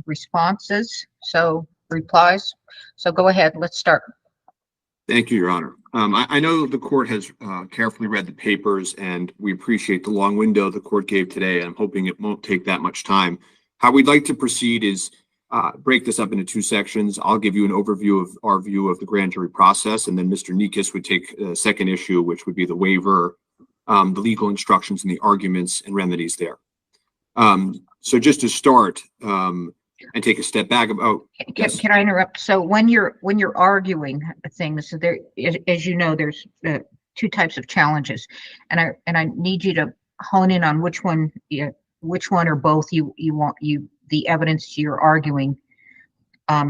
responses, replies. So go ahead, let's start. Thank you, Your Honor. I know the court has carefully read the papers, and we appreciate the long window the court gave today. I'm hoping it won't take that much time. How we'd like to proceed is break this up into two sections. I'll give you an overview of our view of the grand jury process, and then Mr. Nikas would take the second issue, which would be the waiver, the legal instructions and the arguments and remedies there. So just to start and take a step back about. Can I interrupt? So when you're arguing things, there, as you know, there's two types of challenges, and I need you to hone in on which one or both you want the evidence you're arguing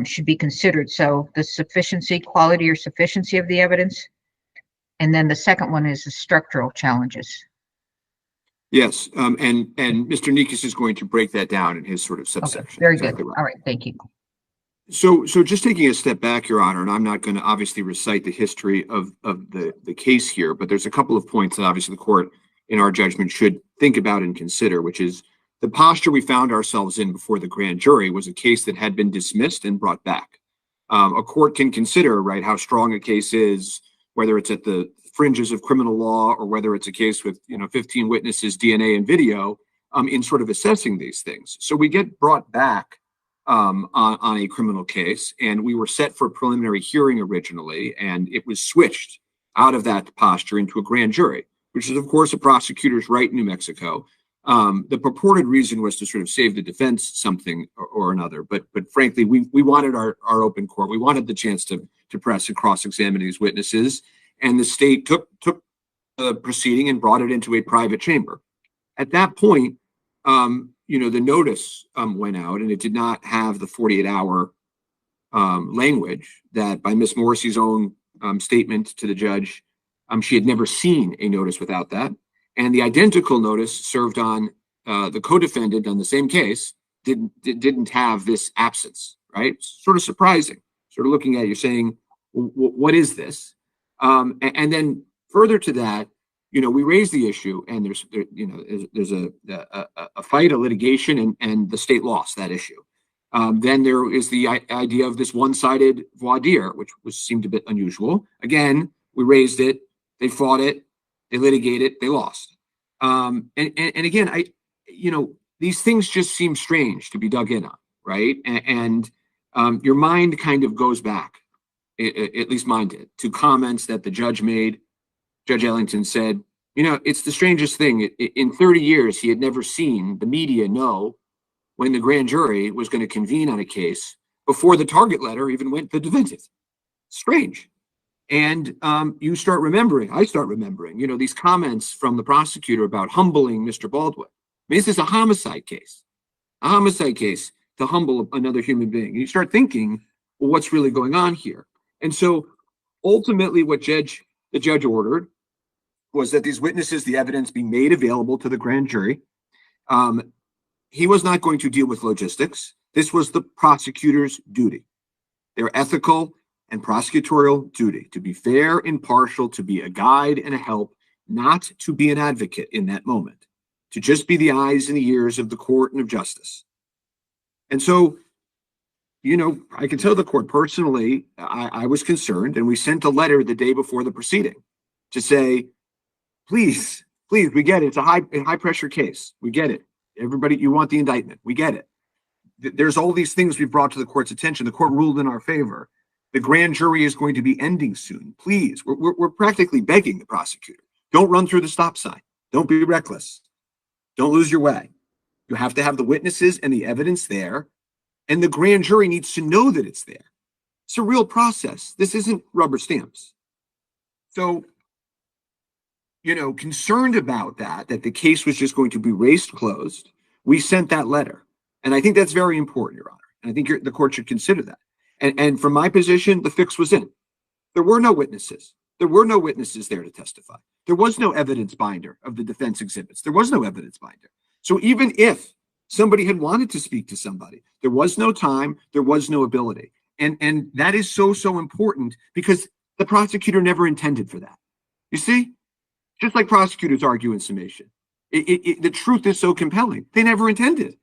should be considered. So the sufficiency, quality or sufficiency of the evidence, and then the second one is the structural challenges. Yes, and Mr. Nikas is going to break that down in his sort of subsection. Okay, very good. Right. All right, thank you. So just taking a step back, Your Honor, and I'm not going to obviously recite the history of the case here, but there's a couple of points that obviously the court, in our judgment, should think about and consider, which is the posture we found ourselves in before the grand jury was a case that had been dismissed and brought back. A court can consider, right, how strong a case is, whether it's at the fringes of criminal law or whether it's a case with 15 witnesses, DNA and video, in sort of assessing these things. So we get brought back on a criminal case, and we were set for a preliminary hearing originally, and it was switched out of that posture into a grand jury, which is of course a prosecutor's right in New Mexico. The purported reason was to sort of save the defense something or another, but frankly, we wanted our open court. We wanted the chance to press and cross-examine these witnesses. And the state took the proceeding and brought it into a private chamber. At that point, the notice went out, and it did not have the 48-hour language that, by Miss Morrissey's own statement to the judge, she had never seen a notice without that. And the identical notice served on the co-defendant on the same case didn't have this absence, right? Sort of surprising. Sort of looking at it, you're saying, what is this? And then further to that, we raised the issue, and there's a fight, a litigation, and the state lost that issue. Then there is the idea of this one-sided voir dire, which seemed a bit unusual. Again, we raised it, they fought it, they litigated, they lost. And again, these things just seem strange to be dug in on, right? And your mind kind of goes back. At least mine did, to comments that the judge made. Judge Ellington said, it's the strangest thing. In 30 years, he had never seen the media know when the grand jury was going to convene on a case before the target letter even went to the defendant. Strange. And I start remembering, these comments from the prosecutor about humbling Mr. Baldwin. I mean, this is a homicide case to humble another human being. And you start thinking, well, what's really going on here? And so ultimately what the judge ordered was that these witnesses, the evidence, be made available to the grand jury. He was not going to deal with logistics. This was the prosecutor's duty, their ethical and prosecutorial duty, to be fair, impartial, to be a guide and a help, not to be an advocate in that moment, to just be the eyes and the ears of the court and of justice. And so I can tell the court personally, I was concerned, and we sent a letter the day before the proceeding to say, please, we get it. It's a high pressure case. We get it. Everybody, you want the indictment. We get it. There's all these things we've brought to the court's attention. The court ruled in our favor. The grand jury is going to be ending soon. Please, we're practically begging the prosecutor. Don't run through the stop sign. Don't be reckless. Don't lose your way. You have to have the witnesses and the evidence there. And the grand jury needs to know that it's there. It's a real process. This isn't rubber stamps. So, concerned about that the case was just going to be raised closed, we sent that letter. And I think that's very important, Your Honor. And I think the court should consider that. And from my position, the fix was in. There were no witnesses. There were no witnesses there to testify. There was no evidence binder of the defense exhibits. There was no evidence binder. So even if somebody had wanted to speak to somebody, there was no time, there was no ability. And that is so important, because the prosecutor never intended for that. You see? Just like prosecutors argue in summation. The truth is so compelling. They never intended.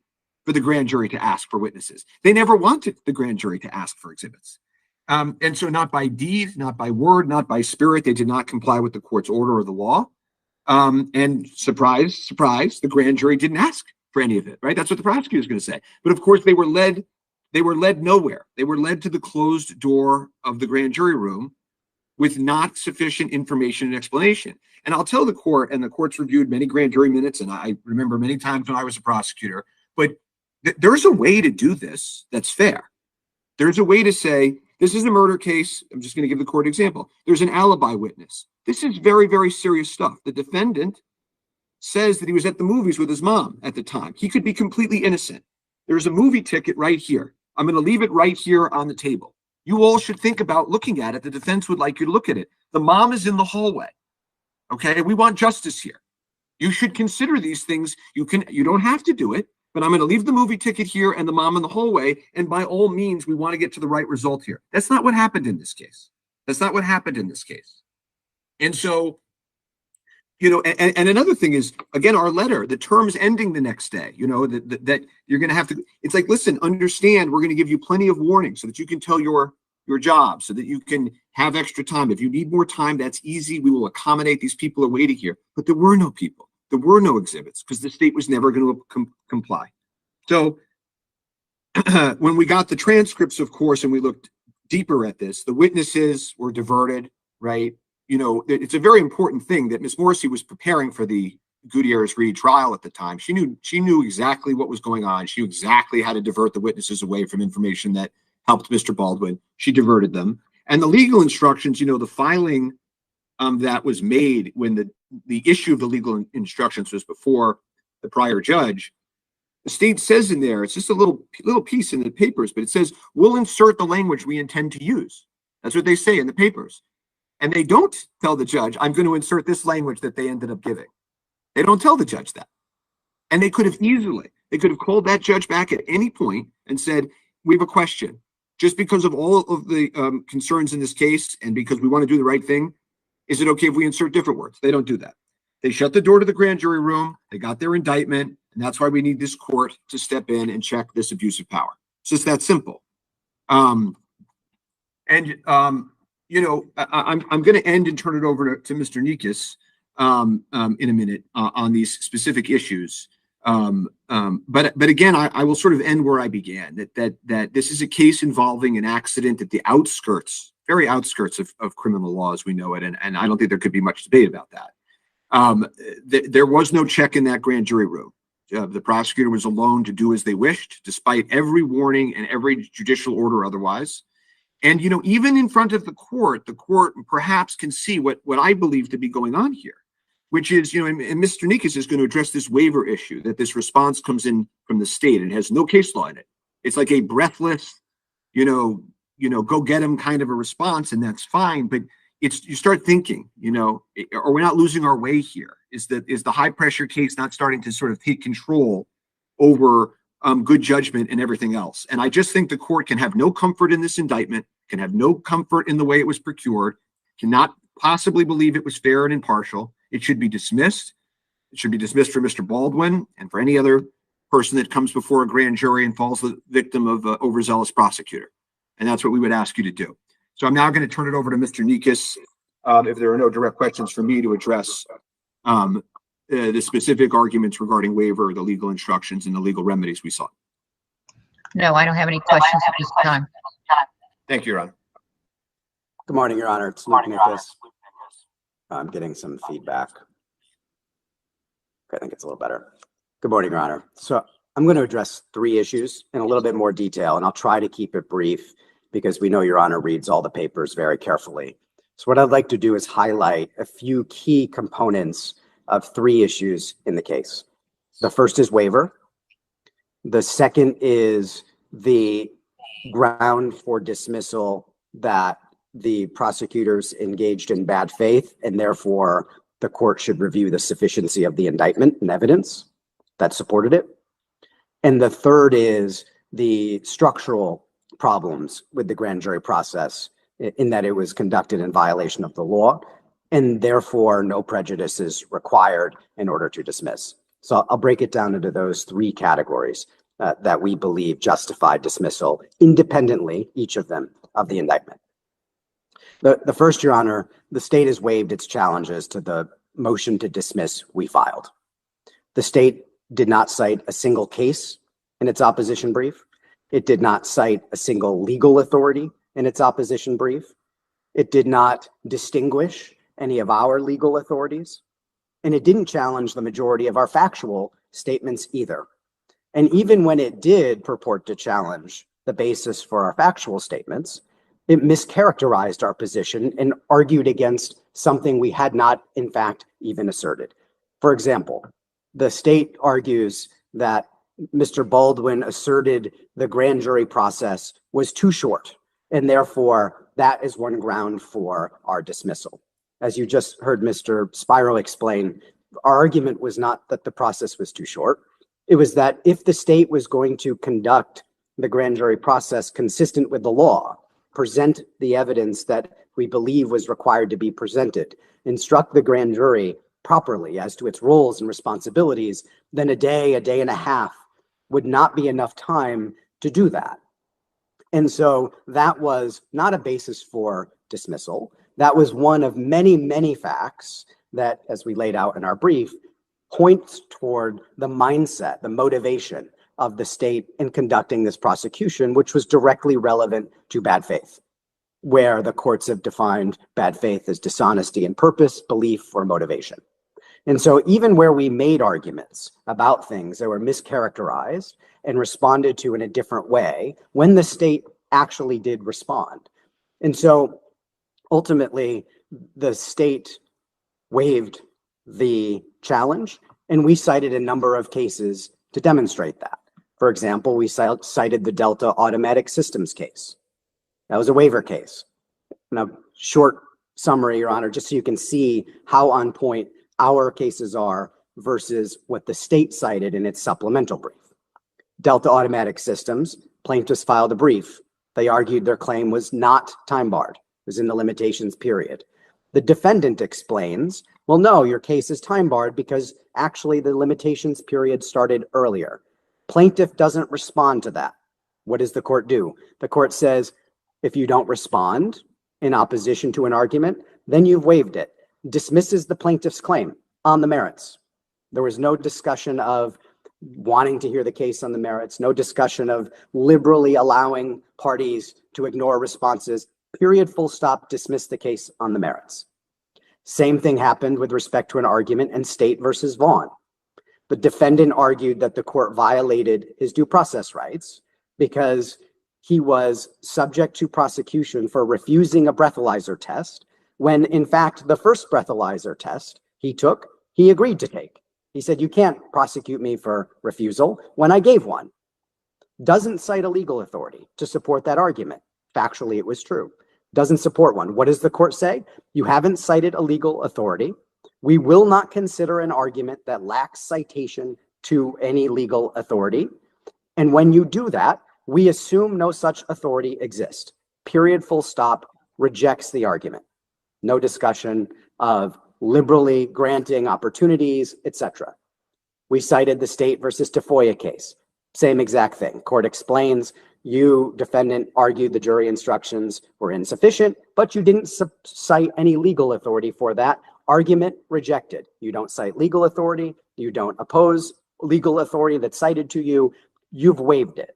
for the grand jury to ask for witnesses. They never wanted the grand jury to ask for exhibits. And so not by deed, not by word, not by spirit, they did not comply with the court's order or the law. And surprise, surprise, the grand jury didn't ask for any of it, right? That's what the prosecutor is going to say. But of course, they were led nowhere. They were led to the closed door of the grand jury room with not sufficient information and explanation. And I'll tell the court, and the court's reviewed many grand jury minutes, and I remember many times when I was a prosecutor, but there's a way to do this that's fair. There's a way to say, this is a murder case. I'm just going to give the court an example. There's an alibi witness. This is very, very serious stuff. The defendant says that he was at the movies with his mom at the time. He could be completely innocent. There's a movie ticket right here. I'm going to leave it right here on the table. You all should think about looking at it. The defense would like you to look at it. The mom is in the hallway. Okay, we want justice here. You should consider these things. You don't have to do it, but I'm going to leave the movie ticket here and the mom in the hallway. And by all means, we want to get to the right result here. That's not what happened in this case. That's not what happened in this case. And so, and another thing is, again, our letter, the terms ending the next day, that you're going to have to, it's like, listen, understand, we're going to give you plenty of warning so that you can tell your job, so that you can have extra time. If you need more time, that's easy. We will accommodate. These people are waiting here. But there were no people. There were no exhibits because the state was never going to comply. So when we got the transcripts, of course, and we looked deeper at this, the witnesses were diverted, right? It's a very important thing that Ms. Morrissey was preparing for the Gutierrez Reed trial at the time. She knew exactly what was going on. She knew exactly how to divert the witnesses away from information that helped Mr. Baldwin. She diverted them. And the legal instructions, the filing that was made when the issue of the legal instructions was before the prior judge, the state says in there, it's just a little piece in the papers, but it says, we'll insert the language we intend to use. That's what they say in the papers. And they don't tell the judge, I'm going to insert this language that they ended up giving. They don't tell the judge that. And they could have called that judge back at any point and said, we have a question. Just because of all of the concerns in this case and because we want to do the right thing, is it okay if we insert different words? They don't do that. They shut the door to the grand jury room. They got their indictment. And that's why we need this court to step in and check this abuse of power. It's just that simple. I'm going to end and turn it over to Mr. Nikas in a minute on these specific issues. But again, I will sort of end where I began, that this is a case involving an accident at the outskirts, very outskirts of criminal law as we know it. And I don't think there could be much debate about that. There was no check in that grand jury room. The prosecutor was alone to do as they wished, despite every warning and every judicial order otherwise. And, even in front of the court perhaps can see what I believe to be going on here, which is, and Mr. Nikas is going to address this waiver issue, that this response comes in from the state and has no case law in it. It's like a breathless, go get him kind of a response, and that's fine. But you start thinking, are we not losing our way here? Is the high pressure case not starting to sort of take control over good judgment and everything else? And I just think the court can have no comfort in this indictment, can have no comfort in the way it was procured, cannot possibly believe it was fair and impartial. It should be dismissed. It should be dismissed for Mr. Baldwin and for any other person that comes before a grand jury and falls the victim of an overzealous prosecutor. And that's what we would ask you to do. So I'm now going to turn it over to Mr. Nikas, if there are no direct questions for me to address the specific arguments regarding waiver, the legal instructions, and the legal remedies we saw. No, I don't have any questions at this time. Thank you, Your Honor. Good morning, Your Honor. It's Luke Nikas. I'm getting some feedback. Okay, I think it's a little better. Good morning, Your Honor. So I'm going to address 3 issues in a little bit more detail, and I'll try to keep it brief because we know Your Honor reads all the papers very carefully. So what I'd like to do is highlight a few key components of 3 issues in the case. The first is waiver. The second is the ground for dismissal that the prosecutors engaged in bad faith, and therefore the court should review the sufficiency of the indictment and evidence that supported it. And the third is the structural problems with the grand jury process in that it was conducted in violation of the law, and therefore no prejudice is required in order to dismiss. So I'll break it down into those 3 categories. that we believe justified dismissal independently, each of them, of the indictment. The first, Your Honor, the state has waived its challenges to the motion to dismiss we filed. The state did not cite a single case in its opposition brief. It did not cite a single legal authority in its opposition brief. It did not distinguish any of our legal authorities. And it didn't challenge the majority of our factual statements either. And even when it did purport to challenge the basis for our factual statements, it mischaracterized our position and argued against something we had not, in fact, even asserted. For example, the state argues that Mr. Baldwin asserted the grand jury process was too short, and therefore that is one ground for our dismissal. As you just heard Mr. Spiro explain, our argument was not that the process was too short. It was that if the state was going to conduct the grand jury process consistent with the law, present the evidence that we believe was required to be presented, instruct the grand jury properly as to its roles and responsibilities, then a day and a half would not be enough time to do that. And so that was not a basis for dismissal. That was one of many, many facts that, as we laid out in our brief, points toward the mindset, the motivation of the state in conducting this prosecution, which was directly relevant to bad faith, where the courts have defined bad faith as dishonesty in purpose, belief, or motivation. And so even where we made arguments about things that were mischaracterized and responded to in a different way, when the state actually did respond. And so ultimately, the state waived the challenge, and we cited a number of cases to demonstrate that. For example, we cited the Delta Automatic Systems case. That was a waiver case. Now, short summary, Your Honor, just so you can see how on point our cases are versus what the state cited in its supplemental brief. Delta Automatic Systems, plaintiffs filed a brief. They argued their claim was not time barred. It was in the limitations period. The defendant explains, well, no, your case is time barred because actually the limitations period started earlier. Plaintiff doesn't respond to that. What does the court do? The court says, if you don't respond in opposition to an argument, then you've waived it. Dismisses the plaintiff's claim on the merits. There was no discussion of wanting to hear the case on the merits, no discussion of liberally allowing parties to ignore responses. Period, full stop, dismiss the case on the merits. Same thing happened with respect to an argument in State versus Vaughn. The defendant argued that the court violated his due process rights because he was subject to prosecution for refusing a breathalyzer test when, in fact, the first breathalyzer test he took, he agreed to take. He said, you can't prosecute me for refusal when I gave one. Doesn't cite a legal authority to support that argument. Factually, it was true. Doesn't support one. What does the court say? You haven't cited a legal authority. We will not consider an argument that lacks citation to any legal authority. And when you do that, we assume no such authority exists. Period, full stop, rejects the argument. No discussion of liberally granting opportunities, etc. We cited the State versus Tafoya case. Same exact thing. Court explains, you, defendant, argued the jury instructions were insufficient, but you didn't cite any legal authority for that. Argument rejected. You don't cite legal authority. You don't oppose legal authority that's cited to you. You've waived it.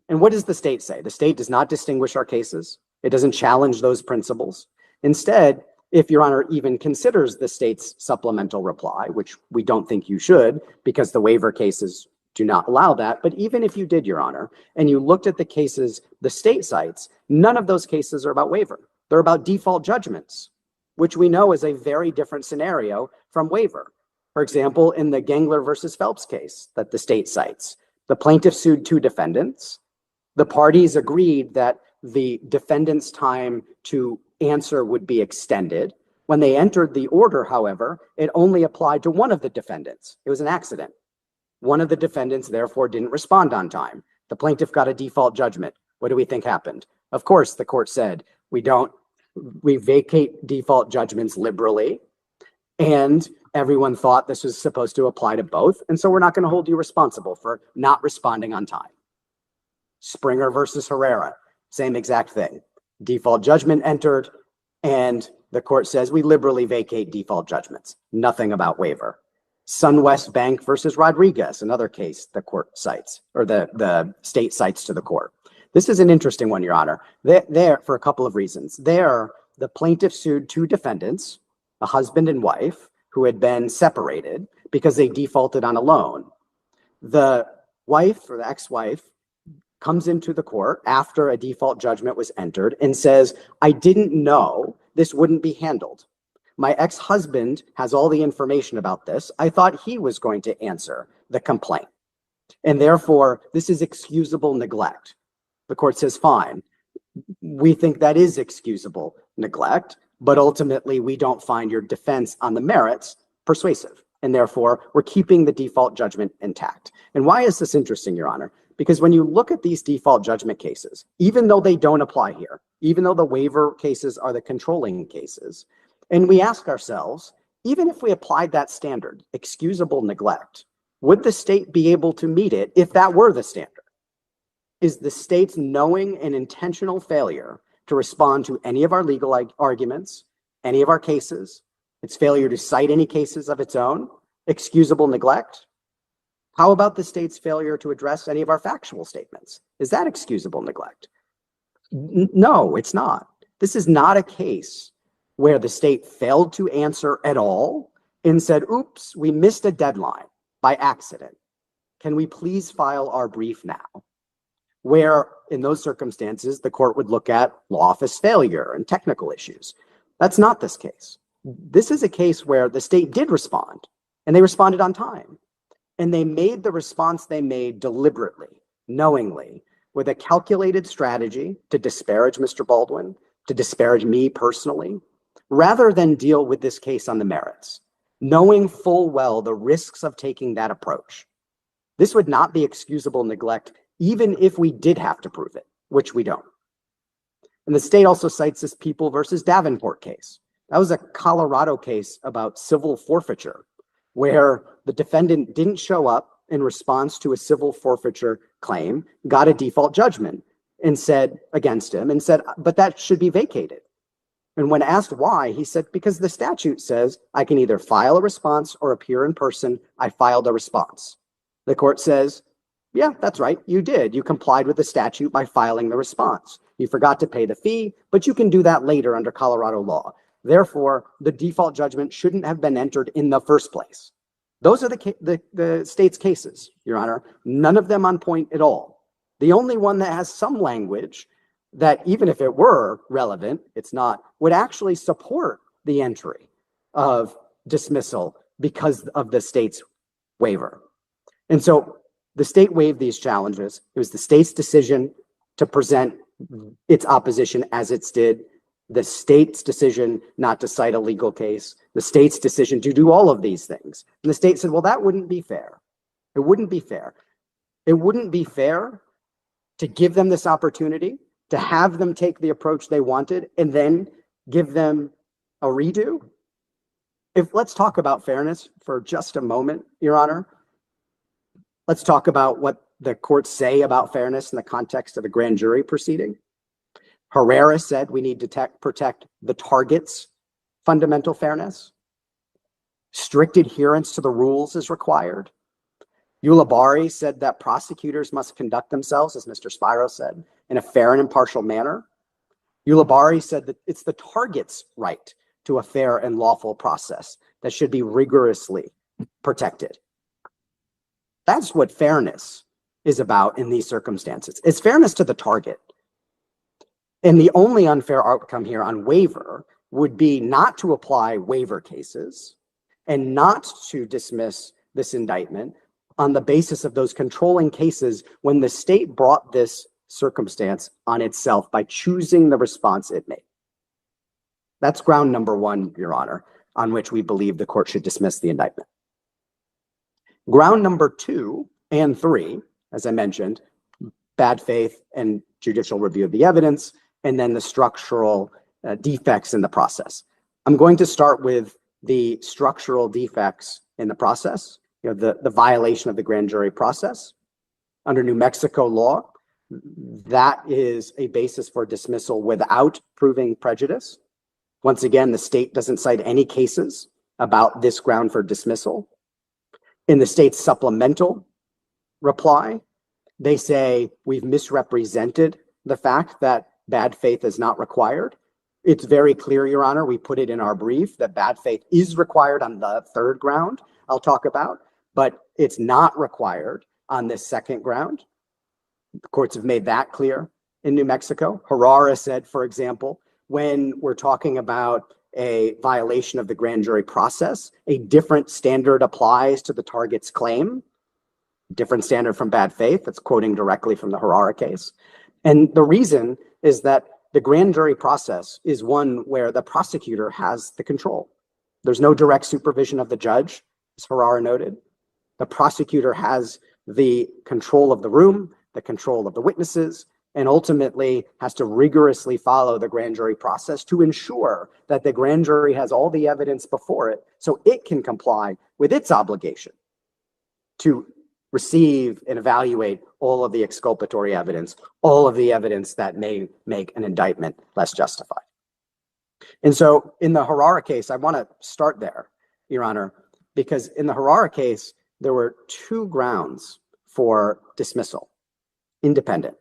And what does the state say? The state does not distinguish our cases. It doesn't challenge those principles. Instead, if Your Honor even considers the state's supplemental reply, which we don't think you should because the waiver cases do not allow that, but even if you did, Your Honor, and you looked at the cases the state cites, none of those cases are about waiver. They're about default judgments, which we know is a very different scenario from waiver. For example, in the Gengler versus Phelps case that the state cites, the plaintiff sued two defendants. The parties agreed that the defendant's time to answer would be extended. When they entered the order, however, it only applied to one of the defendants. It was an accident. One of the defendants, therefore, didn't respond on time. The plaintiff got a default judgment. What do we think happened? Of course, the court said, we vacate default judgments liberally, and Everyone thought this was supposed to apply to both, and so we're not going to hold you responsible for not responding on time. Springer versus Herrera, same exact thing. Default judgment entered, and the court says we liberally vacate default judgments. Nothing about waiver. SunWest Bank versus Rodriguez, another case the court cites, or the state cites to the court. This is an interesting one, Your Honor. There for a couple of reasons. There, the plaintiff sued two defendants, a husband and wife, who had been separated because they defaulted on a loan. The wife or the ex-wife comes into the court after a default judgment was entered and says, I didn't know this wouldn't be handled. My ex-husband has all the information about this. I thought he was going to answer the complaint. And therefore, this is excusable neglect. The court says, fine, we think that is excusable neglect, but ultimately we don't find your defense on the merits persuasive. And therefore, we're keeping the default judgment intact. And why is this interesting, Your Honor? Because when you look at these default judgment cases, even though they don't apply here, even though the waiver cases are the controlling cases, and we ask ourselves, even if we applied that standard, excusable neglect, would the state be able to meet it if that were the standard? Is the state's knowing and intentional failure to respond to any of our legal arguments, any of our cases, its failure to cite any cases of its own, excusable neglect? How about the state's failure to address any of our factual statements? Is that excusable neglect? No, it's not. This is not a case where the state failed to answer at all and said, oops, we missed a deadline by accident. Can we please file our brief now? Where in those circumstances, the court would look at law office failure and technical issues. That's not this case. This is a case where the state did respond, and they responded on time. And they made the response they made deliberately, knowingly, with a calculated strategy to disparage Mr. Baldwin, to disparage me personally, rather than deal with this case on the merits, knowing full well the risks of taking that approach. This would not be excusable neglect, even if we did have to prove it, which we don't. And the state also cites this People versus Davenport case. That was a Colorado case about civil forfeiture, where the defendant didn't show up in response to a civil forfeiture claim, got a default judgment and said against him and said, but that should be vacated. And when asked why, he said, because the statute says I can either file a response or appear in person. I filed a response. The court says, yeah, that's right. You did. You complied with the statute by filing the response. You forgot to pay the fee, but you can do that later under Colorado law. Therefore, the default judgment shouldn't have been entered in the first place. Those are the state's cases, Your Honor. None of them on point at all. The only one that has some language that, even if it were relevant, it's not, would actually support the entry of dismissal because of the state's waiver. And so the state waived these challenges. It was the state's decision to present its opposition as it did, the state's decision not to cite a legal case, the state's decision to do all of these things. And the state said, well, that wouldn't be fair. It wouldn't be fair. It wouldn't be fair to give them this opportunity, to have them take the approach they wanted, and then give them a redo. Let's talk about fairness for just a moment, Your Honor. Let's talk about what the courts say about fairness in the context of a grand jury proceeding. Herrera said we need to protect the target's fundamental fairness. Strict adherence to the rules is required. Ulibarri said that prosecutors must conduct themselves, as Mr. Spiro said, in a fair and impartial manner. Ulibarri said that it's the target's right to a fair and lawful process that should be rigorously protected. That's what fairness is about in these circumstances. It's fairness to the target. And the only unfair outcome here on waiver would be not to apply waiver cases and not to dismiss this indictment on the basis of those controlling cases when the state brought this circumstance on itself by choosing the response it made. That's ground number one, Your Honor, on which we believe the court should dismiss the indictment. Ground number 2 and 3, as I mentioned, bad faith and judicial review of the evidence, and then the structural defects in the process. I'm going to start with the structural defects in the process, the violation of the grand jury process. Under New Mexico law, that is a basis for dismissal without proving prejudice. Once again, the state doesn't cite any cases about this ground for dismissal. In the state's supplemental reply, they say we've misrepresented the fact that bad faith is not required. It's very clear, Your Honor, we put it in our brief that bad faith is required on the third ground I'll talk about, but it's not required on this second ground. The courts have made that clear in New Mexico. Herrera said, for example, when we're talking about a violation of the grand jury process, a different standard applies to the target's claim, different standard from bad faith. That's quoting directly from the Herrera case. And the reason is that the grand jury process is one where the prosecutor has the control. There's no direct supervision of the judge, as Herrera noted. The prosecutor has the control of the room, the control of the witnesses, and ultimately has to rigorously follow the grand jury process to ensure that the grand jury has all the evidence before it so it can comply with its obligation to receive and evaluate all of the exculpatory evidence, all of the evidence that may make an indictment less justified. And so in the Herrera case, I want to start there, Your Honor, because in the Herrera case, there were two grounds for dismissal, independent.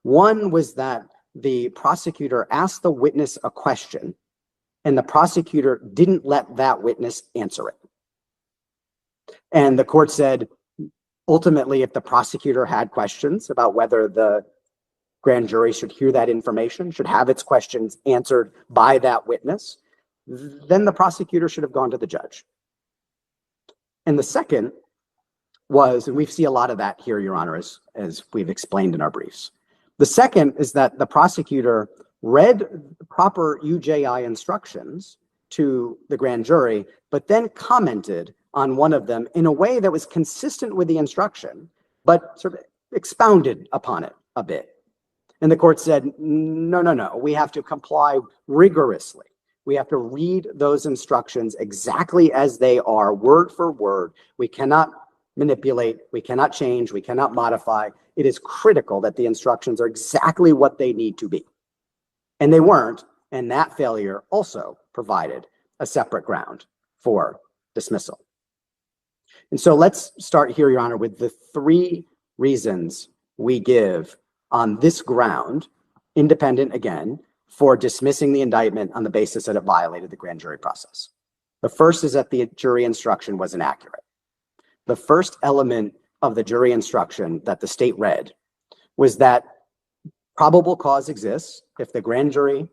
One was that the prosecutor asked the witness a question and the prosecutor didn't let that witness answer it. And the court said, ultimately, if the prosecutor had questions about whether the grand jury should hear that information, should have its questions answered by that witness, then the prosecutor should have gone to the judge. And the second was, and we see a lot of that here, Your Honor, as we've explained in our briefs. The second is that the prosecutor read proper UJI instructions to the grand jury, but then commented on one of them in a way that was consistent with the instruction, but sort of expounded upon it a bit. And the court said, no, we have to comply rigorously. We have to read those instructions exactly as they are, word for word. We cannot manipulate, we cannot change, we cannot modify. It is critical that the instructions are exactly what they need to be. And they weren't, and that failure also provided a separate ground for dismissal. And so let's start here, Your Honor, with the three reasons we give on this ground, independent again, for dismissing the indictment on the basis that it violated the grand jury process. The first is that the jury instruction was inaccurate. The first element of the jury instruction that the state read was that probable cause exists if the grand jury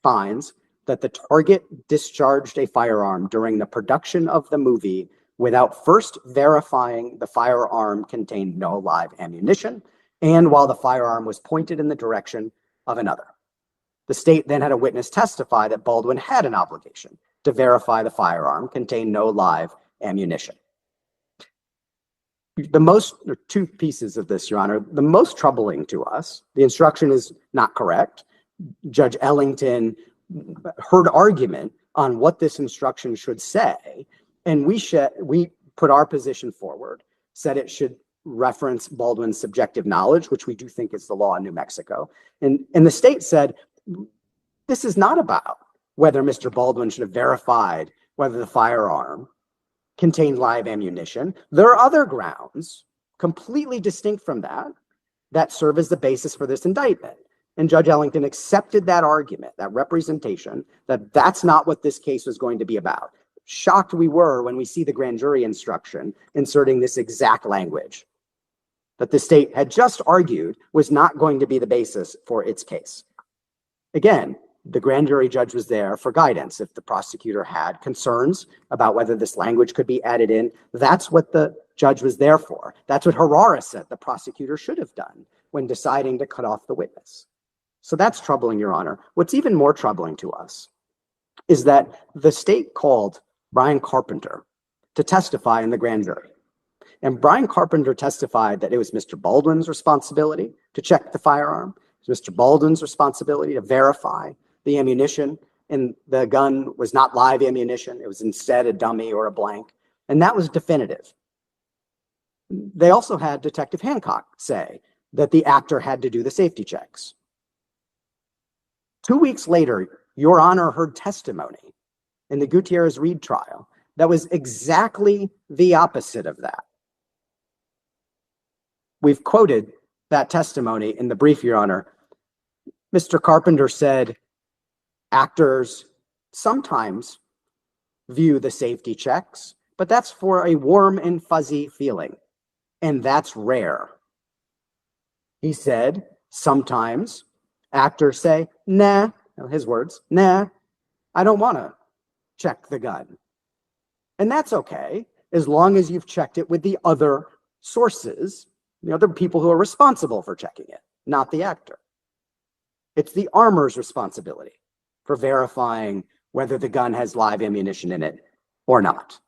finds that the target discharged a firearm during the production of the movie without first verifying the firearm contained no live ammunition and while the firearm was pointed in the direction of another. The state then had a witness testify that Baldwin had an obligation to verify the firearm contained no live ammunition. Two pieces of this, Your Honor. The most troubling to us, the instruction is not correct. Judge Ellington heard argument on what this instruction should say, and we put our position forward, said it should reference Baldwin's subjective knowledge, which we do think is the law in New Mexico. And the state said, this is not about whether Mr. Baldwin should have verified whether the firearm contained live ammunition. There are other grounds completely distinct from that serve as the basis for this indictment. And Judge Ellington accepted that argument, that representation, that that's not what this case was going to be about. Shocked we were when we see the grand jury instruction inserting this exact language that the state had just argued was not going to be the basis for its case. Again, the grand jury judge was there for guidance. If the prosecutor had concerns about whether this language could be added in, that's what the judge was there for. That's what Herrera said the prosecutor should have done when deciding to cut off the witness. So that's troubling, Your Honor. What's even more troubling to us is that the state called Brian Carpenter to testify in the grand jury. And Brian Carpenter testified that it was Mr. Baldwin's responsibility to check the firearm. It was Mr. Baldwin's responsibility to verify the ammunition, and the gun was not live ammunition. It was instead a dummy or a blank. And that was definitive. They also had Detective Hancock say that the actor had to do the safety checks. 2 weeks later, Your Honor heard testimony in the Gutierrez Reed trial that was exactly the opposite of that. We've quoted that testimony in the brief, Your Honor. Mr. Carpenter said, actors sometimes view the safety checks, but that's for a warm and fuzzy feeling, and that's rare. He said, sometimes actors say, nah, his words, nah, I don't want to check the gun. And that's okay, as long as you've checked it with the other sources, the other people who are responsible for checking it, not the actor. It's the armor's responsibility for verifying whether the gun has live ammunition in it or not.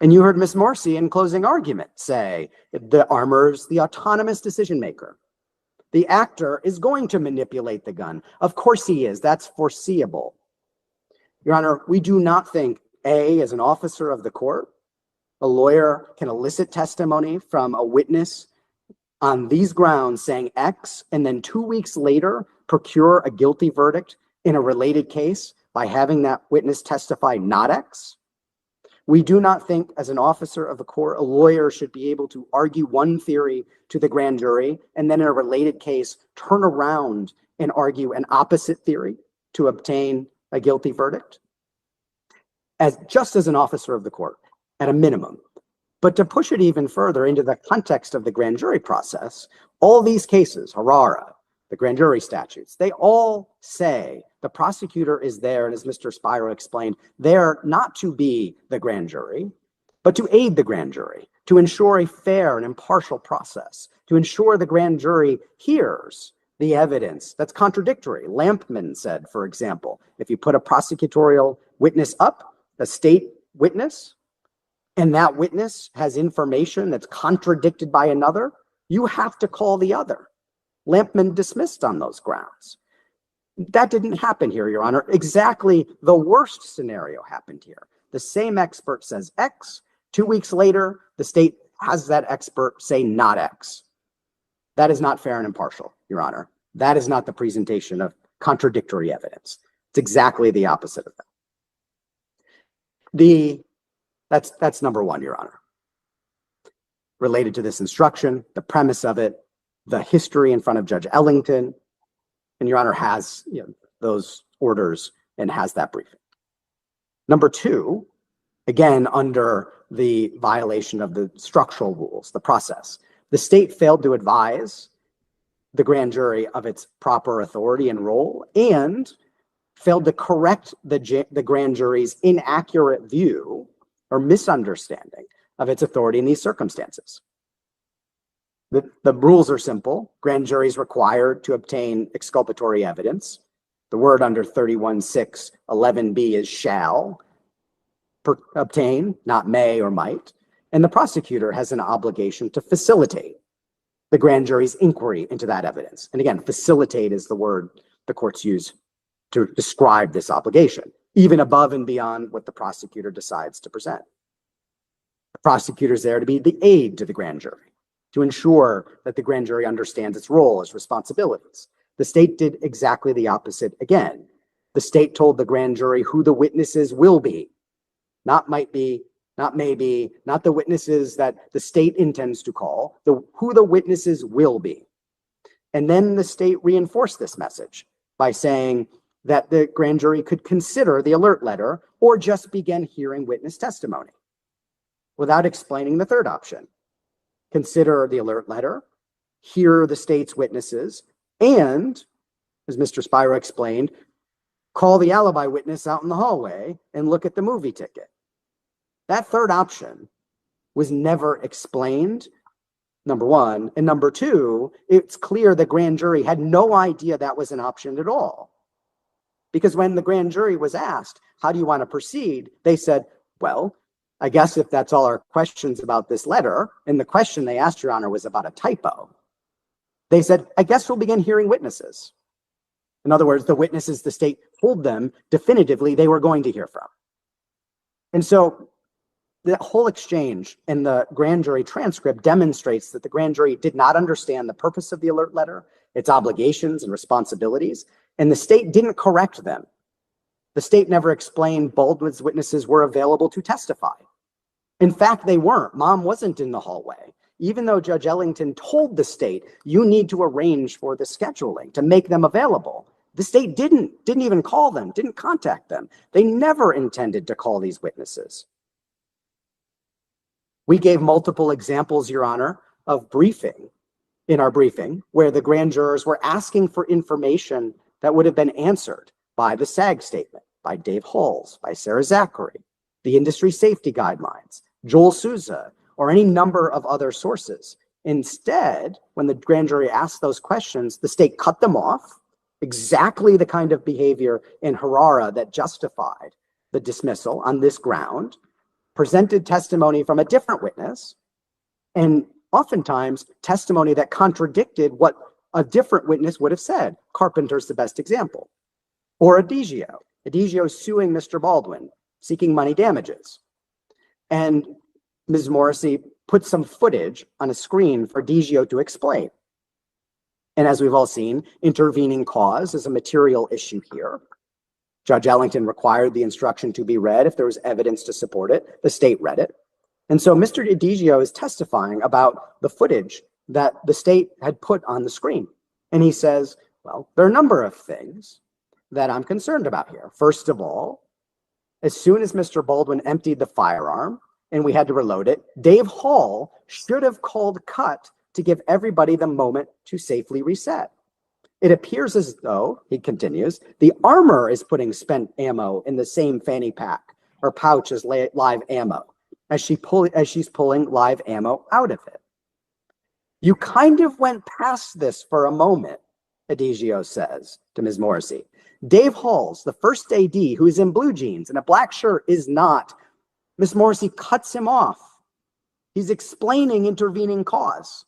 And you heard Ms. Morrissey in closing argument say the armor's the autonomous decision maker. The actor is going to manipulate the gun. Of course he is. That's foreseeable. Your Honor, we do not think, A, as an officer of the court, a lawyer can elicit testimony from a witness on these grounds saying X, and then 2 weeks later procure a guilty verdict in a related case by having that witness testify not X. We do not think, as an officer of the court, a lawyer should be able to argue one theory to the grand jury and then in a related case turn around and argue an opposite theory to obtain a guilty verdict. Just as an officer of the court, at a minimum. But to push it even further into the context of the grand jury process, all these cases, Harara, the grand jury statutes, they all say the prosecutor is there, and as Mr. Spiro explained, there not to be the grand jury, but to aid the grand jury, to ensure a fair and impartial process, to ensure the grand jury hears the evidence that's contradictory. Lampman said, for example, if you put a prosecutorial witness up, a state witness, and that witness has information that's contradicted by another, you have to call the other. Lampman dismissed on those grounds. That didn't happen here, Your Honor. Exactly the worst scenario happened here. The same expert says X. 2 weeks later, the state has that expert say not X. That is not fair and impartial, Your Honor. That is not the presentation of contradictory evidence. It's exactly the opposite of that. That's number one, Your Honor. Related to this instruction, the premise of it, the history in front of Judge Ellington, and Your Honor has those orders and has that briefing. Number two, again, under the violation of the structural rules, the process, the state failed to advise the grand jury of its proper authority and role and failed to correct the grand jury's inaccurate view or misunderstanding of its authority in these circumstances. The rules are simple. Grand jury is required to obtain exculpatory evidence. The word under 31.6.11b is shall obtain, not may or might. And the prosecutor has an obligation to facilitate the grand jury's inquiry into that evidence. And again, facilitate is the word the courts use to describe this obligation, even above and beyond what the prosecutor decides to present. The prosecutor is there to be the aid to the grand jury, to ensure that the grand jury understands its role, its responsibilities. The state did exactly the opposite again. The state told the grand jury who the witnesses will be, not might be, not maybe, not the witnesses that the state intends to call, who the witnesses will be. And then the state reinforced this message by saying that the grand jury could consider the alert letter or just begin hearing witness testimony without explaining the third option. Consider the alert letter, hear the state's witnesses, and, as Mr. Spiro explained, call the alibi witness out in the hallway and look at the movie ticket. That third option was never explained, number one. And number two, it's clear the grand jury had no idea that was an option at all. Because when the grand jury was asked, how do you want to proceed? They said, well, I guess if that's all our questions about this letter, and the question they asked, Your Honor, was about a typo, they said, I guess we'll begin hearing witnesses. In other words, the witnesses the state told them definitively they were going to hear from. And so the whole exchange in the grand jury transcript demonstrates that the grand jury did not understand the purpose of the alert letter, its obligations and responsibilities, and the state didn't correct them. The state never explained Baldwin's witnesses were available to testify. In fact, they weren't. Mom wasn't in the hallway. Even though Judge Ellington told the state, you need to arrange for the scheduling to make them available, the state didn't even call them, didn't contact them. They never intended to call these witnesses. We gave multiple examples, Your Honor, of briefing in our briefing where the grand jurors were asking for information that would have been answered by the SAG statement, by Dave Halls, by Sarah Zachary, the industry safety guidelines, Joel Souza, or any number of other sources. Instead, when the grand jury asked those questions, the state cut them off, exactly the kind of behavior in Herrera that justified the dismissal on this ground, presented testimony from a different witness, and oftentimes testimony that contradicted what a different witness would have said. Carpenter's the best example. Or Adigio. Adigio suing Mr. Baldwin, seeking money damages. And Ms. Morrissey put some footage on a screen for Adigio to explain. And as we've all seen, intervening cause is a material issue here. Judge Ellington required the instruction to be read if there was evidence to support it. The state read it. And so Mr. Adigio is testifying about the footage that the state had put on the screen. And he says, well, there are a number of things that I'm concerned about here. First of all, as soon as Mr. Baldwin emptied the firearm and we had to reload it, Dave Hall should have called cut to give everybody the moment to safely reset. It appears as though, he continues, the armor is putting spent ammo in the same fanny pack or pouch as live ammo as she's pulling live ammo out of it. You kind of went past this for a moment, Adigio says to Ms. Morrissey. Dave Halls, the first AD who is in blue jeans and a black shirt, is not. Ms. Morrissey cuts him off. He's explaining intervening cause.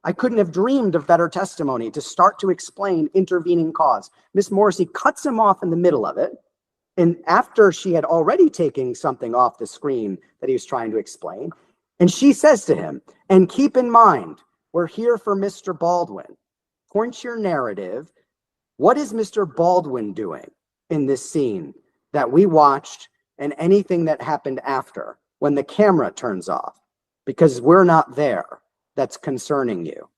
I couldn't have dreamed of better testimony to start to explain intervening cause. Ms. Morrissey cuts him off in the middle of it. And after she had already taken something off the screen that he was trying to explain, and she says to him, and keep in mind, we're here for Mr. Baldwin. Point your narrative. What is Mr. Baldwin doing in this scene that we watched and anything that happened after when the camera turns off? Because we're not there. That's concerning you.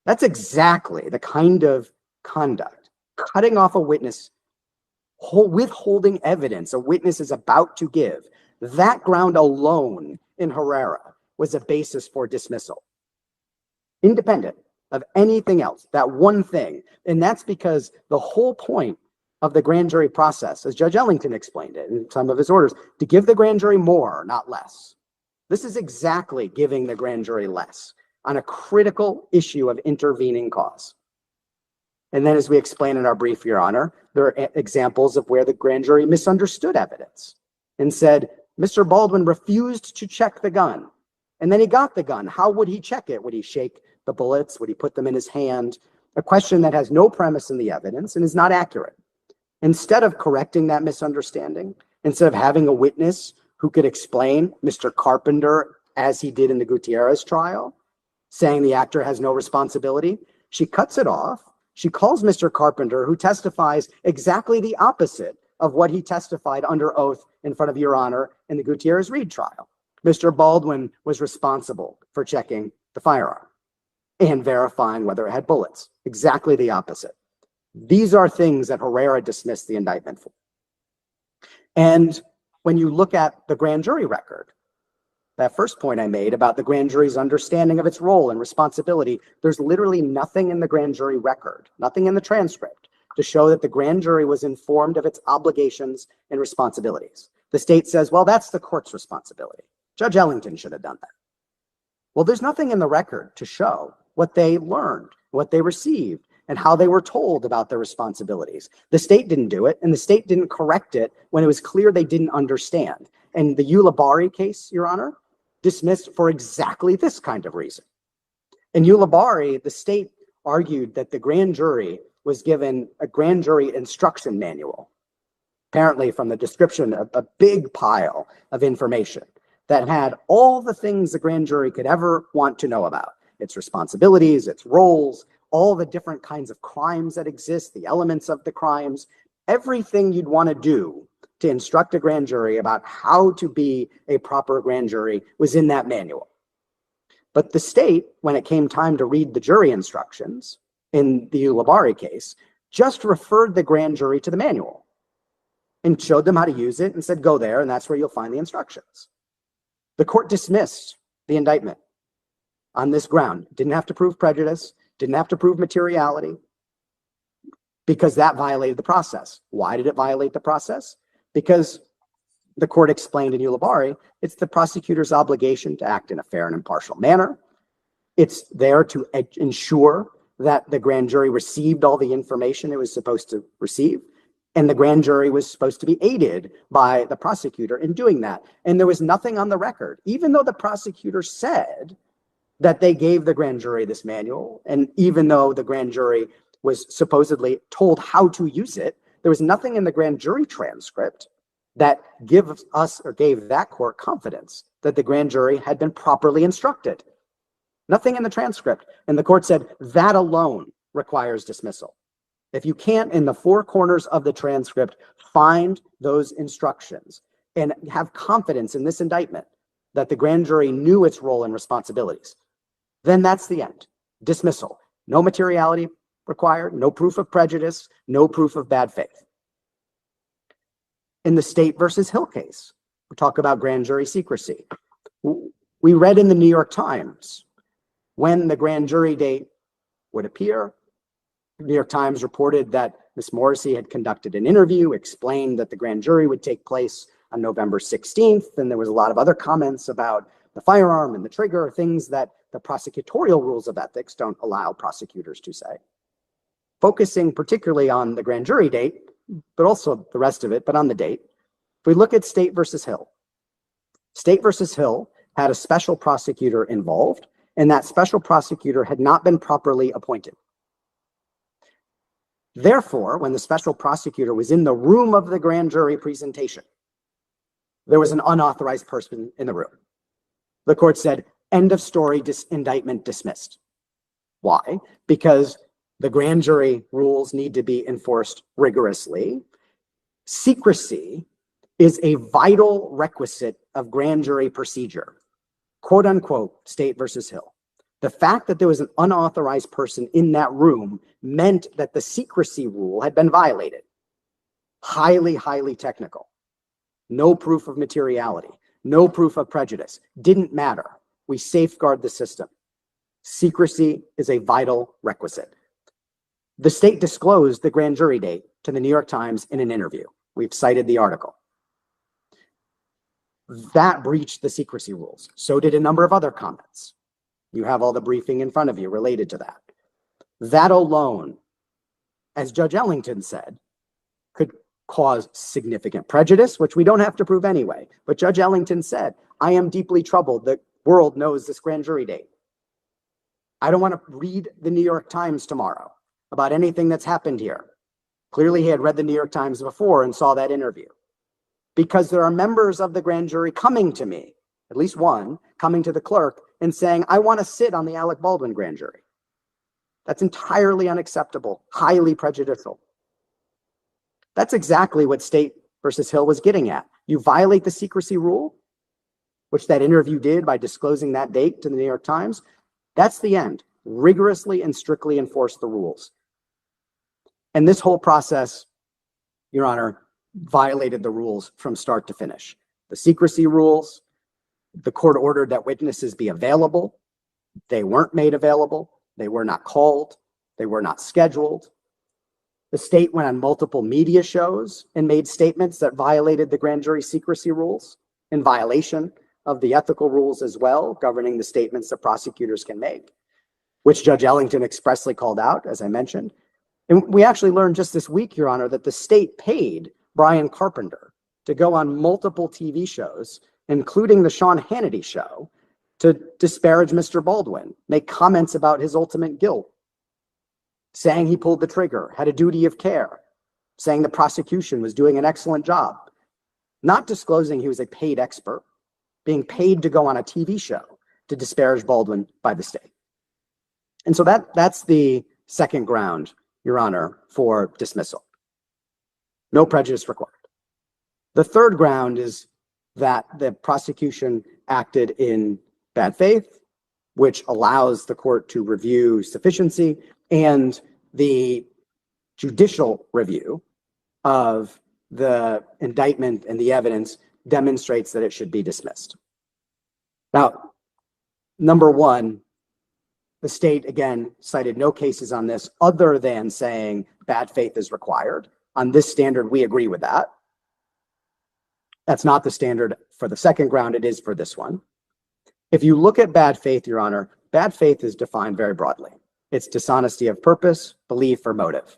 That's exactly the kind of conduct, cutting off a witness, withholding evidence a witness is about to give. That ground alone in Herrera was a basis for dismissal, independent of anything else, that one thing. And that's because the whole point of the grand jury process, as Judge Ellington explained it in some of his orders, to give the grand jury more, not less. This is exactly giving the grand jury less on a critical issue of intervening cause. And then as we explain in our brief, Your Honor, there are examples of where the grand jury misunderstood evidence and said, Mr. Baldwin refused to check the gun. And then he got the gun. How would he check it? Would he shake the bullets? Would he put them in his hand? A question that has no premise in the evidence and is not accurate. Instead of correcting that misunderstanding, instead of having a witness who could explain, Mr. Carpenter, as he did in the Gutierrez trial, saying the actor has no responsibility, she cuts it off. She calls Mr. Carpenter, who testifies exactly the opposite of what he testified under oath in front of Your Honor in the Gutierrez Reed trial. Mr. Baldwin was responsible for checking the firearm and verifying whether it had bullets. Exactly the opposite. These are things that Herrera dismissed the indictment for. And when you look at the grand jury record, that first point I made about the grand jury's understanding of its role and responsibility, there's literally nothing in the grand jury record, nothing in the transcript to show that the grand jury was informed of its obligations and responsibilities. The state says, well, that's the court's responsibility. Judge Ellington should have done that. Well, there's nothing in the record to show what they learned, what they received, and how they were told about their responsibilities. The state didn't do it, and the state didn't correct it when it was clear they didn't understand. And the Ulibarri case, Your Honor, dismissed for exactly this kind of reason. In Ulibarri, the state argued that the grand jury was given a grand jury instruction manual, apparently from the description of a big pile of information that had all the things the grand jury could ever want to know about: its responsibilities, its roles, all the different kinds of crimes that exist, the elements of the crimes, everything you'd want to do to instruct a grand jury about how to be a proper grand jury was in that manual. But the state, when it came time to read the jury instructions in the Ulibarri case, just referred the grand jury to the manual and showed them how to use it and said, go there, and that's where you'll find the instructions. The court dismissed the indictment on this ground. Didn't have to prove prejudice, didn't have to prove materiality, because that violated the process. Why did it violate the process? Because the court explained in Ulibarri, it's the prosecutor's obligation to act in a fair and impartial manner. It's there to ensure that the grand jury received all the information it was supposed to receive. And the grand jury was supposed to be aided by the prosecutor in doing that. And there was nothing on the record, even though the prosecutor said that they gave the grand jury this manual, and even though the grand jury was supposedly told how to use it, there was nothing in the grand jury transcript that gives us or gave that court confidence that the grand jury had been properly instructed. Nothing in the transcript. And the court said that alone requires dismissal. If you can't, in the four corners of the transcript, find those instructions and have confidence in this indictment that the grand jury knew its role and responsibilities, then that's the end. Dismissal. No materiality required, no proof of prejudice, no proof of bad faith. In the State versus Hill case, we talk about grand jury secrecy. We read in the New York Times when the grand jury date would appear. The New York Times reported that Ms. Morrissey had conducted an interview, explained that the grand jury would take place on November 16th, and there was a lot of other comments about the firearm and the trigger, things that the prosecutorial rules of ethics don't allow prosecutors to say. Focusing particularly on the grand jury date, but also the rest of it, but on the date, if we look at State versus Hill, State versus Hill had a special prosecutor involved, and that special prosecutor had not been properly appointed. Therefore, when the special prosecutor was in the room of the grand jury presentation, there was an unauthorized person in the room. The court said, end of story, indictment dismissed. Why? Because the grand jury rules need to be enforced rigorously. Secrecy is a vital requisite of grand jury procedure. Quote unquote, State versus Hill. The fact that there was an unauthorized person in that room meant that the secrecy rule had been violated. Highly, highly technical. No proof of materiality. No proof of prejudice. Didn't matter. We safeguard the system. Secrecy is a vital requisite. The state disclosed the grand jury date to the New York Times in an interview. We've cited the article. That breached the secrecy rules. So did a number of other comments. You have all the briefing in front of you related to that. That alone, as Judge Ellington said, could cause significant prejudice, which we don't have to prove anyway. But Judge Ellington said, I am deeply troubled. The world knows this grand jury date. I don't want to read the New York Times tomorrow about anything that's happened here. Clearly, he had read the New York Times before and saw that interview. Because there are members of the grand jury coming to me, at least one, coming to the clerk and saying, I want to sit on the Alec Baldwin grand jury. That's entirely unacceptable, highly prejudicial. That's exactly what State versus Hill was getting at. You violate the secrecy rule, which that interview did by disclosing that date to the New York Times. That's the end. Rigorously and strictly enforce the rules. And this whole process, Your Honor, violated the rules from start to finish. The secrecy rules, the court ordered that witnesses be available. They weren't made available. They were not called. They were not scheduled. The state went on multiple media shows and made statements that violated the grand jury secrecy rules in violation of the ethical rules as well, governing the statements that prosecutors can make, which Judge Ellington expressly called out, as I mentioned. And we actually learned just this week, Your Honor, that the state paid Brian Carpenter to go on multiple TV shows, including the Sean Hannity show, to disparage Mr. Baldwin, make comments about his ultimate guilt. saying he pulled the trigger, had a duty of care, saying the prosecution was doing an excellent job, not disclosing he was a paid expert, being paid to go on a TV show to disparage Baldwin by the state. And so that's the second ground, Your Honor, for dismissal. No prejudice required. The third ground is that the prosecution acted in bad faith, which allows the court to review sufficiency, and the judicial review of the indictment and the evidence demonstrates that it should be dismissed. Now, number one, the state, again, cited no cases on this other than saying bad faith is required. On this standard, we agree with that. That's not the standard for the second ground. It is for this one. If you look at bad faith, Your Honor, bad faith is defined very broadly. It's dishonesty of purpose, belief, or motive.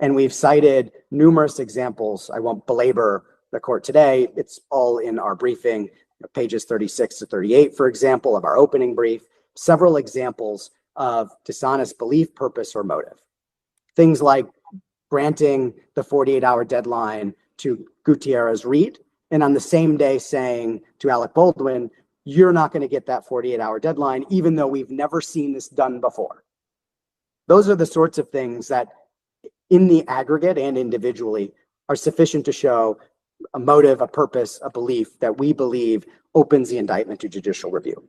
And we've cited numerous examples. I won't belabor the court today. It's all in our briefing, pages 36 to 38, for example, of our opening brief. Several examples of dishonest belief, purpose, or motive. Things like granting the 48-hour deadline to Gutierrez Reed, and on the same day saying to Alec Baldwin, you're not going to get that 48-hour deadline, even though we've never seen this done before. Those are the sorts of things that in the aggregate and individually are sufficient to show a motive, a purpose, a belief that we believe opens the indictment to judicial review.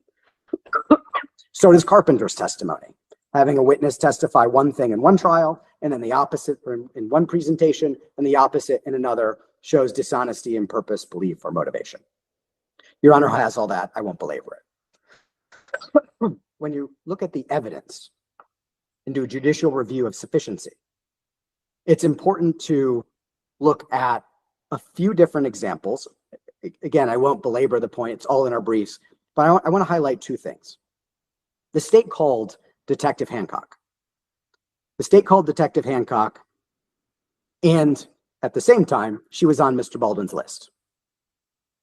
So does Carpenter's testimony. Having a witness testify one thing in one trial, and then the opposite in one presentation, and the opposite in another shows dishonesty in purpose, belief, or motivation. Your Honor has all that. I won't belabor it. When you look at the evidence and do a judicial review of sufficiency, it's important to look at a few different examples. Again, I won't belabor the point. It's all in our briefs. But I want to highlight two things. The state called Detective Hancock. The state called Detective Hancock, and at the same time, she was on Mr. Baldwin's list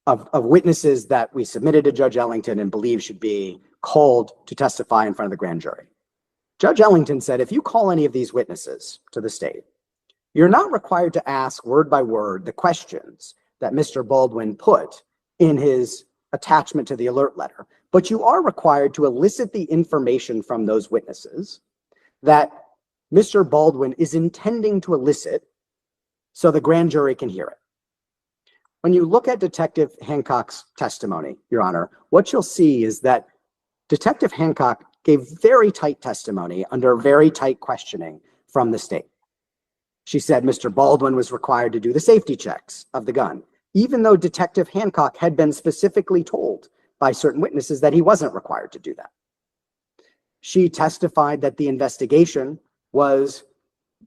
of witnesses that we submitted to Judge Ellington and believe should be called to testify in front of the grand jury. Judge Ellington said, if you call any of these witnesses to the state, you're not required to ask word by word the questions that Mr. Baldwin put in his attachment to the alert letter, but you are required to elicit the information from those witnesses that Mr. Baldwin is intending to elicit so the grand jury can hear it. When you look at Detective Hancock's testimony, Your Honor, what you'll see is that Detective Hancock gave very tight testimony under very tight questioning from the state. She said Mr. Baldwin was required to do the safety checks of the gun, even though Detective Hancock had been specifically told by certain witnesses that he wasn't required to do that. She testified that the investigation was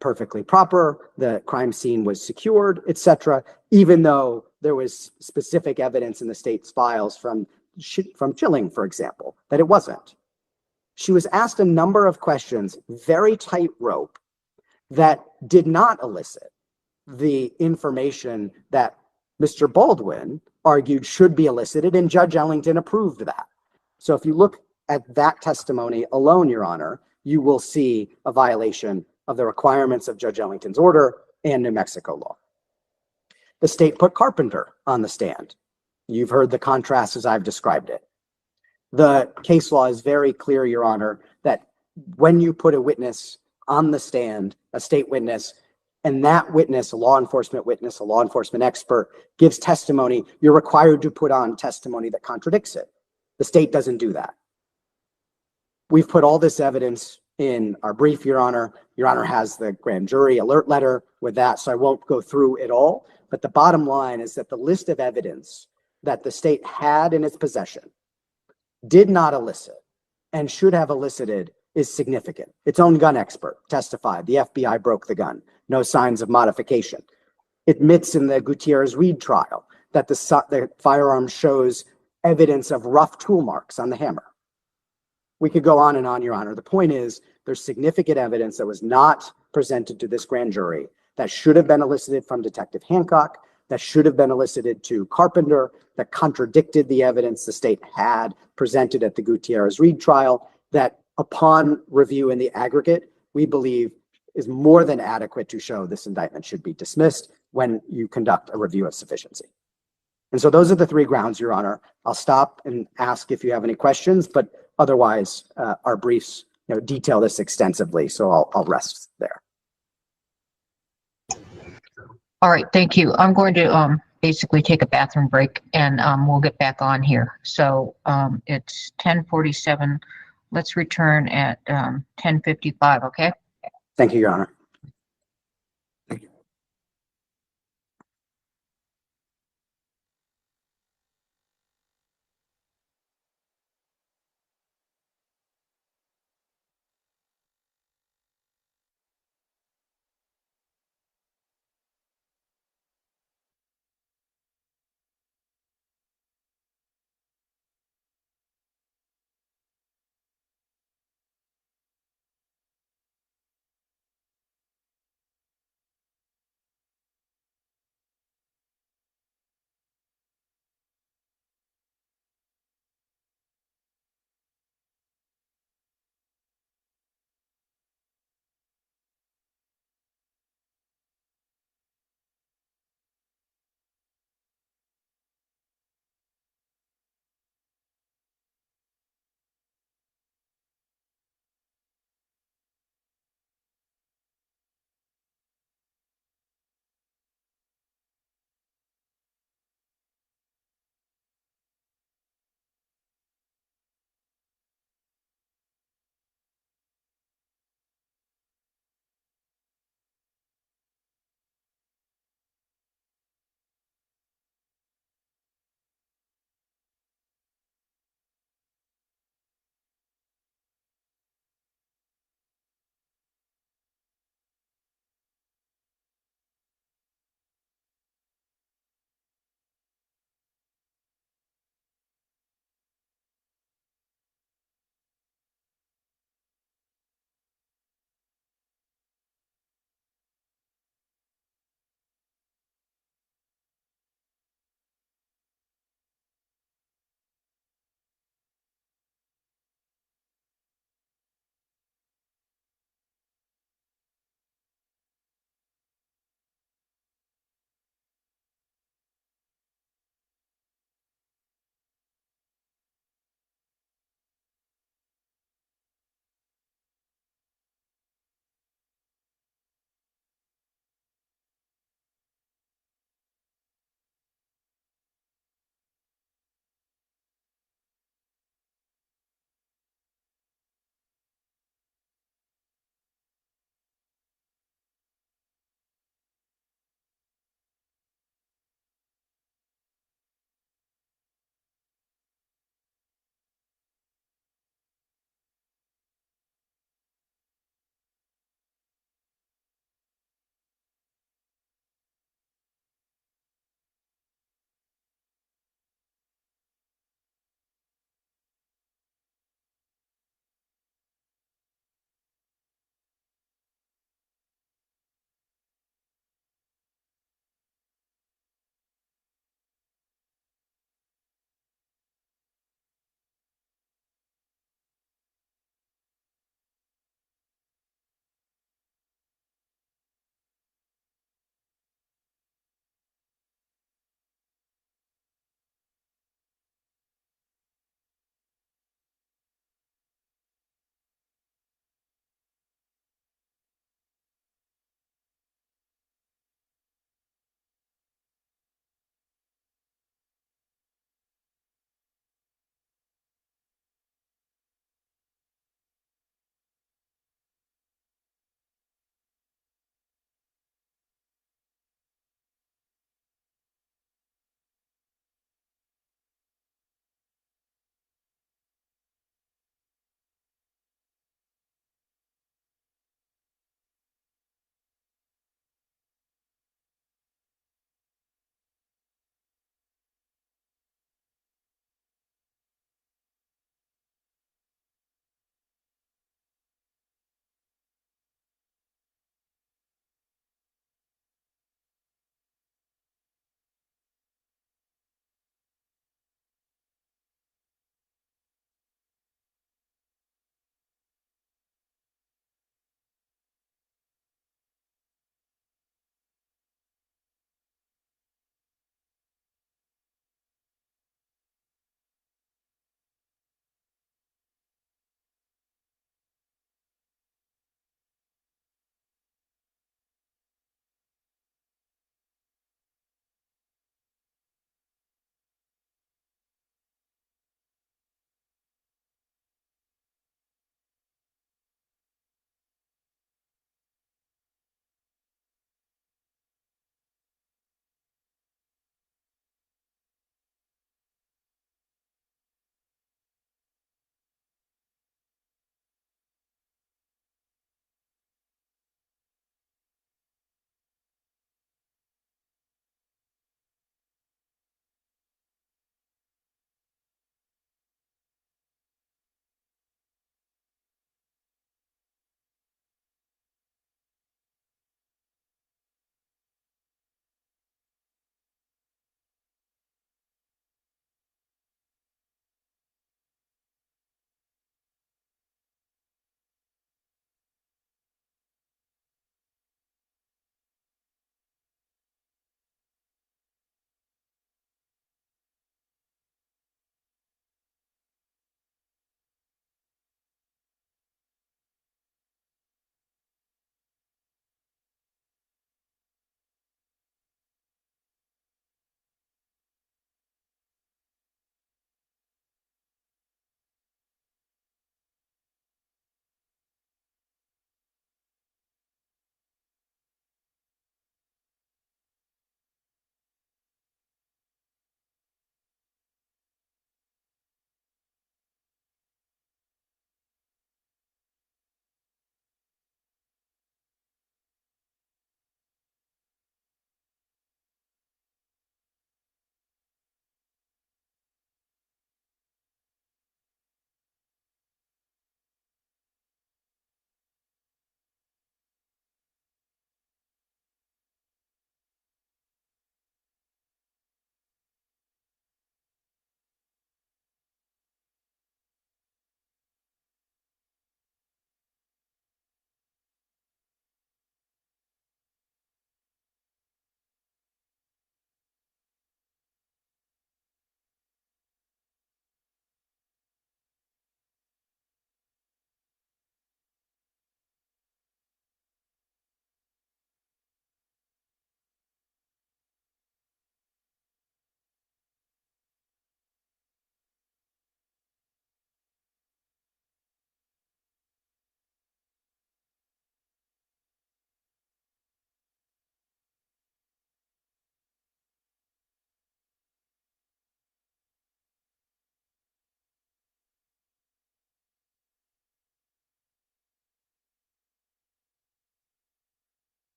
perfectly proper, the crime scene was secured, etc., even though there was specific evidence in the state's files from Chilling, for example, that it wasn't. She was asked a number of questions, very tightrope, that did not elicit the information that Mr. Baldwin argued should be elicited, and Judge Ellington approved that. So if you look at that testimony alone, Your Honor, you will see a violation of the requirements of Judge Ellington's order and New Mexico law. The state put Carpenter on the stand. You've heard the contrast as I've described it. The case law is very clear, Your Honor, that when you put a witness on the stand, a state witness, and that witness, a law enforcement witness, a law enforcement expert, gives testimony, you're required to put on testimony that contradicts it. The state doesn't do that. We've put all this evidence in our brief, Your Honor. Your Honor has the grand jury alert letter with that, so I won't go through it all. But the bottom line is that the list of evidence that the state had in its possession did not elicit and should have elicited is significant. Its own gun expert testified the FBI broke the gun, no signs of modification. It admits in the Gutierrez Reed trial that the firearm shows evidence of rough tool marks on the hammer. We could go on and on, Your Honor. The point is there's significant evidence that was not presented to this grand jury that should have been elicited from Detective Hancock, that should have been elicited to Carpenter, that contradicted the evidence the state had presented at the Gutierrez Reed trial, that upon review in the aggregate, we believe is more than adequate to show this indictment should be dismissed when you conduct a review of sufficiency. And so those are the three grounds, Your Honor. I'll stop and ask if you have any questions, but otherwise, our briefs detail this extensively, so I'll rest there. All right, thank you. I'm going to basically take a bathroom break, and we'll get back on here. So it's 10:47. Let's return at 10:55, okay? Thank you, Your Honor.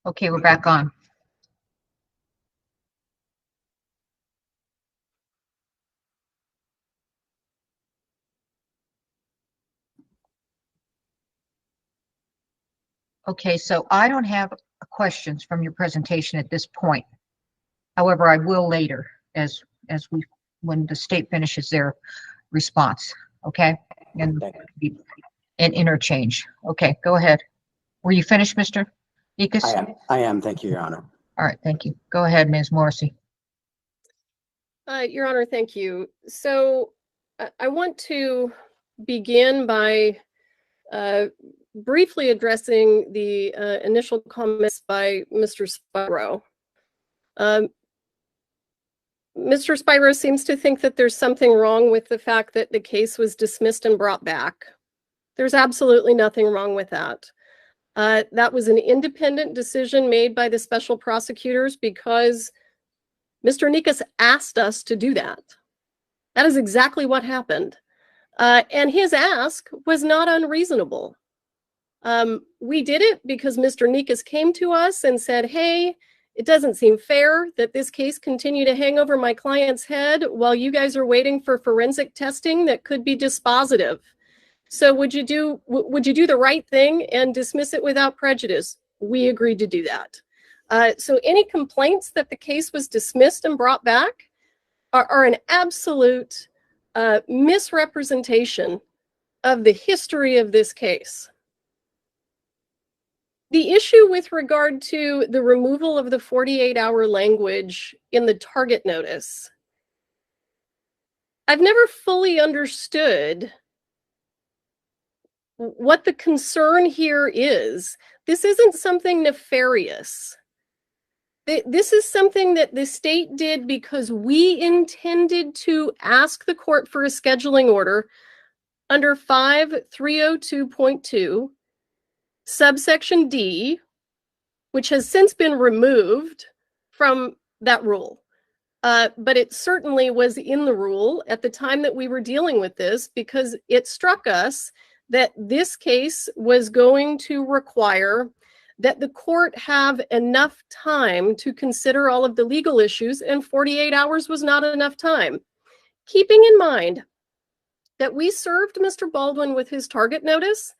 Okay, we're back on. Okay, so I don't have questions from your presentation at this point. However, I will later when the state finishes their response. Okay, and interchange. Okay, go ahead. Were you finished, Mr. Dekas? I am. Thank you, Your Honor. All right, thank you. Go ahead, Ms. Morrissey. Your Honor, thank you. So I want to begin by briefly addressing the initial comments by Mr. Spiro. Mr. Spiro seems to think that there's something wrong with the fact that the case was dismissed and brought back. There's absolutely nothing wrong with that. That was an independent decision made by the special prosecutors because Mr. Nikas asked us to do that. That is exactly what happened. And his ask was not unreasonable. We did it because Mr. Nikas came to us and said, hey, it doesn't seem fair that this case continue to hang over my client's head while you guys are waiting for forensic testing that could be dispositive. So would you do the right thing and dismiss it without prejudice? We agreed to do that. So any complaints that the case was dismissed and brought back are an absolute misrepresentation of the history of this case. The issue with regard to the removal of the 48-hour language in the target notice, I've never fully understood what the concern here is. This isn't something nefarious. This is something that the state did because we intended to ask the court for a scheduling order under 5302.2, subsection D, which has since been removed from that rule. But it certainly was in the rule at the time that we were dealing with this because it struck us that this case was going to require that the court have enough time to consider all of the legal issues, and 48 hours was not enough time. Keeping in mind that we served Mr. Baldwin with his target notice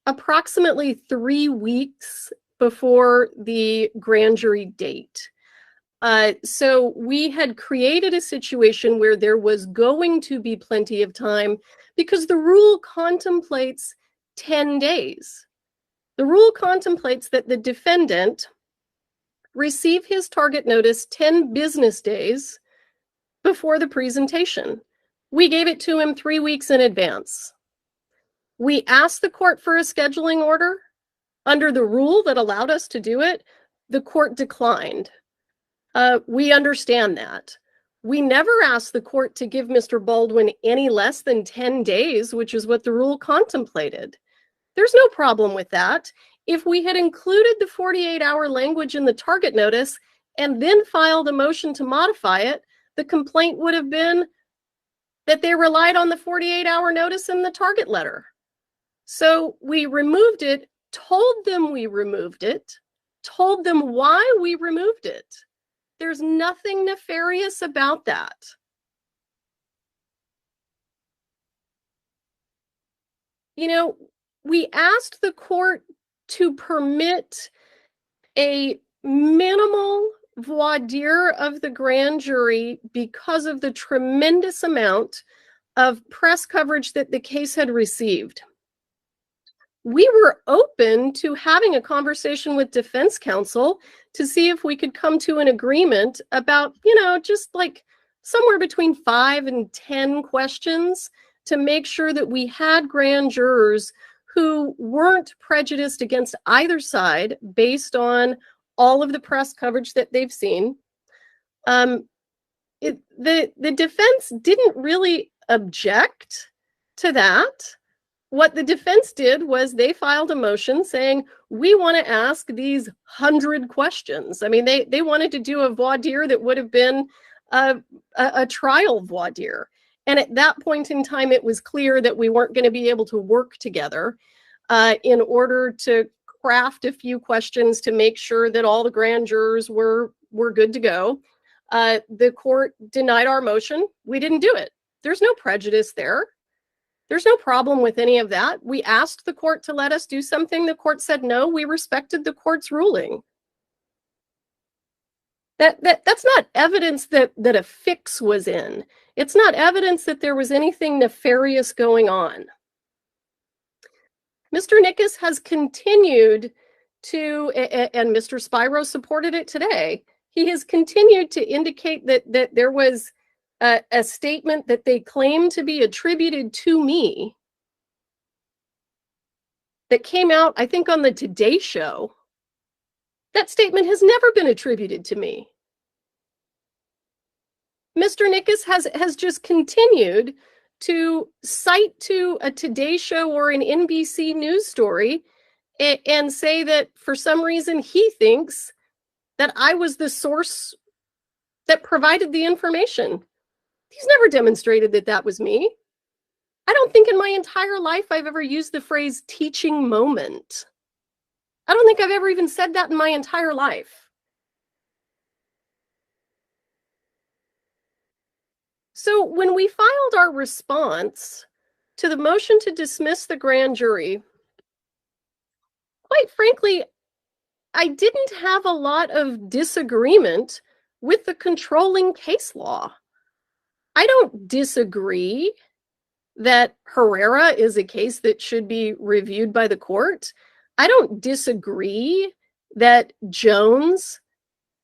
approximately 3 weeks before the grand jury date. So we had created a situation where there was going to be plenty of time because the rule contemplates 10 days. The rule contemplates that the defendant receive his target notice 10 business days before the presentation. We gave it to him 3 weeks in advance. We asked the court for a scheduling order. Under the rule that allowed us to do it, the court declined. We understand that. We never asked the court to give Mr. Baldwin any less than 10 days, which is what the rule contemplated. There's no problem with that. If we had included the 48-hour language in the target notice and then filed a motion to modify it, the complaint would have been that they relied on the 48-hour notice in the target letter. So we removed it, told them we removed it, told them why we removed it. There's nothing nefarious about that. You know, we asked the court to permit a minimal voir dire of the grand jury because of the tremendous amount of press coverage that the case had received. We were open to having a conversation with defense counsel to see if we could come to an agreement about, just like somewhere between 5 and 10 questions to make sure that we had grand jurors who weren't prejudiced against either side based on all of the press coverage that they've seen. The defense didn't really object to that. What the defense did was they filed a motion saying, we want to ask these 100 questions. I mean, they wanted to do a voir dire that would have been a trial voir dire. And at that point in time, it was clear that we weren't going to be able to work together in order to craft a few questions to make sure that all the grand jurors were good to go. The court denied our motion. We didn't do it. There's no prejudice there. There's no problem with any of that. We asked the court to let us do something. The court said no. We respected the court's ruling. That's not evidence that a fix was in. It's not evidence that there was anything nefarious going on. Mr. Nickus has continued to, and Mr. Spiro supported it today, he has continued to indicate that there was a statement that they claim to be attributed to me that came out, I think, on the Today Show. That statement has never been attributed to me. Mr. Nickus has just continued to cite to a Today Show or an NBC News story and say that for some reason he thinks that I was the source that provided the information. He's never demonstrated that that was me. I don't think in my entire life I've ever used the phrase teaching moment. I don't think I've ever even said that in my entire life. So when we filed our response to the motion to dismiss the grand jury, quite frankly, I didn't have a lot of disagreement with the controlling case law. I don't disagree that Herrera is a case that should be reviewed by the court. I don't disagree that Jones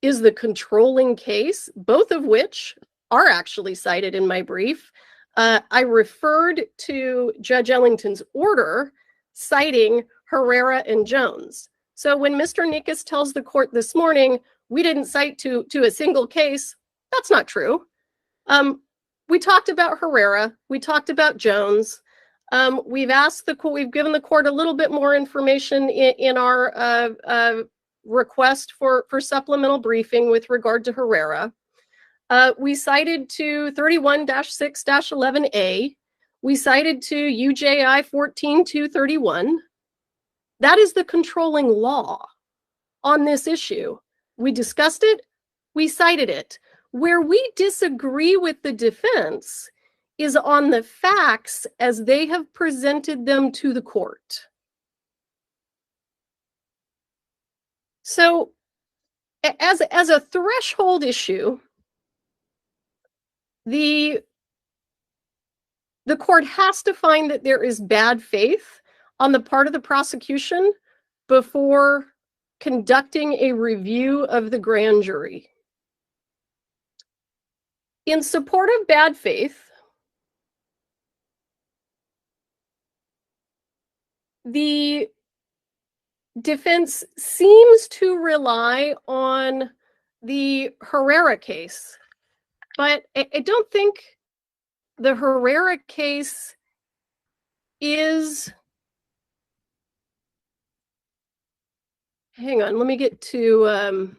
is the controlling case, both of which are actually cited in my brief. I referred to Judge Ellington's order citing Herrera and Jones. So when Mr. Nickus tells the court this morning, we didn't cite to a single case, that's not true. We talked about Herrera, we talked about Jones. We've asked the court, we've given the court a little bit more information in our request for supplemental briefing with regard to Herrera. We cited to 31-6-11A. We cited to UJI 14-231. That is the controlling law on this issue. We discussed it, we cited it. Where we disagree with the defense is on the facts as they have presented them to the court. So as a threshold issue, the court has to find that there is bad faith on the part of the prosecution before conducting a review of the grand jury. In support of bad faith, the defense seems to rely on the Herrera case, but I don't think the Herrera case is, hang on, let me get to,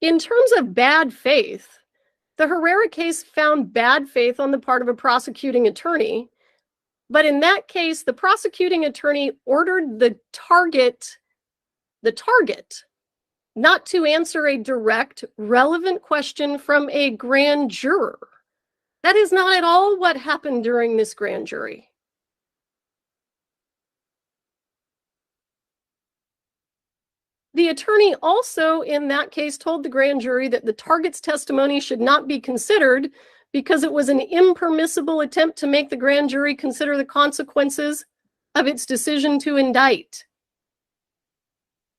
in terms of bad faith, the Herrera case found bad faith on the part of a prosecuting attorney. But in that case, the prosecuting attorney ordered the target not to answer a direct, relevant question from a grand juror. That is not at all what happened during this grand jury. The attorney also, in that case, told the grand jury that the target's testimony should not be considered because it was an impermissible attempt to make the grand jury consider the consequences of its decision to indict.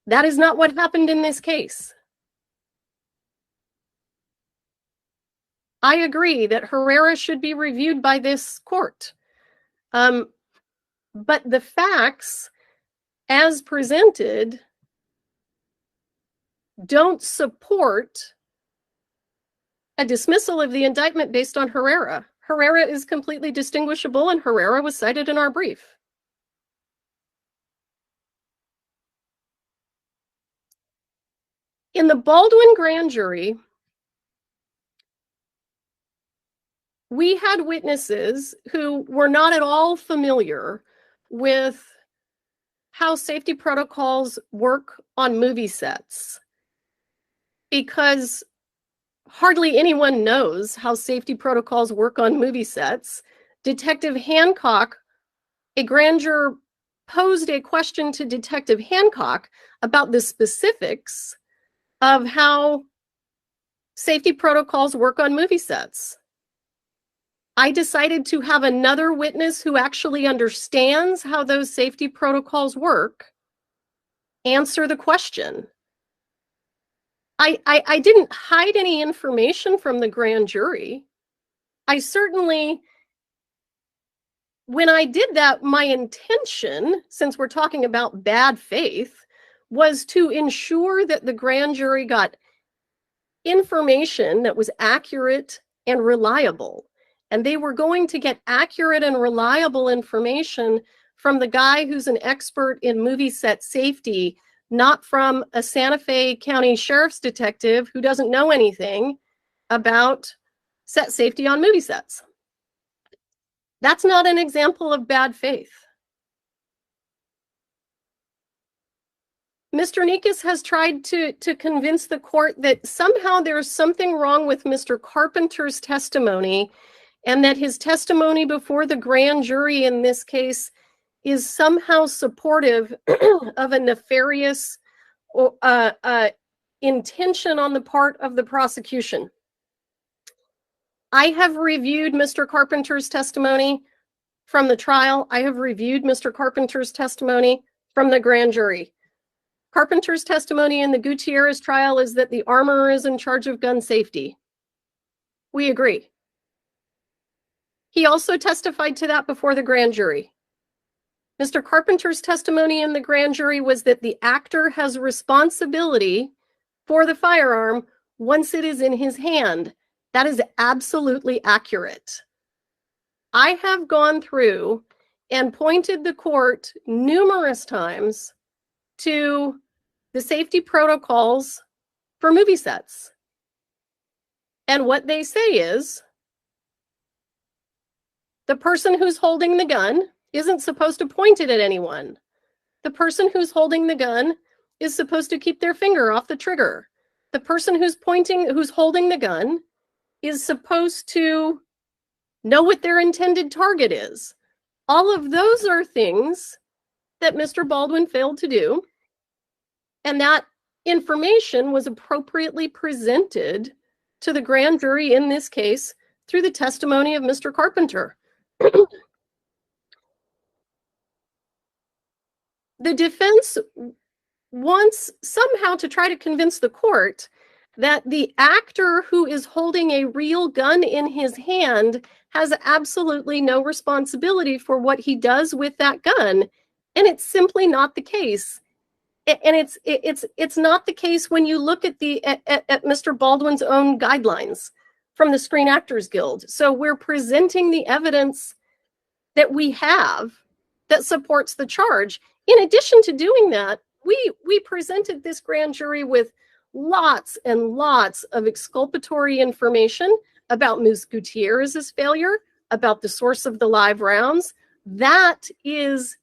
That is not what happened in this case. I agree that Herrera should be reviewed by this court. But the facts, as presented, don't support a dismissal of the indictment based on Herrera. Herrera is completely distinguishable, and Herrera was cited in our brief. In the Baldwin grand jury, we had witnesses who were not at all familiar with how safety protocols work on movie sets, because hardly anyone knows how safety protocols work on movie sets. Detective Hancock, a grand juror posed a question to Detective Hancock about the specifics of how safety protocols work on movie sets. I decided to have another witness who actually understands how those safety protocols work answer the question. I didn't hide any information from the grand jury. I certainly, when I did that, my intention, since we're talking about bad faith, was to ensure that the grand jury got information that was accurate and reliable. And they were going to get accurate and reliable information from the guy who's an expert in movie set safety, not from a Santa Fe County Sheriff's detective who doesn't know anything about set safety on movie sets. That's not an example of bad faith. Mr. Nikas has tried to convince the court that somehow there's something wrong with Mr. Carpenter's testimony, and that his testimony before the grand jury in this case is somehow supportive of a nefarious intention on the part of the prosecution. I have reviewed Mr. Carpenter's testimony from the trial. I have reviewed Mr. Carpenter's testimony from the grand jury. Carpenter's testimony in the Gutierrez trial is that the armorer is in charge of gun safety. We agree. He also testified to that before the grand jury. Mr. Carpenter's testimony in the grand jury was that the actor has responsibility for the firearm once it is in his hand. That is absolutely accurate. I have gone through and pointed the court numerous times to the safety protocols for movie sets. And what they say is, the person who's holding the gun isn't supposed to point it at anyone. The person who's holding the gun is supposed to keep their finger off the trigger. The person who's holding the gun is supposed to know what their intended target is. All of those are things that Mr. Baldwin failed to do. And that information was appropriately presented to the grand jury in this case through the testimony of Mr. Carpenter. The defense wants somehow to try to convince the court that the actor who is holding a real gun in his hand has absolutely no responsibility for what he does with that gun. And it's simply not the case. And it's not the case when you look at at Mr. Baldwin's own guidelines from the Screen Actors Guild. So we're presenting the evidence that we have that supports the charge. In addition to doing that, we presented this grand jury with lots and lots of exculpatory information about Ms. Gutierrez's failure, about the source of the live rounds. That is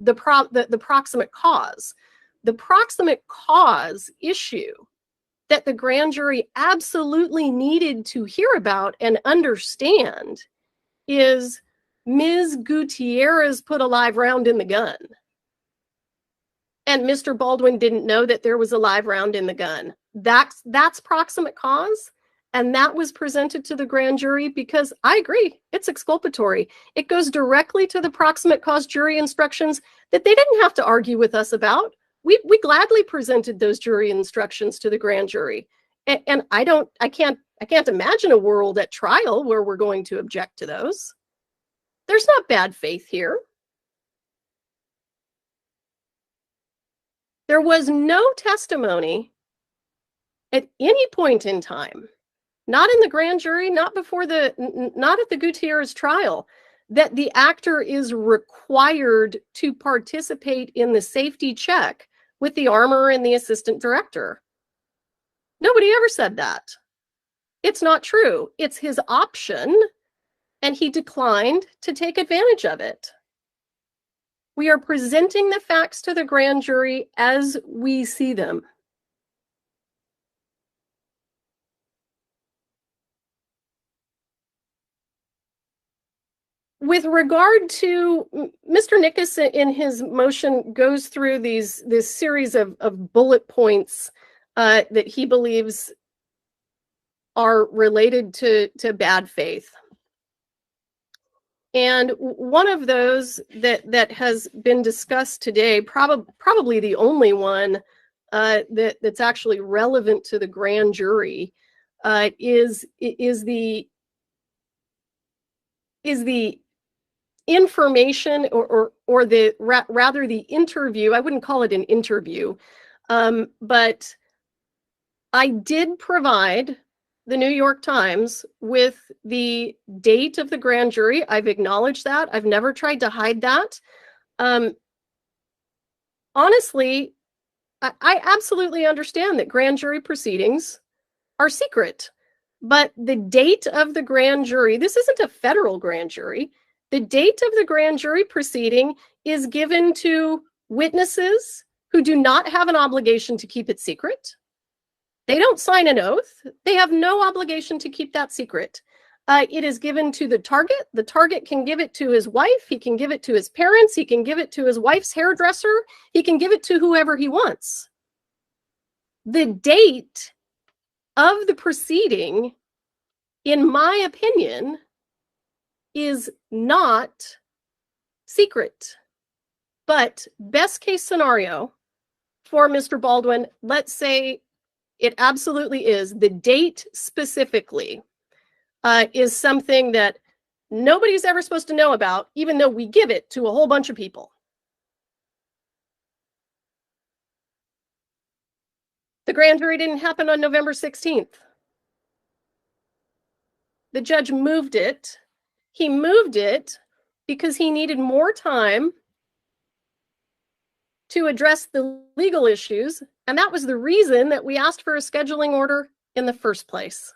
the proximate cause. The proximate cause issue that the grand jury absolutely needed to hear about and understand is Ms. Gutierrez put a live round in the gun. And Mr. Baldwin didn't know that there was a live round in the gun. That's proximate cause. And that was presented to the grand jury because I agree, it's exculpatory. It goes directly to the proximate cause jury instructions that they didn't have to argue with us about. We gladly presented those jury instructions to the grand jury. And I can't imagine a world at trial where we're going to object to those. There's not bad faith here. There was no testimony at any point in time, not in the grand jury, not at the Gutierrez trial, that the actor is required to participate in the safety check with the armorer and the assistant director. Nobody ever said that. It's not true. It's his option, and he declined to take advantage of it. We are presenting the facts to the grand jury as we see them. With regard to Mr. Nickus in his motion goes through this series of bullet points that he believes are related to bad faith. And one of those that has been discussed today, probably the only one that's actually relevant to the grand jury, is the information or rather the interview. I wouldn't call it an interview, but I did provide the New York Times with the date of the grand jury. I've acknowledged that. I've never tried to hide that. Honestly, I absolutely understand that grand jury proceedings are secret, but the date of the grand jury, this isn't a federal grand jury. The date of the grand jury proceeding is given to witnesses who do not have an obligation to keep it secret. They don't sign an oath. They have no obligation to keep that secret. It is given to the target. The target can give it to his wife. He can give it to his parents. He can give it to his wife's hairdresser. He can give it to whoever he wants. The date of the proceeding, in my opinion, is not secret. But best case scenario for Mr. Baldwin, let's say it absolutely is. The date specifically is something that nobody's ever supposed to know about, even though we give it to a whole bunch of people. The grand jury didn't happen on November 16th. The judge moved it. He moved it because he needed more time to address the legal issues, and that was the reason that we asked for a scheduling order in the first place.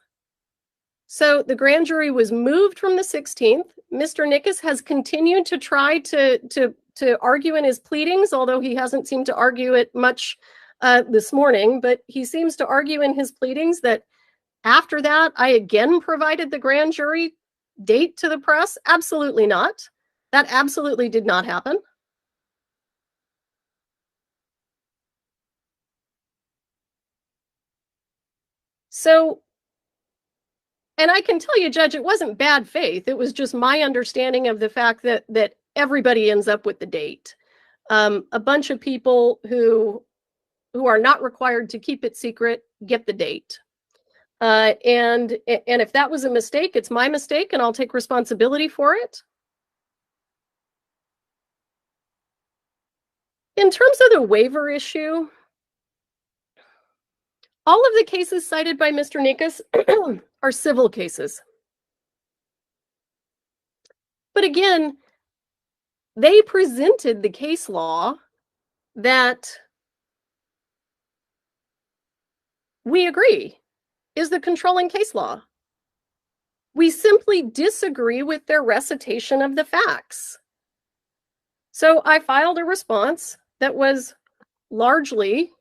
So the grand jury was moved from the 16th. Mr. Nickus has continued to try to argue in his pleadings, although he hasn't seemed to argue it much this morning, but he seems to argue in his pleadings that after that, I again provided the grand jury date to the press. Absolutely not. That absolutely did not happen. So, and I can tell you, Judge, it wasn't bad faith. It was just my understanding of the fact that everybody ends up with the date. A bunch of people who are not required to keep it secret get the date. And if that was a mistake, it's my mistake, and I'll take responsibility for it. In terms of the waiver issue, all of the cases cited by Mr. Nickus are civil cases. But again, they presented the case law that we agree is the controlling case law. We simply disagree with their recitation of the facts. So I filed a response that was largely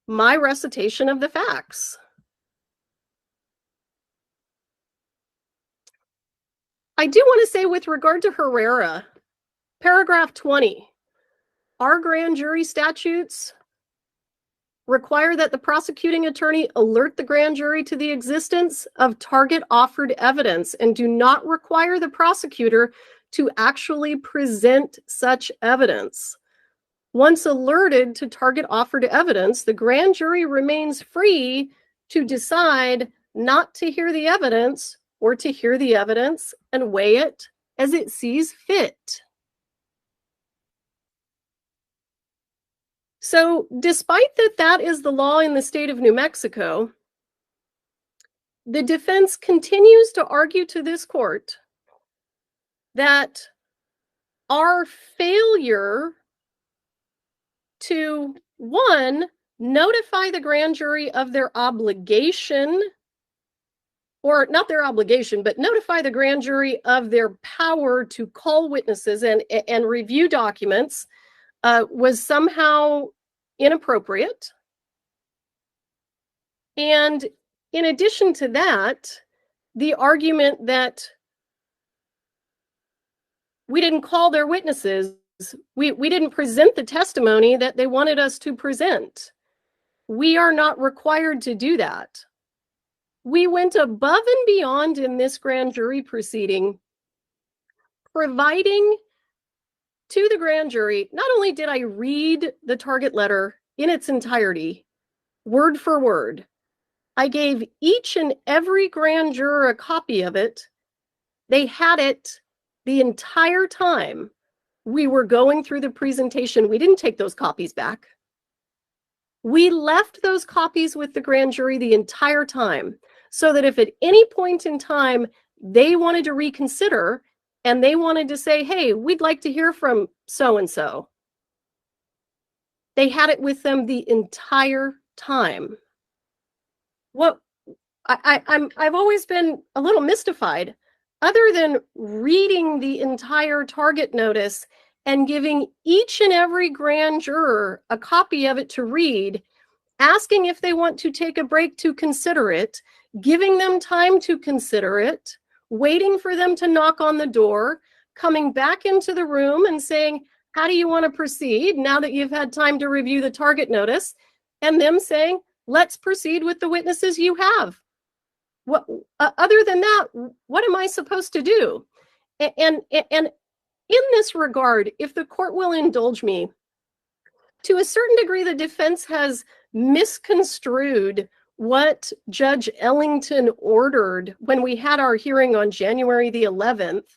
my recitation of the facts. I do want to say, with regard to Herrera, paragraph 20, our grand jury statutes require that the prosecuting attorney alert the grand jury to the existence of target offered evidence and do not require the prosecutor to actually present such evidence. Once alerted to target offered evidence, the grand jury remains free to decide not to hear the evidence or to hear the evidence and weigh it as it sees fit. So, despite that is the law in the state of New Mexico, the defense continues to argue to this court that our failure to, one, notify the grand jury of their obligation or not their obligation, but notify the grand jury of their power to call witnesses and review documents was somehow inappropriate. And in addition to that, the argument that we didn't call their witnesses, we didn't present the testimony that they wanted us to present. We are not required to do that. We went above and beyond in this grand jury proceeding, providing to the grand jury, not only did I read the target letter in its entirety, word for word, I gave each and every grand juror a copy of it. They had it the entire time we were going through the presentation. We didn't take those copies back. We left those copies with the grand jury the entire time, so that if at any point in time they wanted to reconsider and they wanted to say, hey, we'd like to hear from so-and-so, they had it with them the entire time. What I've always been a little mystified. Other than reading the entire target notice and giving each and every grand juror a copy of it to read, asking if they want to take a break to consider it, giving them time to consider it, waiting for them to knock on the door, coming back into the room and saying, how do you want to proceed now that you've had time to review the target notice? And them saying, let's proceed with the witnesses you have. What, other than that, what am I supposed to do? And in this regard, if the court will indulge me, to a certain degree, the defense has misconstrued what Judge Ellington ordered when we had our hearing on January the 11th,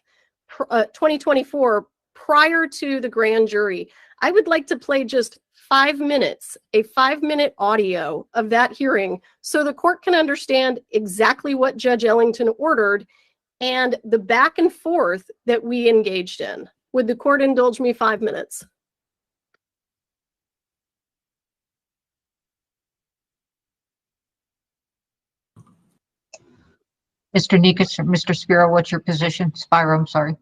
2024, prior to the grand jury. I would like to play just 5 minutes, a 5-minute audio of that hearing, so the court can understand exactly what Judge Ellington ordered and the back and forth that we engaged in. Would the court indulge me 5 minutes? Mr. Nikas or Mr. Spiro, what's your position? Spiro, I'm sorry.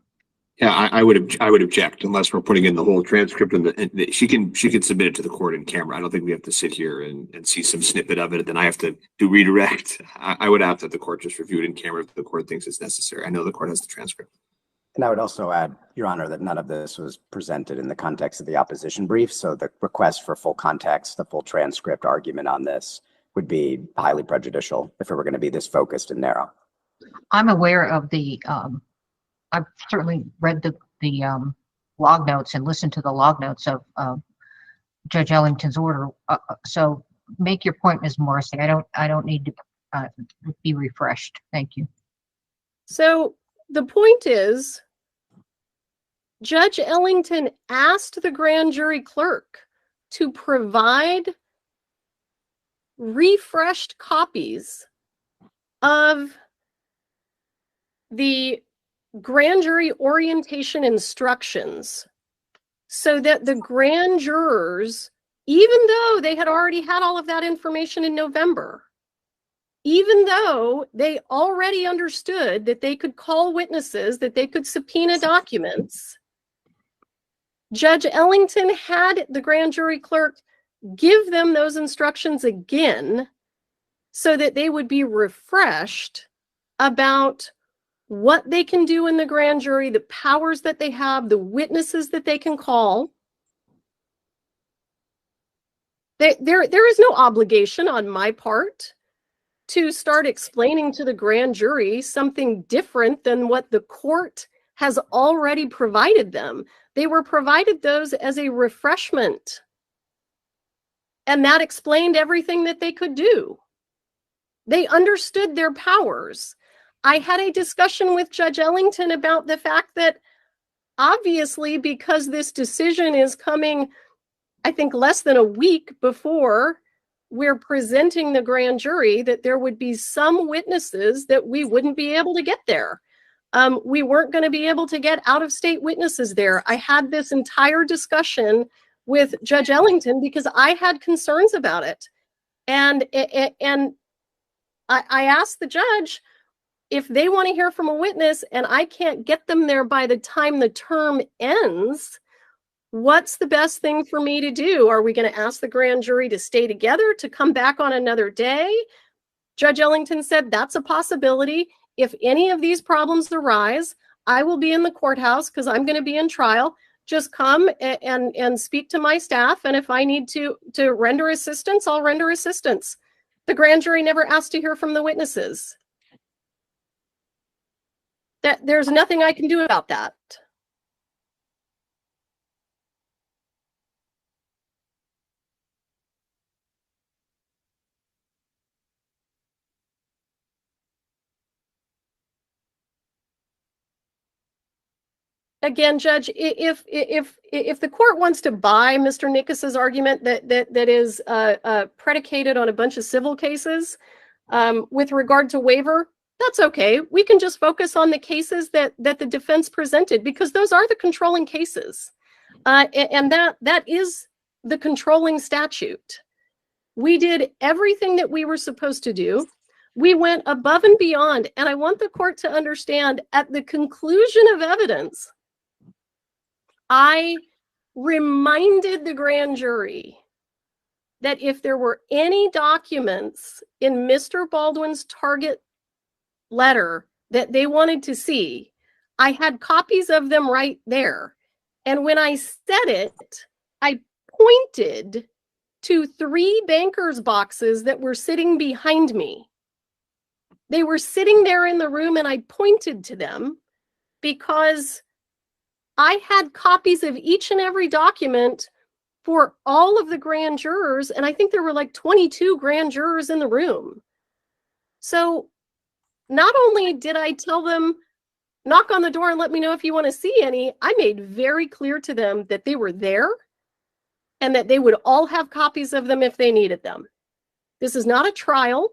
Yeah, I would object unless we're putting in the whole transcript, and she can submit it to the court in camera. I don't think we have to sit here and see some snippet of it, and then I have to do redirect. I would ask that the court just review it in camera if the court thinks it's necessary. I know the court has the transcript. And I would also add, Your Honor, that none of this was presented in the context of the opposition brief. So the request for full context, the full transcript argument on this would be highly prejudicial if it were going to be this focused and narrow. I'm aware of the, I've certainly read the log notes and listened to the log notes of Judge Ellington's order. So make your point, Ms. Morrissey. I don't need to be refreshed. Thank you. So the point is, Judge Ellington asked the grand jury clerk to provide refreshed copies of the grand jury orientation instructions so that the grand jurors, even though they had already had all of that information in November, even though they already understood that they could call witnesses, that they could subpoena documents, Judge Ellington had the grand jury clerk give them those instructions again so that they would be refreshed about what they can do in the grand jury, the powers that they have, the witnesses that they can call. There is no obligation on my part to start explaining to the grand jury something different than what the court has already provided them. They were provided those as a refreshment, and that explained everything that they could do. They understood their powers. I had a discussion with Judge Ellington about the fact that obviously, because this decision is coming, I think, less than a week before we're presenting the grand jury, that there would be some witnesses that we wouldn't be able to get there. We weren't going to be able to get out-of-state witnesses there. I had this entire discussion with Judge Ellington because I had concerns about it. And I asked the judge, if they want to hear from a witness and I can't get them there by the time the term ends, what's the best thing for me to do? Are we going to ask the grand jury to stay together, to come back on another day? Judge Ellington said that's a possibility. If any of these problems arise, I will be in the courthouse because I'm going to be in trial. Just come and speak to my staff. And if I need to render assistance, I'll render assistance. The grand jury never asked to hear from the witnesses. There's nothing I can do about that. Again, Judge, if the court wants to buy Mr. Nickas's argument that is predicated on a bunch of civil cases with regard to waiver, that's okay. We can just focus on the cases that the defense presented, because those are the controlling cases, and that is the controlling statute. We did everything that we were supposed to do. We went above and beyond, and I want the court to understand, at the conclusion of evidence, I reminded the grand jury that if there were any documents in Mr. Baldwin's target letter that they wanted to see, I had copies of them right there. And when I said it, I pointed to 3 bankers' boxes that were sitting behind me. They were sitting there in the room, and I pointed to them because I had copies of each and every document for all of the grand jurors, and I think there were like 22 grand jurors in the room. So not only did I tell them, knock on the door and let me know if you want to see any, I made very clear to them that they were there and that they would all have copies of them if they needed them. This is not a trial.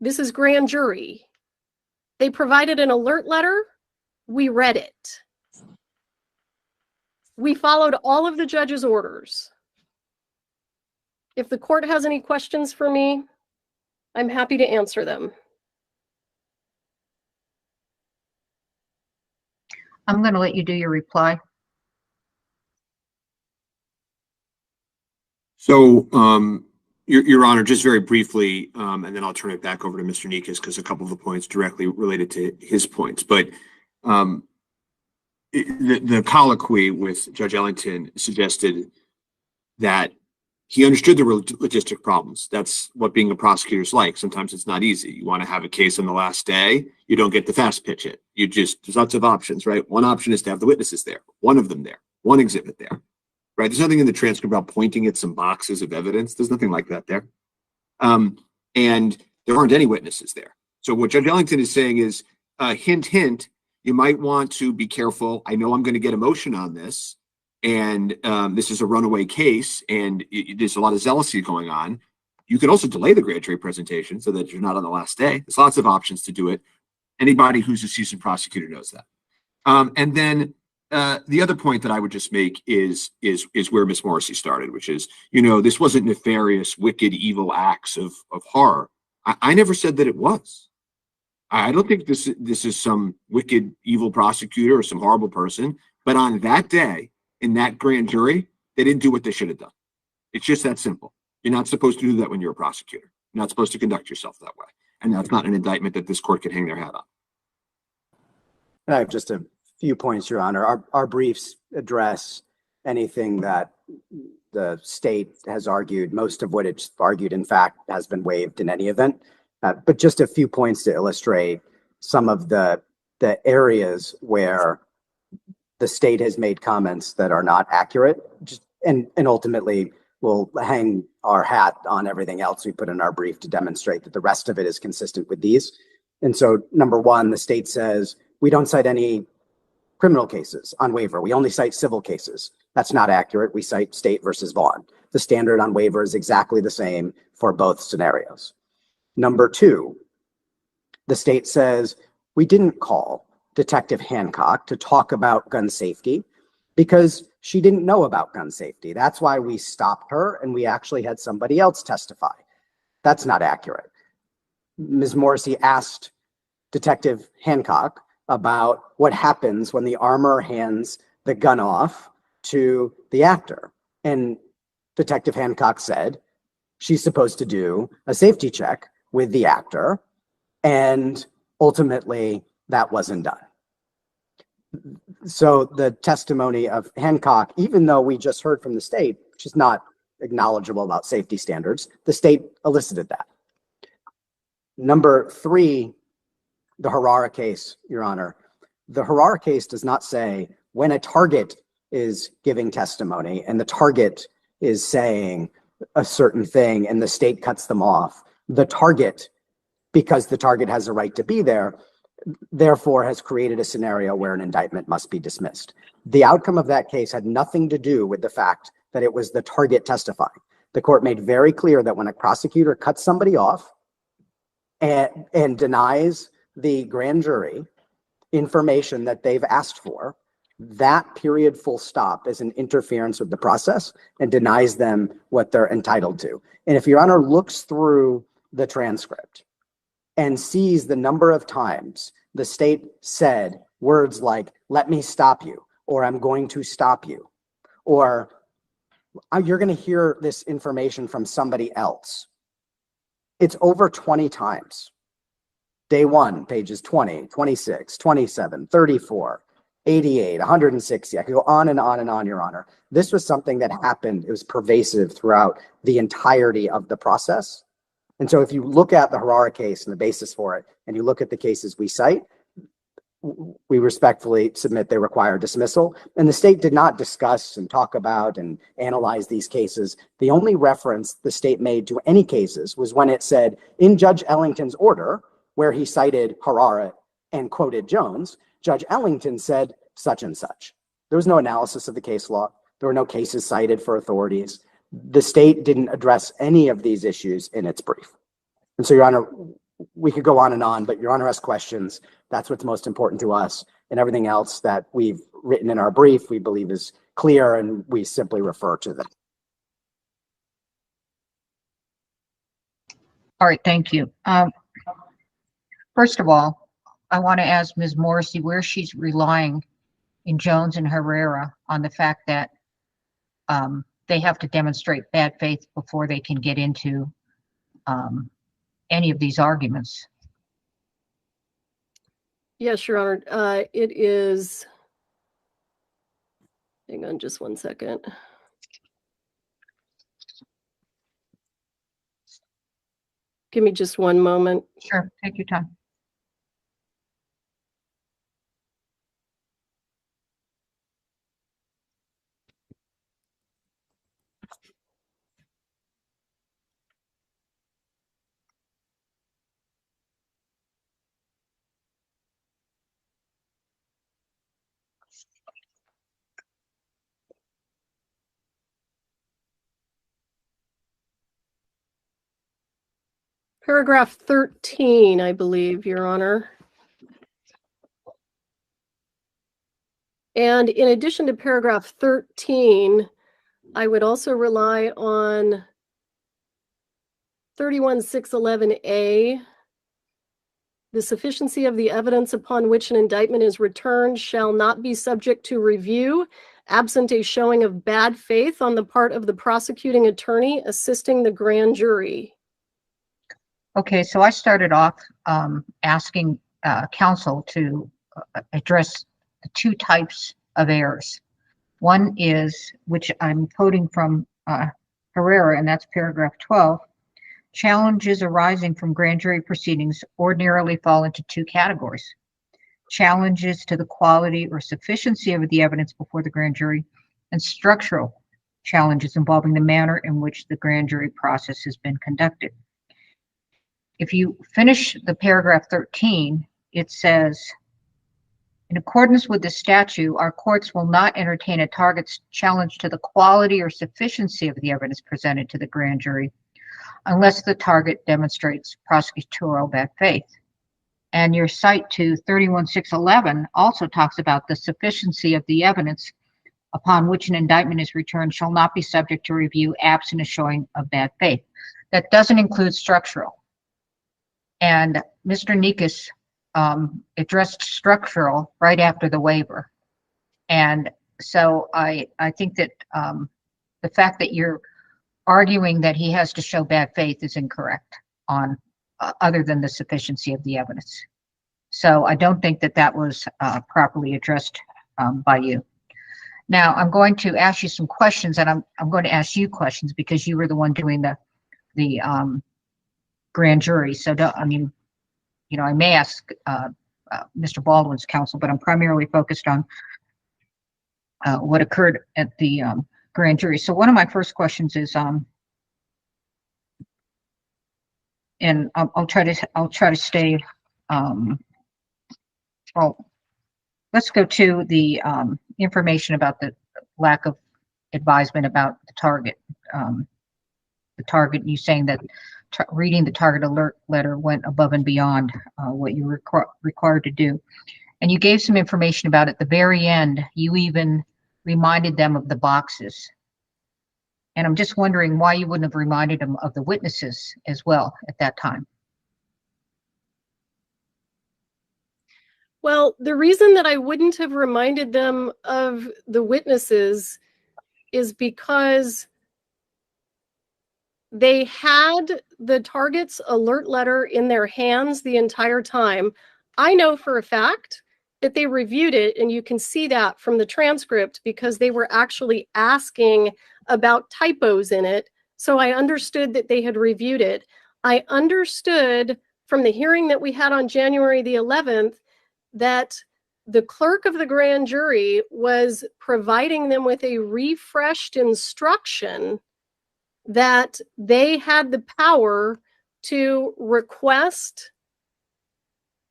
This is grand jury. They provided an alert letter. We read it. We followed all of the judge's orders. If the court has any questions for me, I'm happy to answer them. I'm going to let you do your reply. So, Your Honor, just very briefly, and then I'll turn it back over to Mr. Nikas, because a couple of the points directly related to his points. But the colloquy with Judge Ellington suggested that he understood the logistic problems. That's what being a prosecutor is like. Sometimes it's not easy. You want to have a case on the last day. You don't get to fast pitch it. There's lots of options, right? One option is to have the witnesses there, one of them there, one exhibit there, right? There's nothing in the transcript about pointing at some boxes of evidence. There's nothing like that there. And there aren't any witnesses there. So what Judge Ellington is saying is, hint, hint, you might want to be careful. I know I'm going to get a motion on this, and this is a runaway case, and there's a lot of zealousy going on. You can also delay the grand jury presentation so that you're not on the last day. There's lots of options to do it. Anybody who's a seasoned prosecutor knows that. And then the other point that I would just make is where Miss Morrissey started, which is, this wasn't nefarious, wicked, evil acts of horror. I never said that it was. I don't think this is some wicked, evil prosecutor or some horrible person. But on that day, in that grand jury, they didn't do what they should have done. It's just that simple. You're not supposed to do that when you're a prosecutor. You're not supposed to conduct yourself that way. And that's not an indictment that this court can hang their hat on. I have just a few points, Your Honor. Our briefs address anything that the state has argued. Most of what it's argued, in fact, has been waived in any event. But just a few points to illustrate some of the areas where the state has made comments that are not accurate, and ultimately we'll hang our hat on everything else we put in our brief to demonstrate that the rest of it is consistent with these. And so, number one, the state says we don't cite any criminal cases on waiver. We only cite civil cases. That's not accurate. We cite State versus Vaughn. The standard on waiver is exactly the same for both scenarios. Number two, the state says we didn't call Detective Hancock to talk about gun safety because she didn't know about gun safety. That's why we stopped her and we actually had somebody else testify. That's not accurate. Ms. Morrissey asked Detective Hancock about what happens when the armor hands the gun off to the actor. And Detective Hancock said she's supposed to do a safety check with the actor, and ultimately that wasn't done. So the testimony of Hancock, even though we just heard from the state, which is not knowledgeable about safety standards, the state elicited that. Number three, the Herrera case, Your Honor. The Herrera case does not say when a target is giving testimony and the target is saying a certain thing and the state cuts them off, the target, because the target has a right to be there, therefore has created a scenario where an indictment must be dismissed. The outcome of that case had nothing to do with the fact that it was the target testifying. The court made very clear that when a prosecutor cuts somebody off and denies the grand jury information that they've asked for, that period full stop is an interference with the process and denies them what they're entitled to. And if Your Honor looks through the transcript and sees the number of times the state said words like, let me stop you, or I'm going to stop you, or you're going to hear this information from somebody else. It's over 20 times. Day one, pages 20, 26, 27, 34, 88, 160. I could go on and on and on, Your Honor. This was something that happened. It was pervasive throughout the entirety of the process. And so if you look at the Herrera case and the basis for it, and you look at the cases we cite, we respectfully submit they require dismissal. And the state did not discuss and talk about and analyze these cases. The only reference the state made to any cases was when it said in Judge Ellington's order, where he cited Herrera and quoted Jones, Judge Ellington said such and such. There was no analysis of the case law. There were no cases cited for authorities. The state didn't address any of these issues in its brief. And so, Your Honor, we could go on and on, but Your Honor has questions. That's what's most important to us. And everything else that we've written in our brief, we believe is clear, and we simply refer to them. All right, thank you. First of all, I want to ask Ms. Morrissey where she's relying in Jones and Herrera on the fact that they have to demonstrate bad faith before they can get into any of these arguments. Yes, Your Honor. It is, hang on just one second. Give me just one moment. Sure, take your time. Paragraph 13, I believe, Your Honor. And in addition to paragraph 13, I would also rely on 31611A. The sufficiency of the evidence upon which an indictment is returned shall not be subject to review, absent a showing of bad faith on the part of the prosecuting attorney assisting the grand jury. Okay, so I started off asking counsel to address the two types of errors. One is, which I'm quoting from Herrera, and that's paragraph 12, challenges arising from grand jury proceedings ordinarily fall into two categories. Challenges to the quality or sufficiency of the evidence before the grand jury, and structural challenges involving the manner in which the grand jury process has been conducted. If you finish the paragraph 13, it says, in accordance with the statute, our courts will not entertain a target's challenge to the quality or sufficiency of the evidence presented to the grand jury unless the target demonstrates prosecutorial bad faith. And your cite to 31611 also talks about the sufficiency of the evidence upon which an indictment is returned shall not be subject to review absent a showing of bad faith. That doesn't include structural. And Mr. Nikas addressed structural right after the waiver. And so I think that the fact that you're arguing that he has to show bad faith is incorrect on other than the sufficiency of the evidence. So I don't think that that was properly addressed by you. Now I'm going to ask you some questions, and I'm going to ask you questions because you were the one doing the grand jury. So I mean, you know, I may ask Mr. Baldwin's counsel, but I'm primarily focused on what occurred at the grand jury. So one of my first questions is, and I'll try to stay. Well, let's go to the information about the lack of advisement about the target. The target, you saying that reading the target alert letter went above and beyond what you were required to do. And you gave some information about at the very end, you even reminded them of the boxes. And I'm just wondering why you wouldn't have reminded them of the witnesses as well at that time. Well, the reason that I wouldn't have reminded them of the witnesses is because they had the target's alert letter in their hands the entire time. I know for a fact that they reviewed it, and you can see that from the transcript because they were actually asking about typos in it. So I understood that they had reviewed it. I understood from the hearing that we had on January the 11th that the clerk of the grand jury was providing them with a refreshed instruction that they had the power to request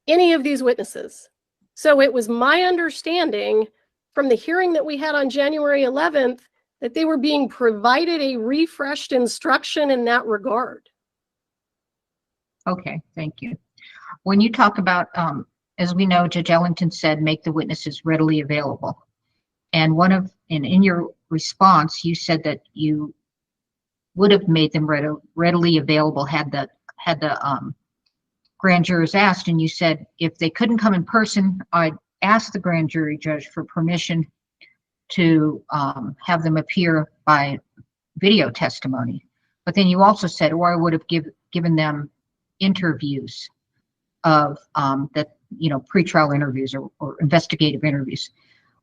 any of these witnesses. So it was my understanding from the hearing that we had on January 11th that they were being provided a refreshed instruction in that regard. Okay, thank you. When you talk about, as we know, Judge Ellington said, make the witnesses readily available. And in your response, you said that you would have made them readily available had the grand jurors asked, and you said if they couldn't come in person, I'd ask the grand jury judge for permission to have them appear by video testimony. But then you also said, or I would have given them interviews of that, you know, pretrial interviews or investigative interviews.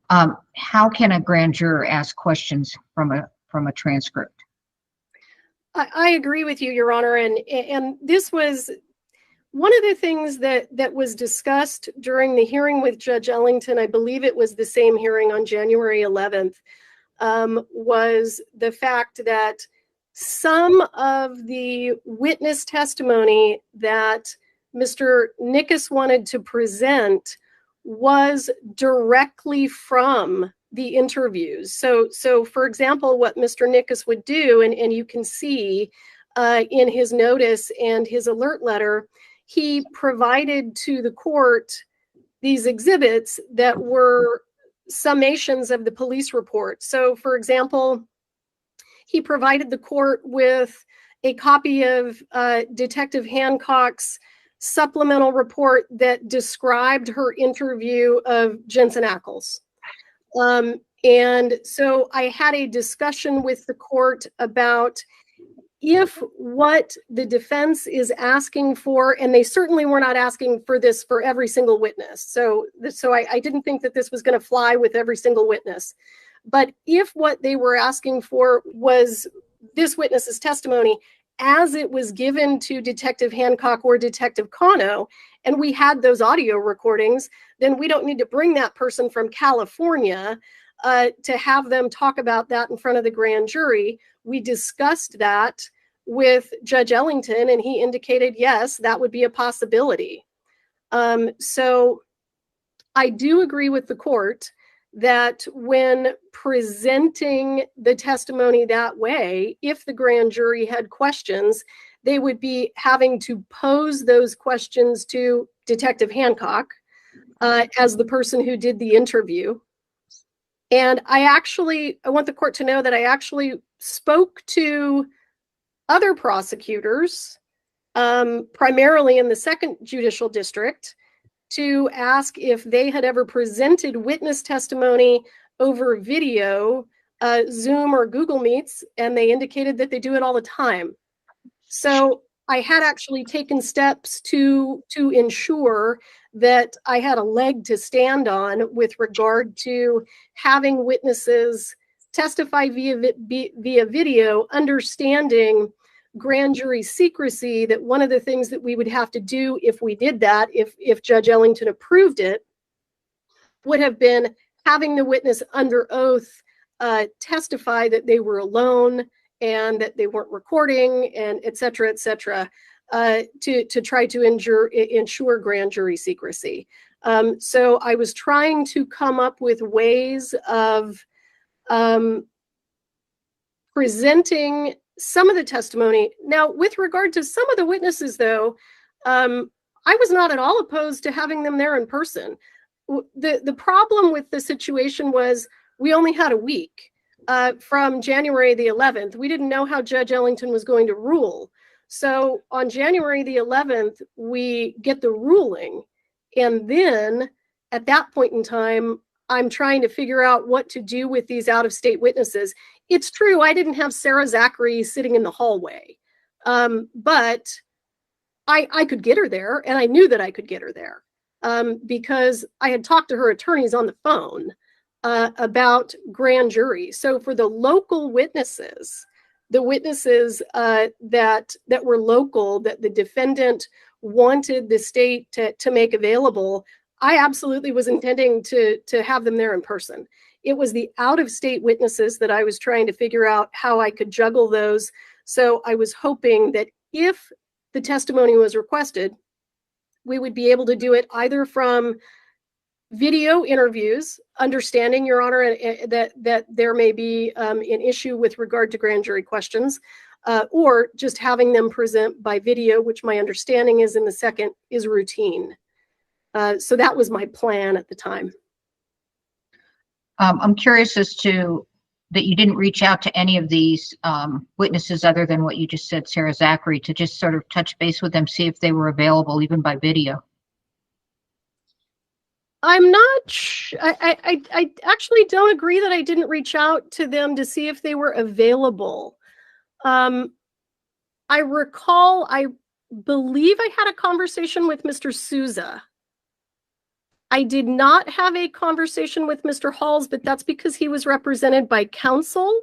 How can a grand juror ask questions from a transcript? I agree with you, Your Honor, and this was one of the things that was discussed during the hearing with Judge Ellington. I believe it was the same hearing on January 11th, was the fact that some of the witness testimony that Mr. Nickus wanted to present was directly from the interviews. So for example, what Mr. Nickus would do, and you can see in his notice and his alert letter, he provided to the court these exhibits that were summations of the police report. So for example, he provided the court with a copy of Detective Hancock's supplemental report that described her interview of Jensen Ackles. And so I had a discussion with the court about if what the defense is asking for, and they certainly were not asking for this for every single witness. So I didn't think that this was going to fly with every single witness. But if what they were asking for was this witness's testimony as it was given to Detective Hancock or Detective Cano, and we had those audio recordings, then we don't need to bring that person from California to have them talk about that in front of the grand jury. We discussed that with Judge Ellington, and he indicated, yes, that would be a possibility. So I do agree with the court that when presenting the testimony that way, if the grand jury had questions, they would be having to pose those questions to Detective Hancock as the person who did the interview. And I want the court to know that I actually spoke to other prosecutors, primarily in the 2nd Judicial District, to ask if they had ever presented witness testimony over video, Zoom or Google Meets, and they indicated that they do it all the time. So I had actually taken steps to ensure that I had a leg to stand on with regard to having witnesses testify via video, understanding grand jury secrecy, that one of the things that we would have to do if we did that, if Judge Ellington approved it, would have been having the witness under oath testify that they were alone and that they weren't recording, and et cetera, to try to ensure grand jury secrecy. So I was trying to come up with ways of presenting some of the testimony. Now, with regard to some of the witnesses, though, I was not at all opposed to having them there in person. The problem with the situation was we only had a week from January the 11th. We didn't know how Judge Ellington was going to rule. So on January the 11th, we get the ruling. And then at that point in time, I'm trying to figure out what to do with these out-of-state witnesses. It's true, I didn't have Sarah Zachary sitting in the hallway, but I could get her there, and I knew that I could get her there because I had talked to her attorneys on the phone about grand jury. So for the local witnesses, the witnesses that were local, that the defendant wanted the state to make available, I absolutely was intending to have them there in person. It was the out-of-state witnesses that I was trying to figure out how I could juggle those. So I was hoping that if the testimony was requested, we would be able to do it either from video interviews, understanding, Your Honor, that there may be an issue with regard to grand jury questions, or just having them present by video, which my understanding is in the second is routine. So that was my plan at the time. I'm curious as to that you didn't reach out to any of these witnesses other than what you just said, Sarah Zachary, to just sort of touch base with them, see if they were available even by video. I'm not I actually don't agree that I didn't reach out to them to see if they were available. I recall, I believe I had a conversation with Mr. Souza. I did not have a conversation with Mr. Halls, but that's because he was represented by counsel.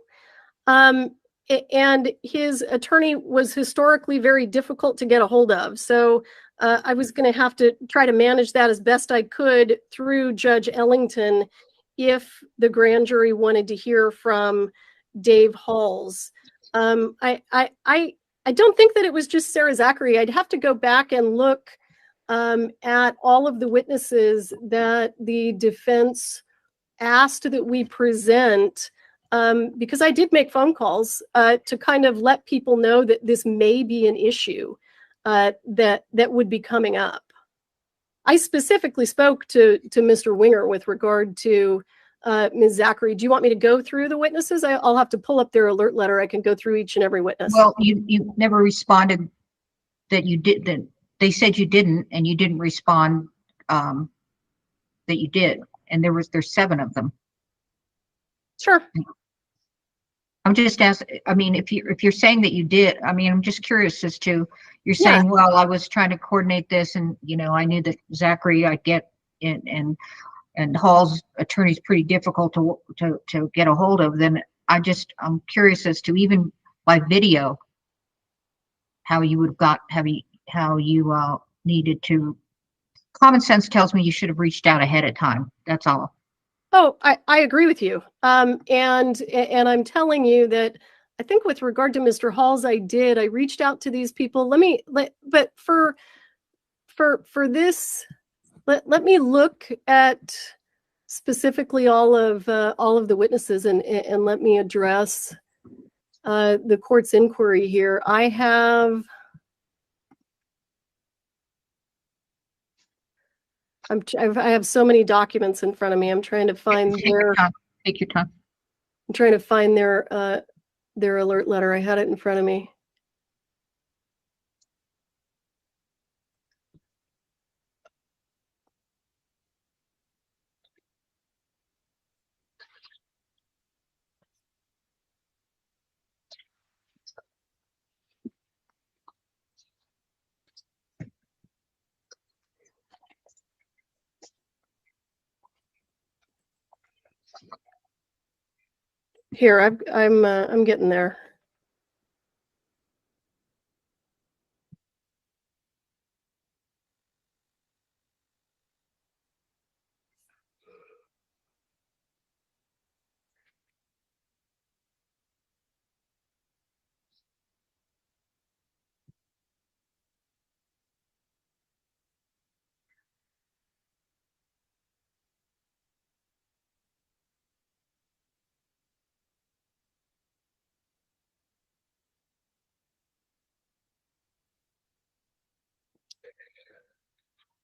And his attorney was historically very difficult to get a hold of. So I was going to have to try to manage that as best I could through Judge Ellington if the grand jury wanted to hear from Dave Halls. I don't think that it was just Sarah Zachary. I'd have to go back and look at all of the witnesses that the defense asked that we present, because I did make phone calls to kind of let people know that this may be an issue that would be coming up. I specifically spoke to Mr. Winger with regard to Ms. Zachary. Do you want me to go through the witnesses? I'll have to pull up their alert letter. I can go through each and every witness. Well, you never responded that you did. That they said you didn't, and you didn't respond that you did. And there's 7 of them. Sure. I'm just asking. I mean, if you're saying that you did, I mean, I'm just curious as to you're saying, well, I was trying to coordinate this, and I knew that Zachary I get and Hall's attorney's pretty difficult to get a hold of. Then I'm curious as to even by video how you would have got how you needed to. Common sense tells me you should have reached out ahead of time. That's all. Oh, I agree with you. And I'm telling you that I think with regard to Mr. Halls, I reached out to these people. But for this, let me look at specifically all of the witnesses and let me address the court's inquiry here. I have so many documents in front of me. I'm trying to find Take your time. I'm trying to find their alert letter. I had it in front of me. Here, I'm getting there.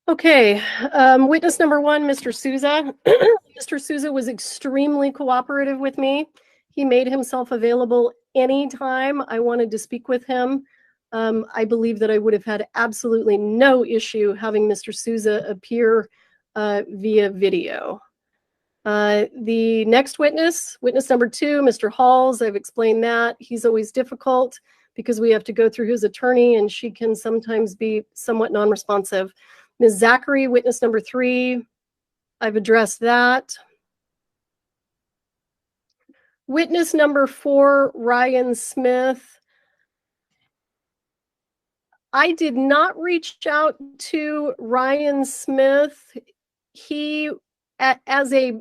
Okay, witness number one, Mr. Souza. Mr. Souza was extremely cooperative with me. He made himself available anytime I wanted to speak with him. I believe that I would have had absolutely no issue having Mr. Souza appear via video. The next witness, witness number two, Mr. Halls, I've explained that. He's always difficult because we have to go through his attorney and she can sometimes be somewhat non-responsive. Ms. Zachary, witness number three, I've addressed that. Witness number four, Ryan Smith. I did not reach out to Ryan Smith. He, as a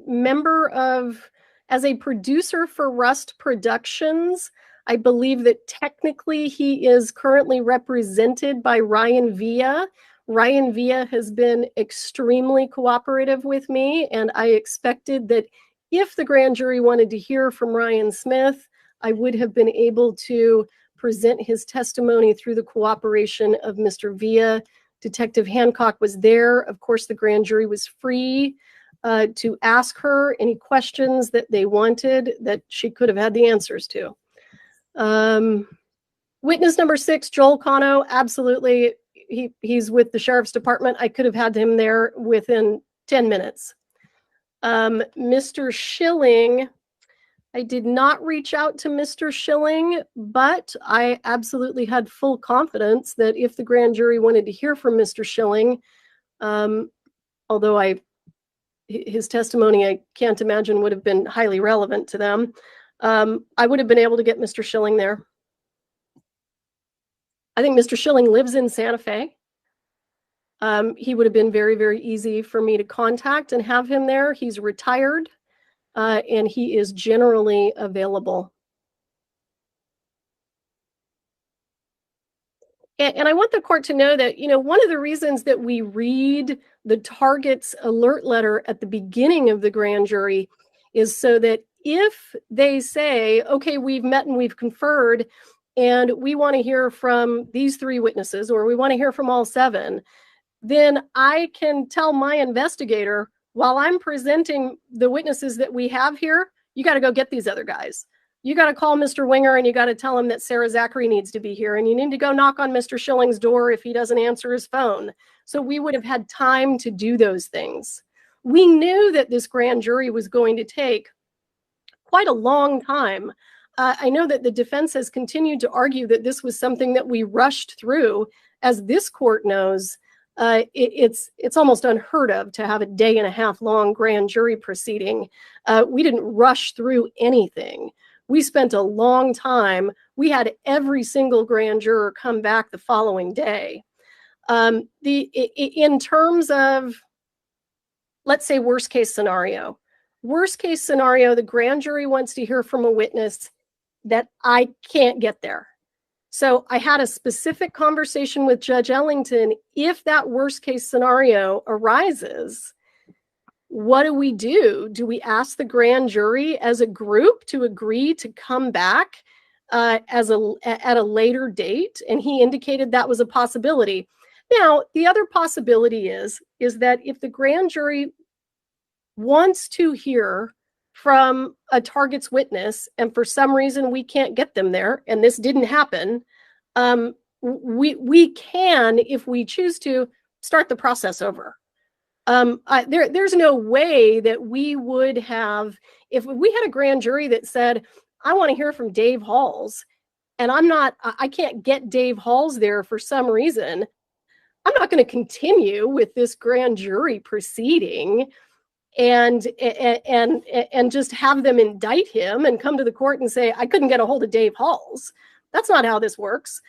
producer for Rust Productions, I believe that technically he is currently represented by Ryan Villa. Ryan Villa has been extremely cooperative with me, and I expected that if the grand jury wanted to hear from Ryan Smith, I would have been able to present his testimony through the cooperation of Mr. Villa. Detective Hancock was there. Of course, the grand jury was free to ask her any questions that they wanted that she could have had the answers to. Witness number six, Joel Cano, absolutely. He's with the sheriff's department. I could have had him there within 10 minutes. Mr. Schilling, I did not reach out to Mr. Schilling, but I absolutely had full confidence that if the grand jury wanted to hear from Mr. Schilling, although his testimony, I can't imagine would have been highly relevant to them, I would have been able to get Mr. Schilling there. I think Mr. Schilling lives in Santa Fe. He would have been very, very easy for me to contact and have him there. He's retired, and he is generally available. And I want the court to know that, one of the reasons that we read the target's alert letter at the beginning of the grand jury is so that if they say, okay, we've met and we've conferred, and we want to hear from these three witnesses, or we want to hear from all seven, then I can tell my investigator, while I'm presenting the witnesses that we have here, you got to go get these other guys. You got to call Mr. Winger and you got to tell him that Sarah Zachary needs to be here. And you need to go knock on Mr. Schilling's door if he doesn't answer his phone. So we would have had time to do those things. We knew that this grand jury was going to take quite a long time. I know that the defense has continued to argue that this was something that we rushed through. As this court knows, it's almost unheard of to have a day-and-a-half long grand jury proceeding. We didn't rush through anything. We spent a long time. We had every single grand juror come back the following day. In terms of, let's say, worst case scenario, the grand jury wants to hear from a witness that I can't get there. So I had a specific conversation with Judge Ellington. If that worst case scenario arises, what do we do? Do we ask the grand jury as a group to agree to come back at a later date? And he indicated that was a possibility. Now, the other possibility is that if the grand jury wants to hear from a target's witness, and for some reason we can't get them there, and this didn't happen, we can, if we choose to, start the process over. There's no way that we would have, if we had a grand jury that said, I want to hear from Dave Halls, and I can't get Dave Halls there for some reason, I'm not going to continue with this grand jury proceeding and just have them indict him and come to the court and say, I couldn't get a hold of Dave Halls. That's not how this works.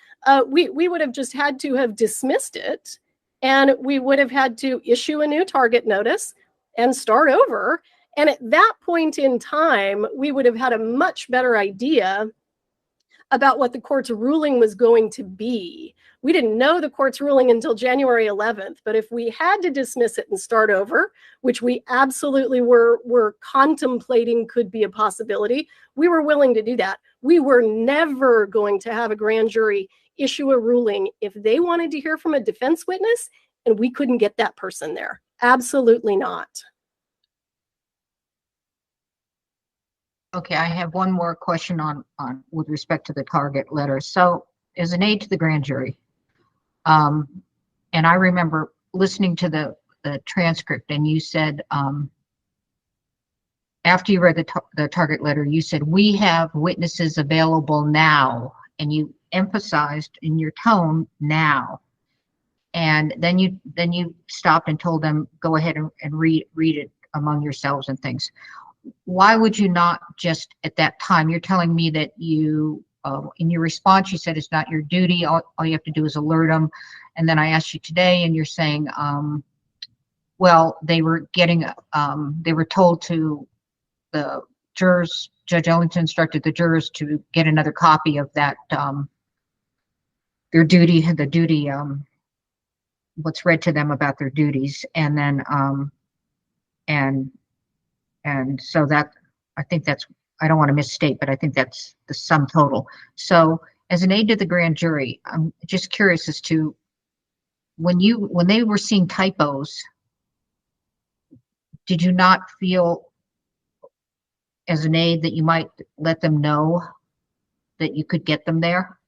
We would have just had to have dismissed it, and we would have had to issue a new target notice and start over. And at that point in time, we would have had a much better idea about what the court's ruling was going to be. We didn't know the court's ruling until January 11th, but if we had to dismiss it and start over, which we absolutely were contemplating could be a possibility, we were willing to do that. We were never going to have a grand jury issue a ruling if they wanted to hear from a defense witness and we couldn't get that person there. Absolutely not. Okay, I have one more question on with respect to the target letter. So as an aide to the grand jury, and I remember listening to the transcript, and you said, after you read the target letter, you said, we have witnesses available now, and you emphasized in your tone now. And then you stopped and told them, go ahead and read it among yourselves and things. Why would you not just at that time, you're telling me that you, in your response, you said it's not your duty, all you have to do is alert them. And then I asked you today and you're saying, well, they were told to the jurors, Judge Ellington instructed the jurors to get another copy of that, their duty, what's read to them about their duties. And then, and so that, I think that's, I don't want to misstate, but I think that's the sum total. So as an aide to the grand jury, I'm just curious as to when they were seeing typos, did you not feel as an aide that you might let them know that you could get them there?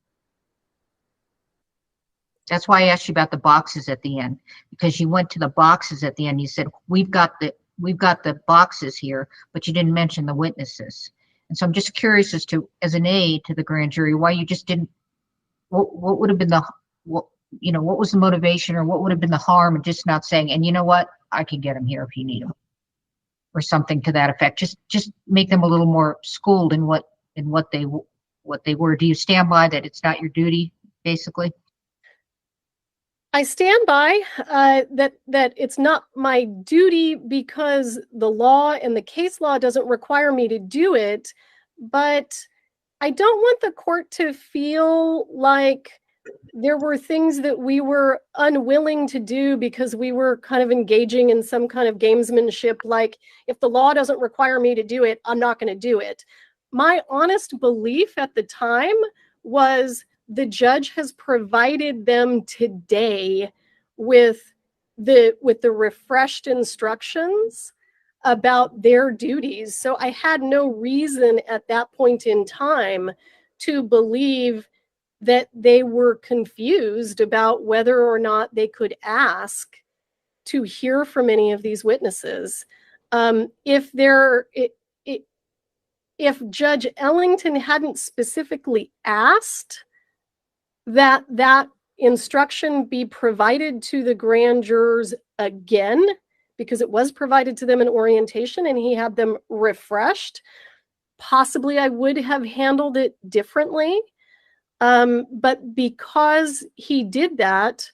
That's why I asked you about the boxes at the end, because you went to the boxes at the end. You said, we've got the boxes here, but you didn't mention the witnesses. And so I'm just curious as to, as an aide to the grand jury, why you just didn't, what would have been what was the motivation, or what would have been the harm in just not saying, and you know what, I can get them here if you need them, or something to that effect. Just make them a little more schooled in what they were. Do you stand by that it's not your duty, basically? I stand by that it's not my duty because the law and the case law doesn't require me to do it, but I don't want the court to feel like there were things that we were unwilling to do because we were kind of engaging in some kind of gamesmanship, like if the law doesn't require me to do it, I'm not going to do it. My honest belief at the time was the judge has provided them today with the refreshed instructions about their duties. So I had no reason at that point in time to believe that they were confused about whether or not they could ask to hear from any of these witnesses. If Judge Ellington hadn't specifically asked that instruction be provided to the grand jurors again, because it was provided to them in orientation and he had them refreshed, possibly I would have handled it differently. But because he did that,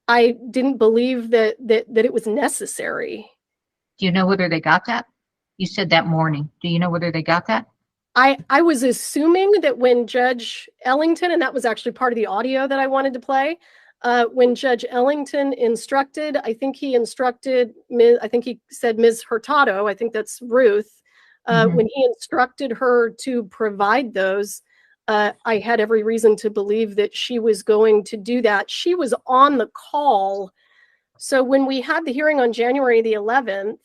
I didn't believe that it was necessary. Do you know whether they got that? You said that morning. Do you know whether they got that? I was assuming that when Judge Ellington, and that was actually part of the audio that I wanted to play, when Judge Ellington instructed, I think he said Ms. Hurtado, I think that's Ruth, when he instructed her to provide those, I had every reason to believe that she was going to do that. She was on the call. So when we had the hearing on January the 11th,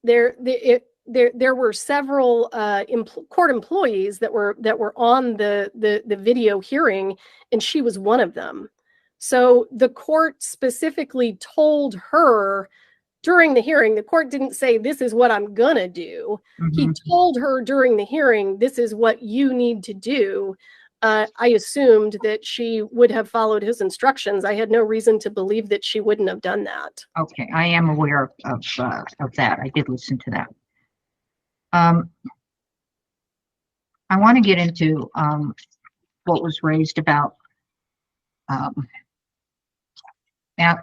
there were several court employees that were on the video hearing, and she was one of them. So the court specifically told her during the hearing, the court didn't say, this is what I'm gonna do. He told her during the hearing, this is what you need to do. I assumed that she would have followed his instructions. I had no reason to believe that she wouldn't have done that. Okay, I am aware of that. I did listen to that. I want to get into what was raised about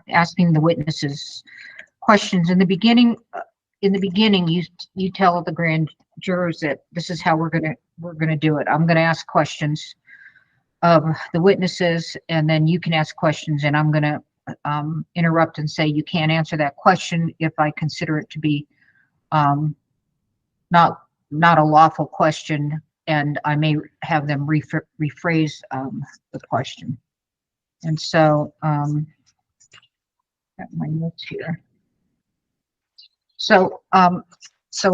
asking the witnesses questions. In the beginning, you tell the grand jurors that this is how we're gonna do it. I'm gonna ask questions of the witnesses, and then you can ask questions, and I'm gonna interrupt and say you can't answer that question if I consider it to be not a lawful question, and I may have them rephrase the question. And so, got my notes here. So,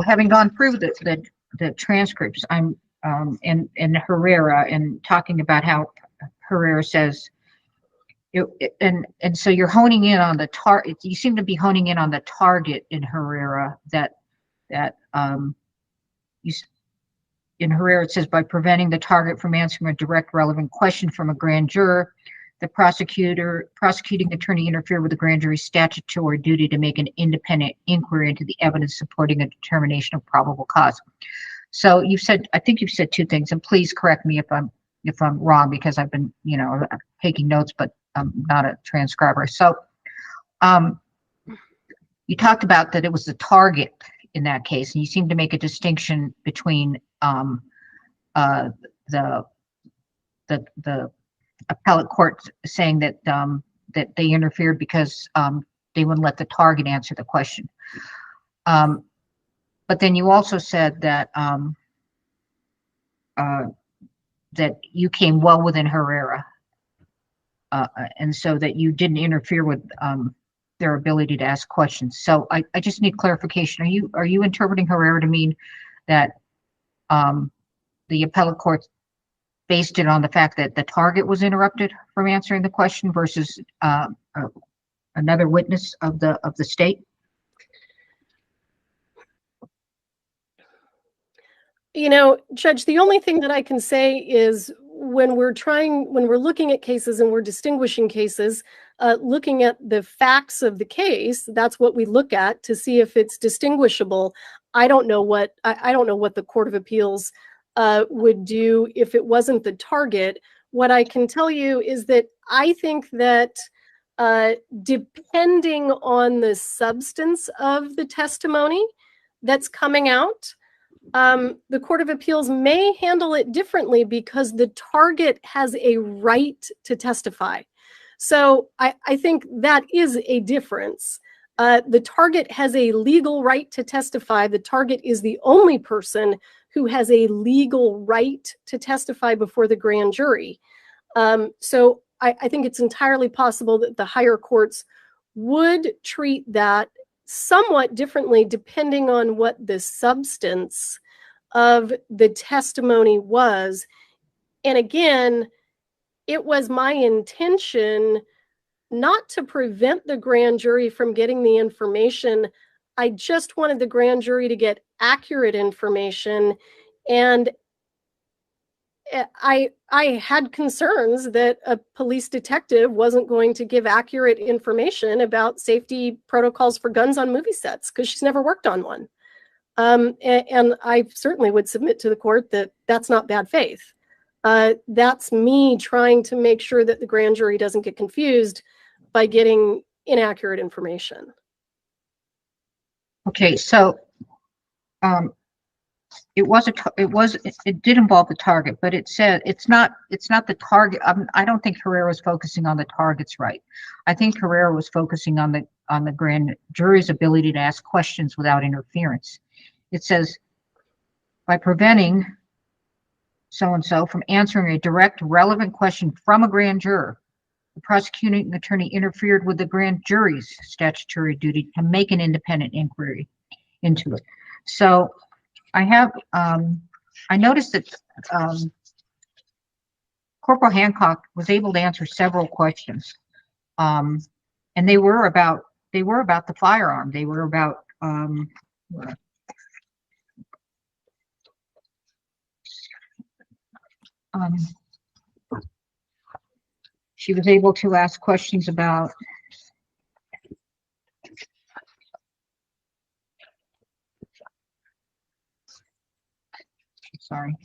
having gone through the transcripts, I'm and Herrera, and talking about how Herrera says, and so you're honing in on the target. You seem to be honing in on the target in Herrera that in Herrera it says, by preventing the target from answering a direct relevant question from a grand juror, the prosecuting attorney interfered with the grand jury's statutory duty to make an independent inquiry into the evidence supporting a determination of probable cause. So I think you've said two things, and please correct me if I'm wrong, because I've been, taking notes, but I'm not a transcriber. So, you talked about that it was the target in that case, and you seem to make a distinction between the appellate court saying that that they interfered because they wouldn't let the target answer the question. But then you also said that that you came well within Herrera, and so that you didn't interfere with their ability to ask questions. So I just need clarification. Are you interpreting Herrera to mean that the appellate court based it on the fact that the target was interrupted from answering the question versus another witness of the state? Judge, the only thing that I can say is when we're looking at cases and we're distinguishing cases, looking at the facts of the case, that's what we look at to see if it's distinguishable. I don't know what the Court of Appeals would do if it wasn't the target. What I can tell you is that I think that depending on the substance of the testimony that's coming out, the Court of Appeals may handle it differently because the target has a right to testify. So I think that is a difference. The target has a legal right to testify. The target is the only person who has a legal right to testify before the grand jury. So I think it's entirely possible that the higher courts would treat that somewhat differently depending on what the substance of the testimony was. And again, it was my intention not to prevent the grand jury from getting the information. I just wanted the grand jury to get accurate information. And I had concerns that a police detective wasn't going to give accurate information about safety protocols for guns on movie sets because she's never worked on one. And I certainly would submit to the court that that's not bad faith. That's me trying to make sure that the grand jury doesn't get confused by getting inaccurate information. Okay, so it did involve the target, but it said it's not the target. I don't think Herrera was focusing on the target's right. I think Herrera was focusing on the grand jury's ability to ask questions without interference. It says, by preventing so-and-so from answering a direct, relevant question from a grand juror, the prosecuting attorney interfered with the grand jury's statutory duty to make an independent inquiry into it. So I noticed that Corporal Hancock was able to answer several questions, and they were about the firearm. They were about She was able to ask questions about sorry.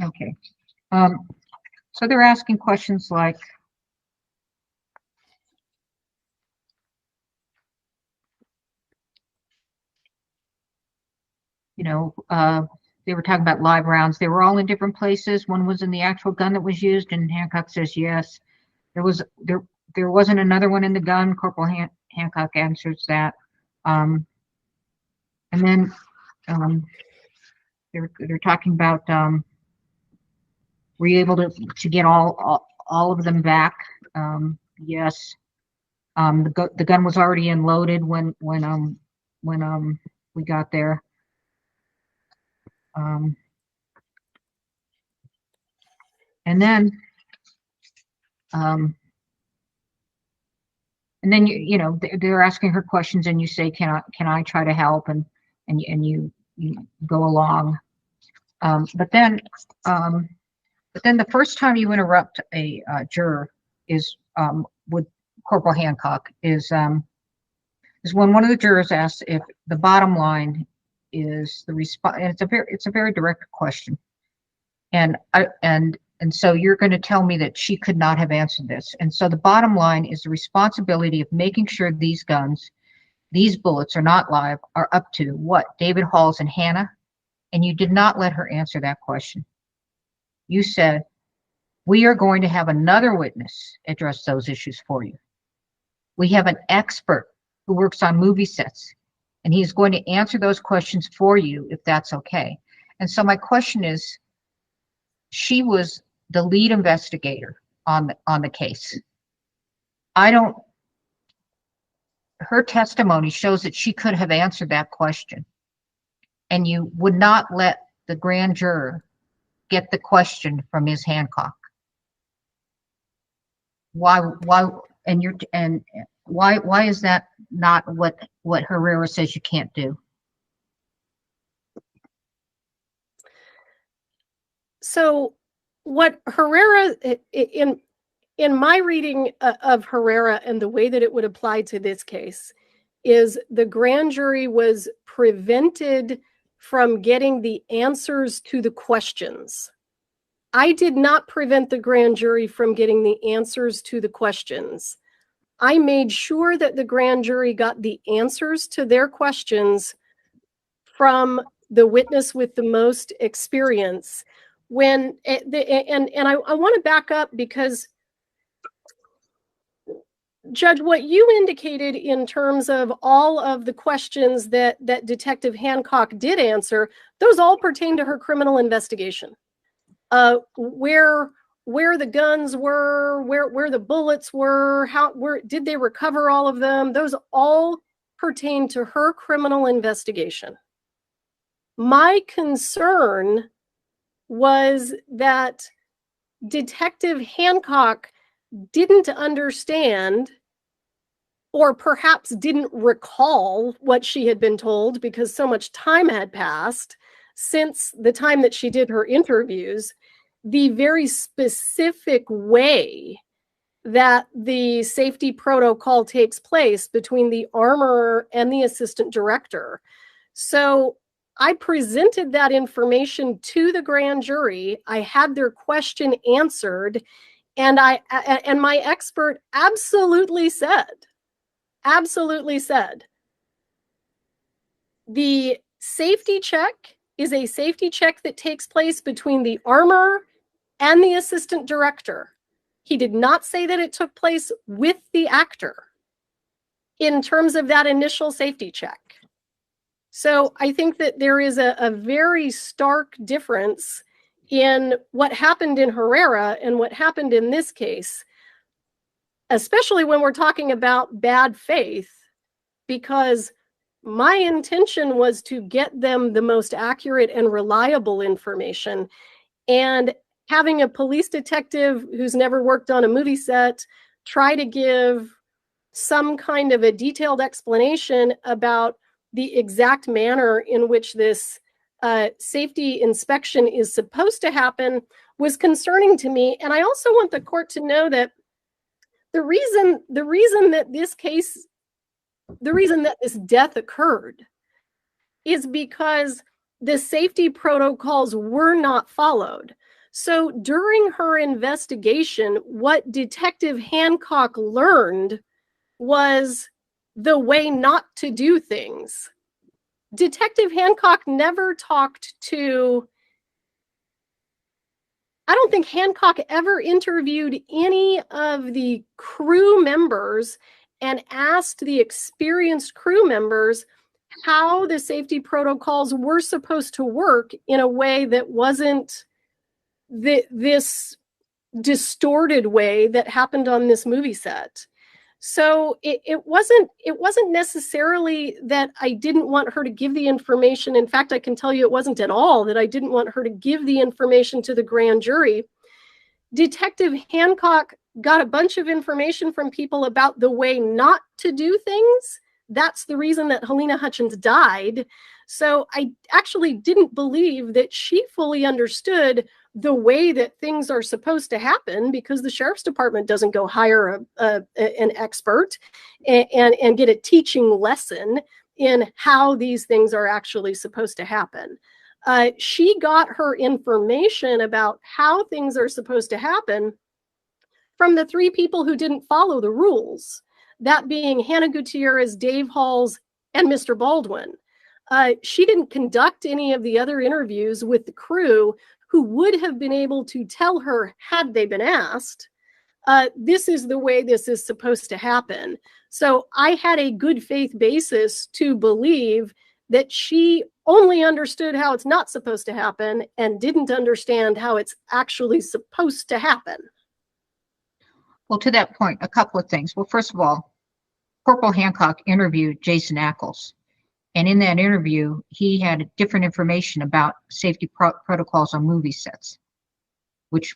Okay. So they're asking questions like, they were talking about live rounds. They were all in different places. One was in the actual gun that was used, and Hancock says yes. There wasn't another one in the gun. Corporal Hancock answers that. And then they're talking about were you able to get all of them back? Yes. The gun was already unloaded when we got there. And then they're asking her questions, and you say, can I try to help, and you go along. But then the first time you interrupt a juror is with Corporal Hancock is when one of the jurors asks if the bottom line is the response. It's a very direct question, and so you're going to tell me that she could not have answered this. And so the bottom line is the responsibility of making sure these bullets are not live, are up to what? David Halls and Hannah? And you did not let her answer that question. You said, we are going to have another witness address those issues for you. We have an expert who works on movie sets, and he's going to answer those questions for you if that's okay. And so my question is, she was the lead investigator on the case. Her testimony shows that she could have answered that question, and you would not let the grand juror get the question from Ms. Hancock. Why is that not what Herrera says you can't do? So what Herrera, in my reading of Herrera and the way that it would apply to this case, is the grand jury was prevented from getting the answers to the questions. I did not prevent the grand jury from getting the answers to the questions. I made sure that the grand jury got the answers to their questions from the witness with the most experience. I want to back up, because Judge, what you indicated in terms of all of the questions that Detective Hancock did answer, those all pertain to her criminal investigation. Where the guns were, where the bullets were, did they recover all of them? Those all pertain to her criminal investigation. My concern was that Detective Hancock didn't understand, or perhaps didn't recall what she had been told, because so much time had passed since the time that she did her interviews, the very specific way that the safety protocol takes place between the armorer and the assistant director. So I presented that information to the grand jury. I had their question answered, and my expert absolutely said, the safety check is a safety check that takes place between the armorer and the assistant director. He did not say that it took place with the actor in terms of that initial safety check. So I think that there is a very stark difference in what happened in Herrera and what happened in this case, especially when we're talking about bad faith, because my intention was to get them the most accurate and reliable information. And having a police detective who's never worked on a movie set try to give some kind of a detailed explanation about the exact manner in which this safety inspection is supposed to happen was concerning to me. And I also want the court to know that the reason that this death occurred is because the safety protocols were not followed. So during her investigation, what Detective Hancock learned was the way not to do things. Detective Hancock never talked to, I don't think Hancock ever interviewed any of the crew members and asked the experienced crew members how the safety protocols were supposed to work in a way that wasn't this distorted way that happened on this movie set. So it wasn't necessarily that I didn't want her to give the information. In fact, I can tell you it wasn't at all that I didn't want her to give the information to the grand jury. Detective Hancock got a bunch of information from people about the way not to do things. That's the reason that Halyna Hutchins died. So I actually didn't believe that she fully understood the way that things are supposed to happen, because the sheriff's department doesn't go hire an expert and get a teaching lesson in how these things are actually supposed to happen. She got her information about how things are supposed to happen from the three people who didn't follow the rules, that being Hannah Gutierrez, Dave Halls, and Mr. Baldwin. She didn't conduct any of the other interviews with the crew who would have been able to tell her, had they been asked, this is the way this is supposed to happen. So I had a good faith basis to believe that she only understood how it's not supposed to happen and didn't understand how it's actually supposed to happen. Well, to that point, a couple of things. Well, first of all, Corporal Hancock interviewed Jason Ackles. And in that interview, he had different information about safety protocols on movie sets, which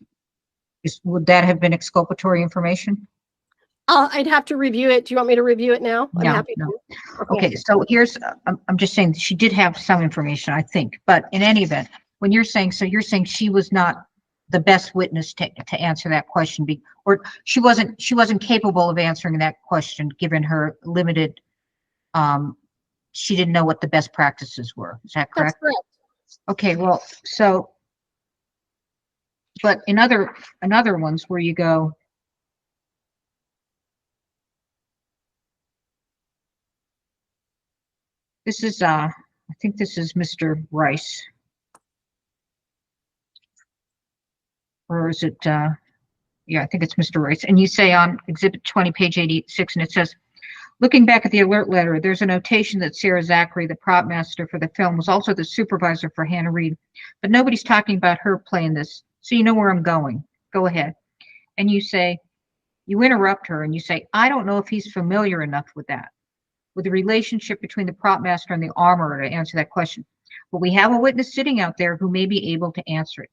would that have been exculpatory information? I'd have to review it. Do you want me to review it now? I'm happy no. to. Okay, so here's, I'm just saying she did have some information, I think. But in any event, when you're saying, so you're saying she was not the best witness to answer that question, or she wasn't capable of answering that question given her limited, she didn't know what the best practices were. Is that correct? That's correct. Okay, well, so, but in other ones where you go, this is, I think this is Mr. Rice. Or is it, yeah, I think it's Mr. Rice. And you say on Exhibit 20, page 86, and it says, looking back at the alert letter, there's a notation that Sarah Zachary, the prop master for the film, was also the supervisor for Hannah Reed. But nobody's talking about her playing this, so you know where I'm going. Go ahead. And you say, you interrupt her and you say, I don't know if he's familiar enough with that, with the relationship between the prop master and the armorer to answer that question. But we have a witness sitting out there who may be able to answer it.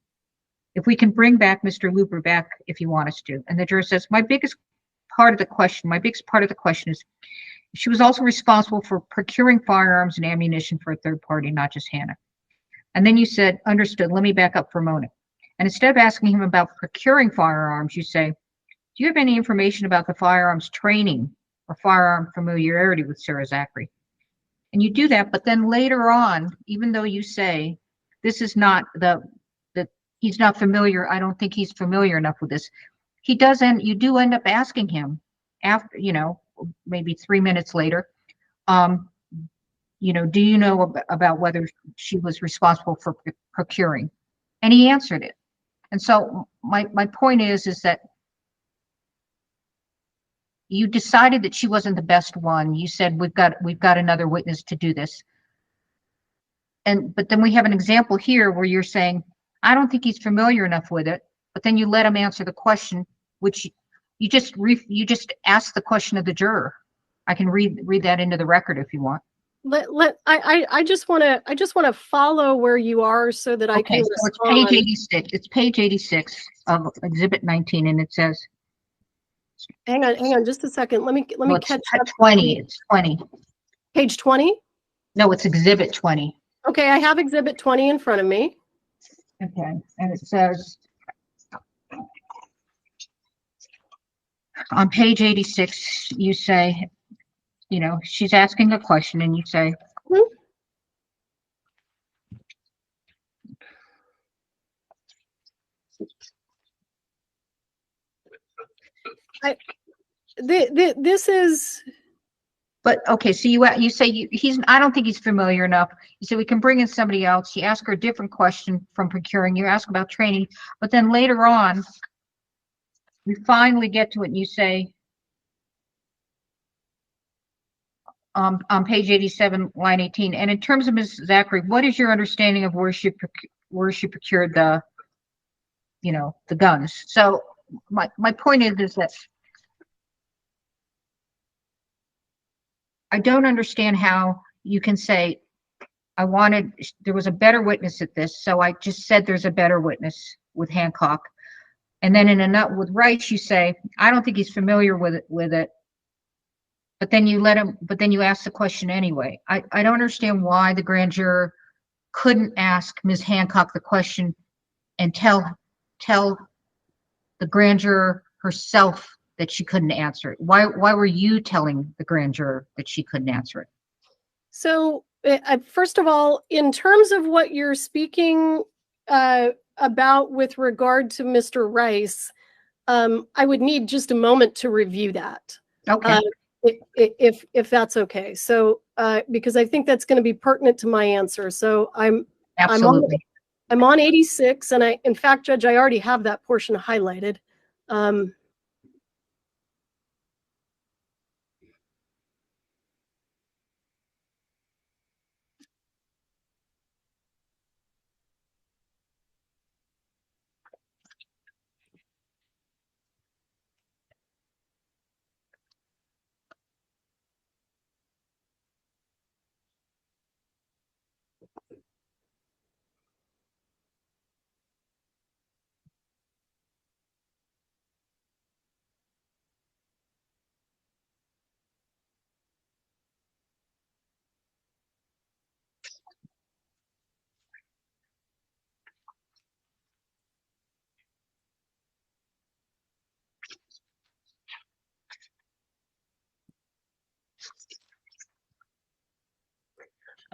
If we can bring back Mr. Looper back if you want us to. And the juror says, my biggest part of the question is, she was also responsible for procuring firearms and ammunition for a third party, not just Hannah. And then you said, understood, let me back up for a moment. And instead of asking him about procuring firearms, you say, do you have any information about the firearms training or firearm familiarity with Sarah Zachary? And you do that, but then later on, even though you say, this is not he's not familiar, I don't think he's familiar enough with this, you do end up asking him after, maybe 3 minutes later, do you know about whether she was responsible for procuring? And he answered it. And so my point is that you decided that she wasn't the best one. You said, we've got another witness to do this. But then we have an example here where you're saying, I don't think he's familiar enough with it, but then you let him answer the question, which you just asked the question of the juror. I can read that into the record if you want. I just want to follow where you are so that I Okay, can so it's respond. page 86. It's page 86 of Exhibit 19, and it says, Hang on just a second. Let me well, it's catch up. 20. It's 20. Page 20. No, it's Exhibit 20. Okay, I have Exhibit 20 in front of me. Okay, and it says on page 86, you say, you know, she's asking a question, and you say, This is, but okay, so you say he's, I don't think he's familiar enough. You say we can bring in somebody else. You ask her a different question from procuring. You ask about training, but then later on, we finally get to it, and you say, on page 87, line 18, and in terms of Ms. Zachary, what is your understanding of where she procured the, you know, the guns? So my point is that I don't understand how you can say, there was a better witness at this, so I just said there's a better witness with Hancock. And then with Rice, you say, I don't think he's familiar with it. But then you ask the question anyway. I don't understand why the grand juror couldn't ask Ms. Hancock the question and tell the grand juror herself that she couldn't answer it. Why were you telling the grand juror that she couldn't answer it? so first of all, in terms of what you're speaking about with regard to Mr. Rice, I would need just a moment to review that. Okay. If that's okay. So because I think that's going to be pertinent to my answer. So Absolutely. I'm on 86, and in fact, Judge, I already have that portion highlighted.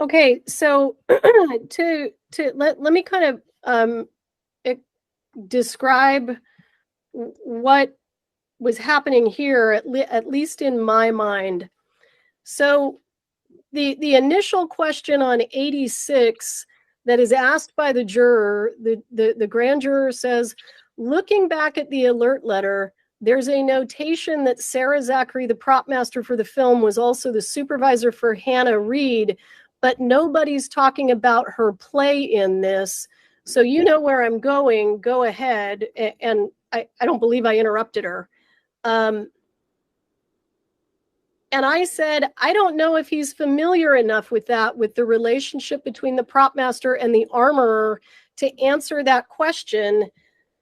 Okay, so let me kind of describe what was happening here, at least in my mind. So the initial question on 86 that is asked by the juror, the grand juror says, looking back at the alert letter, there's a notation that Sarah Zachary, the prop master for the film, was also the supervisor for Hannah Reed, but nobody's talking about her play in this. So you know where I'm going, go ahead. And I don't believe I interrupted her. And I said, I don't know if he's familiar enough with that, with the relationship between the prop master and the armorer to answer that question.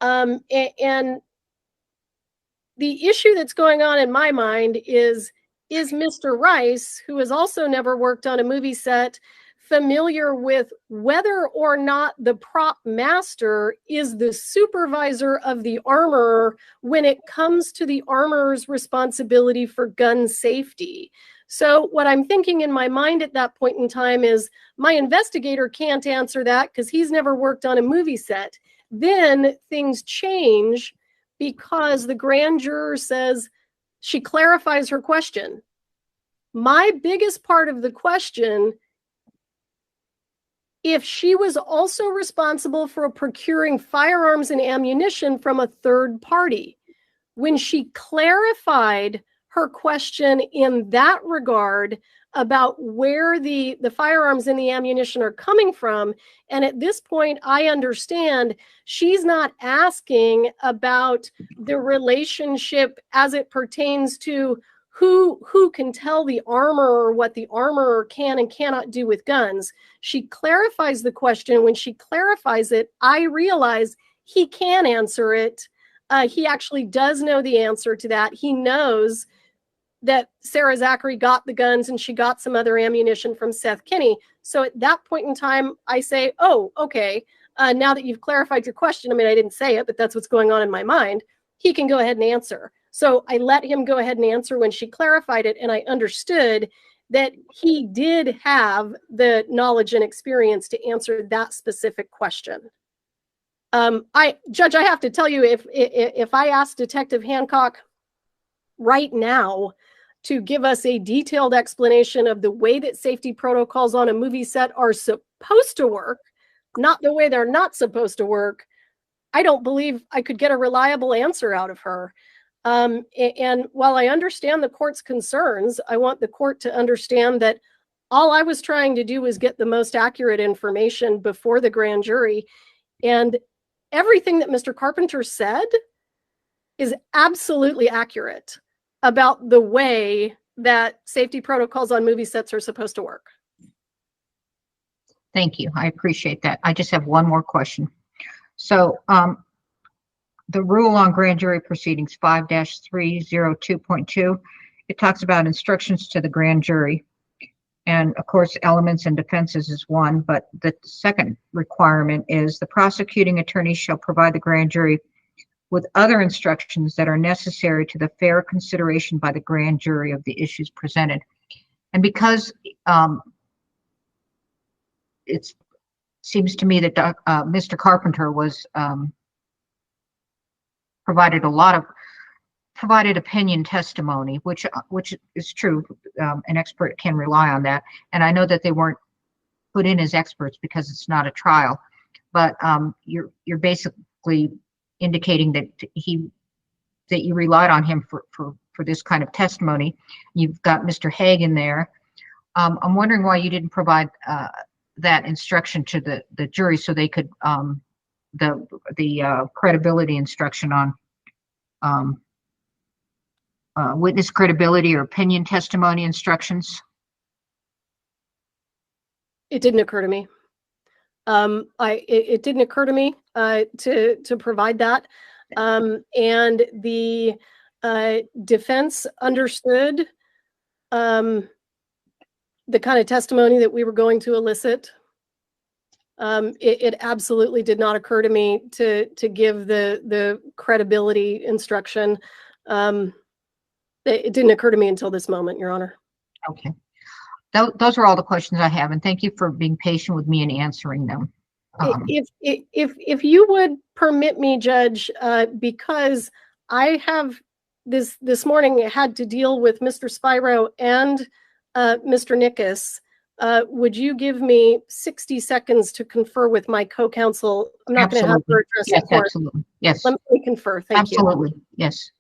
And the issue that's going on in my mind is Mr. Rice, who has also never worked on a movie set, familiar with whether or not the prop master is the supervisor of the armorer when it comes to the armorer's responsibility for gun safety. So what I'm thinking in my mind at that point in time is my investigator can't answer that because he's never worked on a movie set. Then things change because the grand juror says, she clarifies her question. My biggest part of the question, if she was also responsible for procuring firearms and ammunition from a third party. When she clarified her question in that regard about where the firearms and the ammunition are coming from, and at this point, I understand she's not asking about the relationship as it pertains to who can tell the armorer what the armorer can and cannot do with guns. She clarifies the question. When she clarifies it, I realize he can answer it. He actually does know the answer to that. He knows that Sarah Zachary got the guns and she got some other ammunition from Seth Kinney. So at that point in time, I say, oh, okay, now that you've clarified your question, I mean, I didn't say it, but that's what's going on in my mind. He can go ahead and answer. So I let him go ahead and answer when she clarified it, and I understood that he did have the knowledge and experience to answer that specific question. Judge, I have to tell you, if I asked Detective Hancock right now to give us a detailed explanation of the way that safety protocols on a movie set are supposed to work, not the way they're not supposed to work, I don't believe I could get a reliable answer out of her. And while I understand the court's concerns, I want the court to understand that all I was trying to do was get the most accurate information before the grand jury. And everything that Mr. Carpenter said is absolutely accurate about the way that safety protocols on movie sets are supposed to work. Thank you. I appreciate that. I just have one more question. So the rule on grand jury proceedings 5-302.2, it talks about instructions to the grand jury. And of course, elements and defenses is one, but the second requirement is the prosecuting attorney shall provide the grand jury with other instructions that are necessary to the fair consideration by the grand jury of the issues presented. And because it seems to me that Mr. Carpenter was provided opinion testimony, which is true. An expert can rely on that. And I know that they weren't put in as experts because it's not a trial, but you're basically indicating that you relied on him for this kind of testimony. You've got Mr. Haig in there. I'm wondering why you didn't provide that instruction to the jury so they could the credibility instruction on witness credibility or opinion testimony instructions. It didn't occur to me. It didn't occur to me to provide that. And the defense understood the kind of testimony that we were going to elicit. It absolutely did not occur to me to give the credibility instruction. It didn't occur to me until this moment, Your Honor. Okay. Those are all the questions I have, and thank you for being patient with me and answering them. If you would permit me, Judge, because I have this morning had to deal with Mr. Spiro and Mr. Nickus, would you give me 60 seconds to confer with my co-counsel? I'm not going to have her address yes, the court. absolutely. Yes. Let me confer. Thank you. Absolutely. Yes.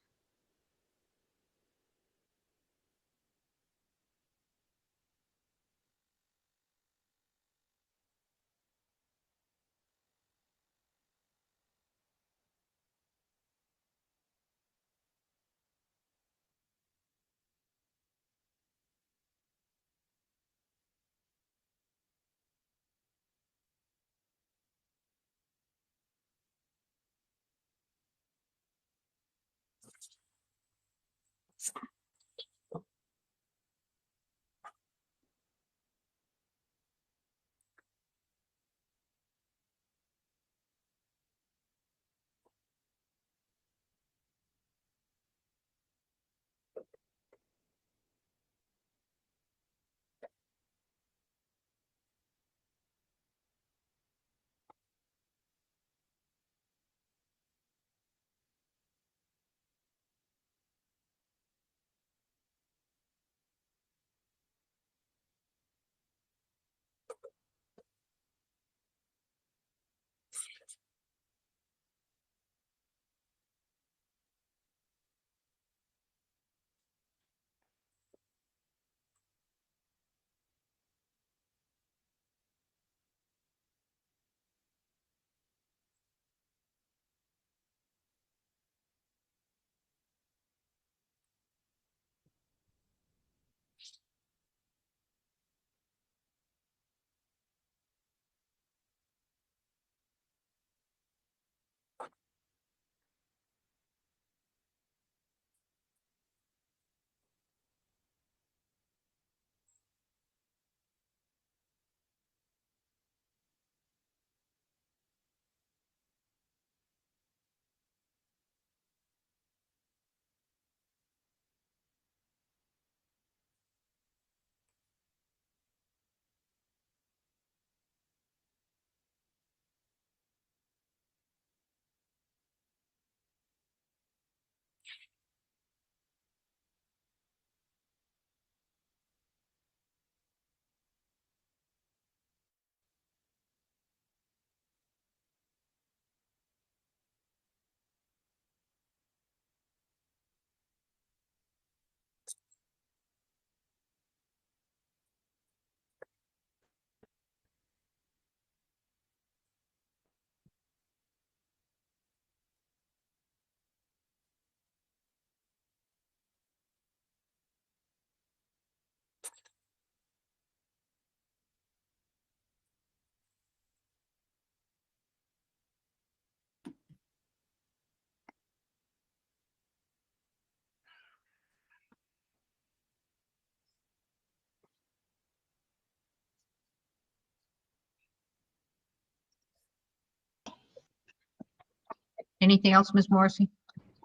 Anything else, Ms. Morrissey?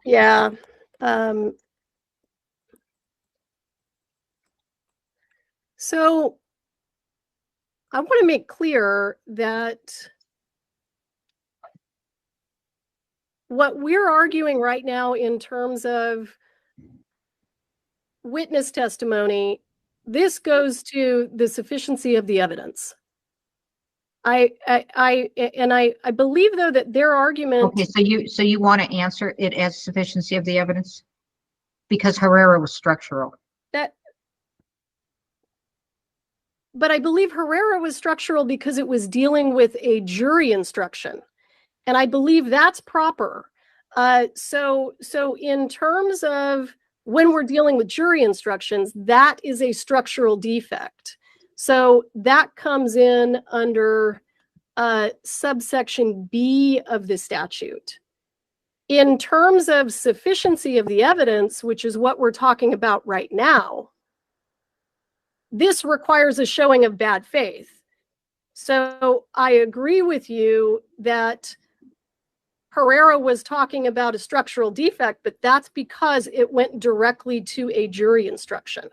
Yeah. So I want to make clear that what we're arguing right now in terms of witness testimony, this goes to the sufficiency of the evidence. I believe, though, that their argument. Okay, so you want to answer it as sufficiency of the evidence? Because Herrera was structural. But I believe Herrera was structural because it was dealing with a jury instruction. And I believe that's proper. So in terms of when we're dealing with jury instructions, that is a structural defect. So that comes in under subsection B of the statute. In terms of sufficiency of the evidence, which is what we're talking about right now, this requires a showing of bad faith. So I agree with you that Herrera was talking about a structural defect, but that's because it went directly to a jury instruction.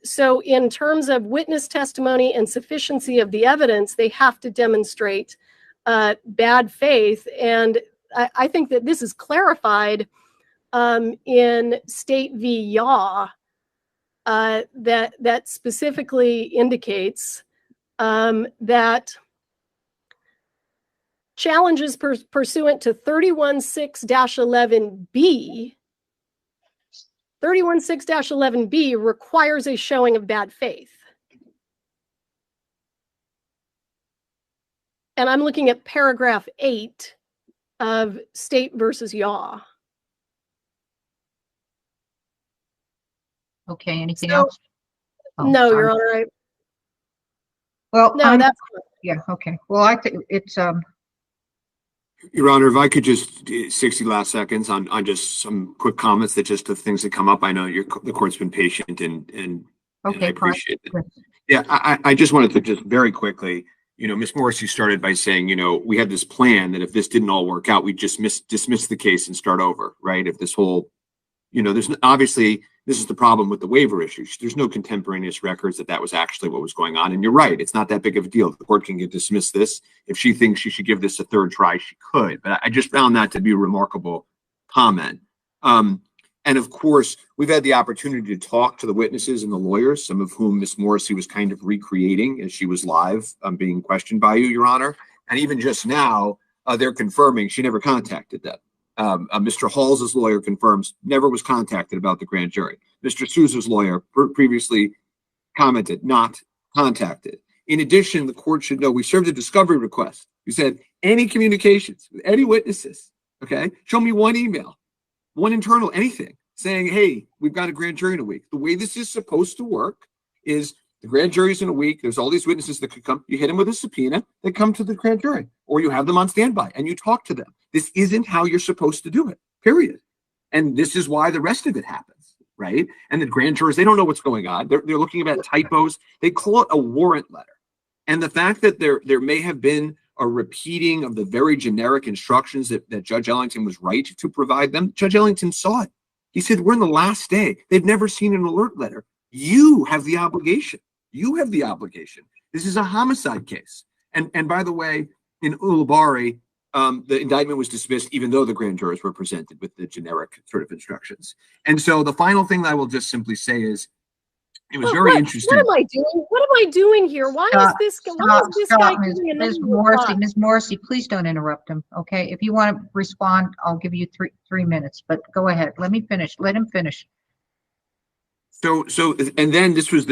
So in terms of witness testimony and sufficiency of the evidence, they have to demonstrate bad faith. And I think that this is clarified in State v. Yaw, that specifically indicates that challenges pursuant to 316-11B, 316-11B requires a showing of bad faith. And I'm looking at paragraph 8 of State versus Yaw. Okay, anything else? Oh, No, sorry. Your Honor. Well, No, that's yeah, okay. Well, I think it's Your Honor, if I could just 60 last seconds on just some quick comments that just the things that come up. I know the court's been patient and okay. I appreciate it. Fine. Yeah, I just wanted to just very quickly, Ms. Morrissey started by saying, we had this plan that if this didn't all work out, we'd just dismiss the case and start over, right? If this whole, there's obviously, this is the problem with the waiver issue. There's no contemporaneous records that was actually what was going on. And you're right, it's not that big of a deal. The court can dismiss this. If she thinks she should give this a third try, she could. But I just found that to be a remarkable comment. And of course, we've had the opportunity to talk to the witnesses and the lawyers, some of whom Ms. Morrissey was kind of recreating as she was live being questioned by you, Your Honor. And even just now, they're confirming she never contacted them. Mr. Hall's lawyer confirms never was contacted about the grand jury. Mr. Sousa's lawyer previously commented not contacted. In addition, the court should know we served a discovery request. We said any communications with any witnesses, okay? Show me one email, one internal, anything saying, hey, we've got a grand jury in a week. The way this is supposed to work is the grand jury's in a week. There's all these witnesses that could come. You hit them with a subpoena, they come to the grand jury, or you have them on standby and you talk to them. This isn't how you're supposed to do it, period. And this is why the rest of it happens, right? And the grand jurors, they don't know what's going on. They're looking at typos. They call it a warrant letter. And the fact that there may have been a repeating of the very generic instructions that Judge Ellington was right to provide them, Judge Ellington saw it. He said, we're in the last day. They've never seen an alert letter. You have the obligation. You have the obligation. This is a homicide case. And by the way, in Ulibarri, the indictment was dismissed even though the grand jurors were presented with the generic sort of instructions. And so the final thing that I will just simply say is it was very interesting. What am I doing? What am I doing here? Why is this guy giving Ms. Morrissey, please don't interrupt him, okay? If you want to respond, I'll give you three minutes, but go ahead. Let me finish. Let him finish. So, and then this was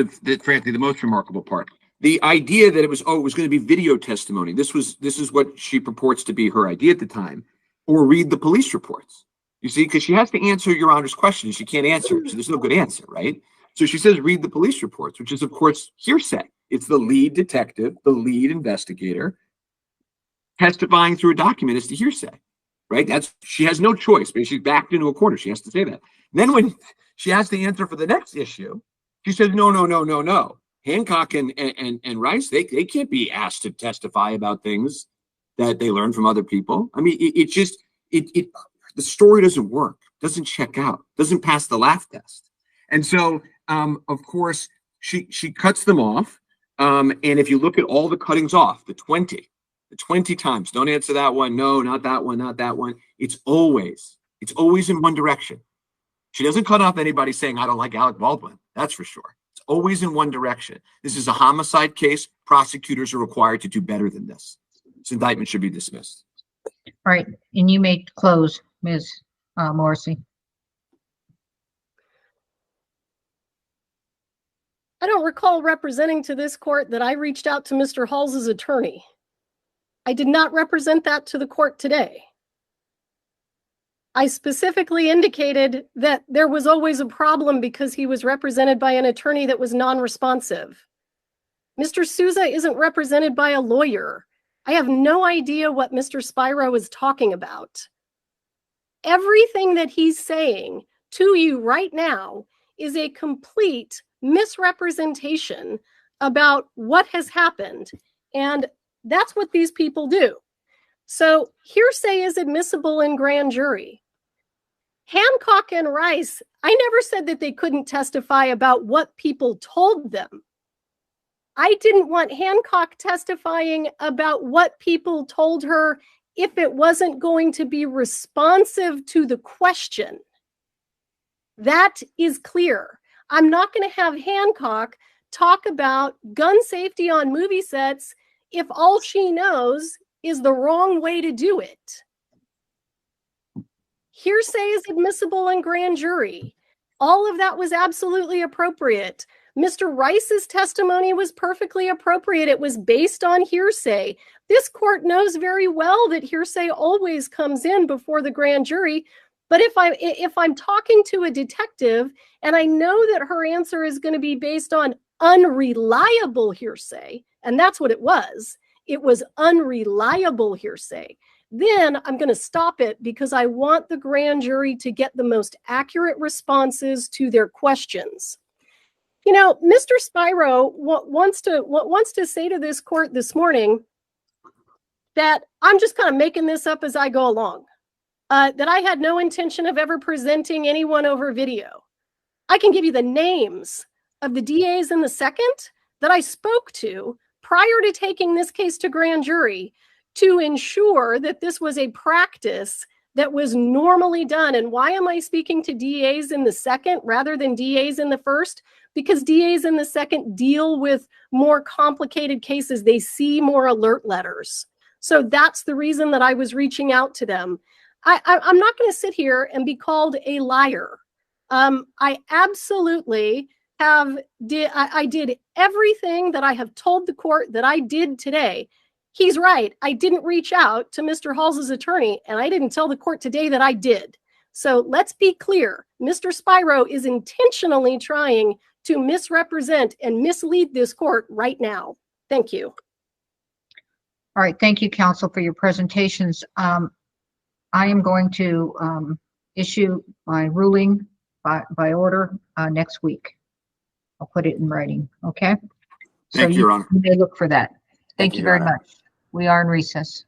frankly the most remarkable part. The idea that it was going to be video testimony. This is what she purports to be her idea at the time, or read the police reports. You see, because she has to answer Your Honor's question. She can't answer it, so there's no good answer, right? So she says, read the police reports, which is, of course, hearsay. It's the lead detective, the lead investigator testifying through a document as to hearsay, right? She has no choice, but she's backed into a corner. She has to say that. Then when she has to answer for the next issue, she says, no. Hancock and Rice, they can't be asked to testify about things that they learned from other people. I mean, the story doesn't work, doesn't check out, doesn't pass the laugh test. And so, of course, she cuts them off. And if you look at all the cuttings off, the 20 times, don't answer that one. No, not that one, not that one. It's always in one direction. She doesn't cut off anybody saying, I don't like Alec Baldwin. That's for sure. It's always in one direction. This is a homicide case. Prosecutors are required to do better than this. This indictment should be dismissed. All right. And you may close, Ms. Morrissey. I don't recall representing to this court that I reached out to Mr. Hall's attorney. I did not represent that to the court today. I specifically indicated that there was always a problem because he was represented by an attorney that was non-responsive. Mr. Souza isn't represented by a lawyer. I have no idea what Mr. Spiro is talking about. Everything that he's saying to you right now is a complete misrepresentation about what has happened. And that's what these people do. So hearsay is admissible in grand jury. Hancock and Rice, I never said that they couldn't testify about what people told them. I didn't want Hancock testifying about what people told her if it wasn't going to be responsive to the question. That is clear. I'm not going to have Hancock talk about gun safety on movie sets if all she knows is the wrong way to do it. Hearsay is admissible in grand jury. All of that was absolutely appropriate. Mr. Rice's testimony was perfectly appropriate. It was based on hearsay. This court knows very well that hearsay always comes in before the grand jury. But if I'm talking to a detective and I know that her answer is going to be based on unreliable hearsay, and that's what it was unreliable hearsay, then I'm going to stop it because I want the grand jury to get the most accurate responses to their questions. You know, Mr. Spiro wants to say to this court this morning that I'm just kind of making this up as I go along, that I had no intention of ever presenting anyone over video. I can give you the names of the DAs in the second that I spoke to prior to taking this case to grand jury to ensure that this was a practice that was normally done. And why am I speaking to DAs in the second rather than DAs in the first? Because DAs in the second deal with more complicated cases. They see more alert letters. So that's the reason that I was reaching out to them. I'm not going to sit here and be called a liar. I absolutely I did everything that I have told the court that I did today. He's right. I didn't reach out to Mr. Hall's attorney, and I didn't tell the court today that I did. So let's be clear. Mr. Spiro is intentionally trying to misrepresent and mislead this court right now. Thank you. All right. Thank you, counsel, for your presentations. I am going to issue my ruling by order next week. I'll put it in writing. Okay. Thank you, Your Honor. You may look for that. Thank you very much. We are in recess.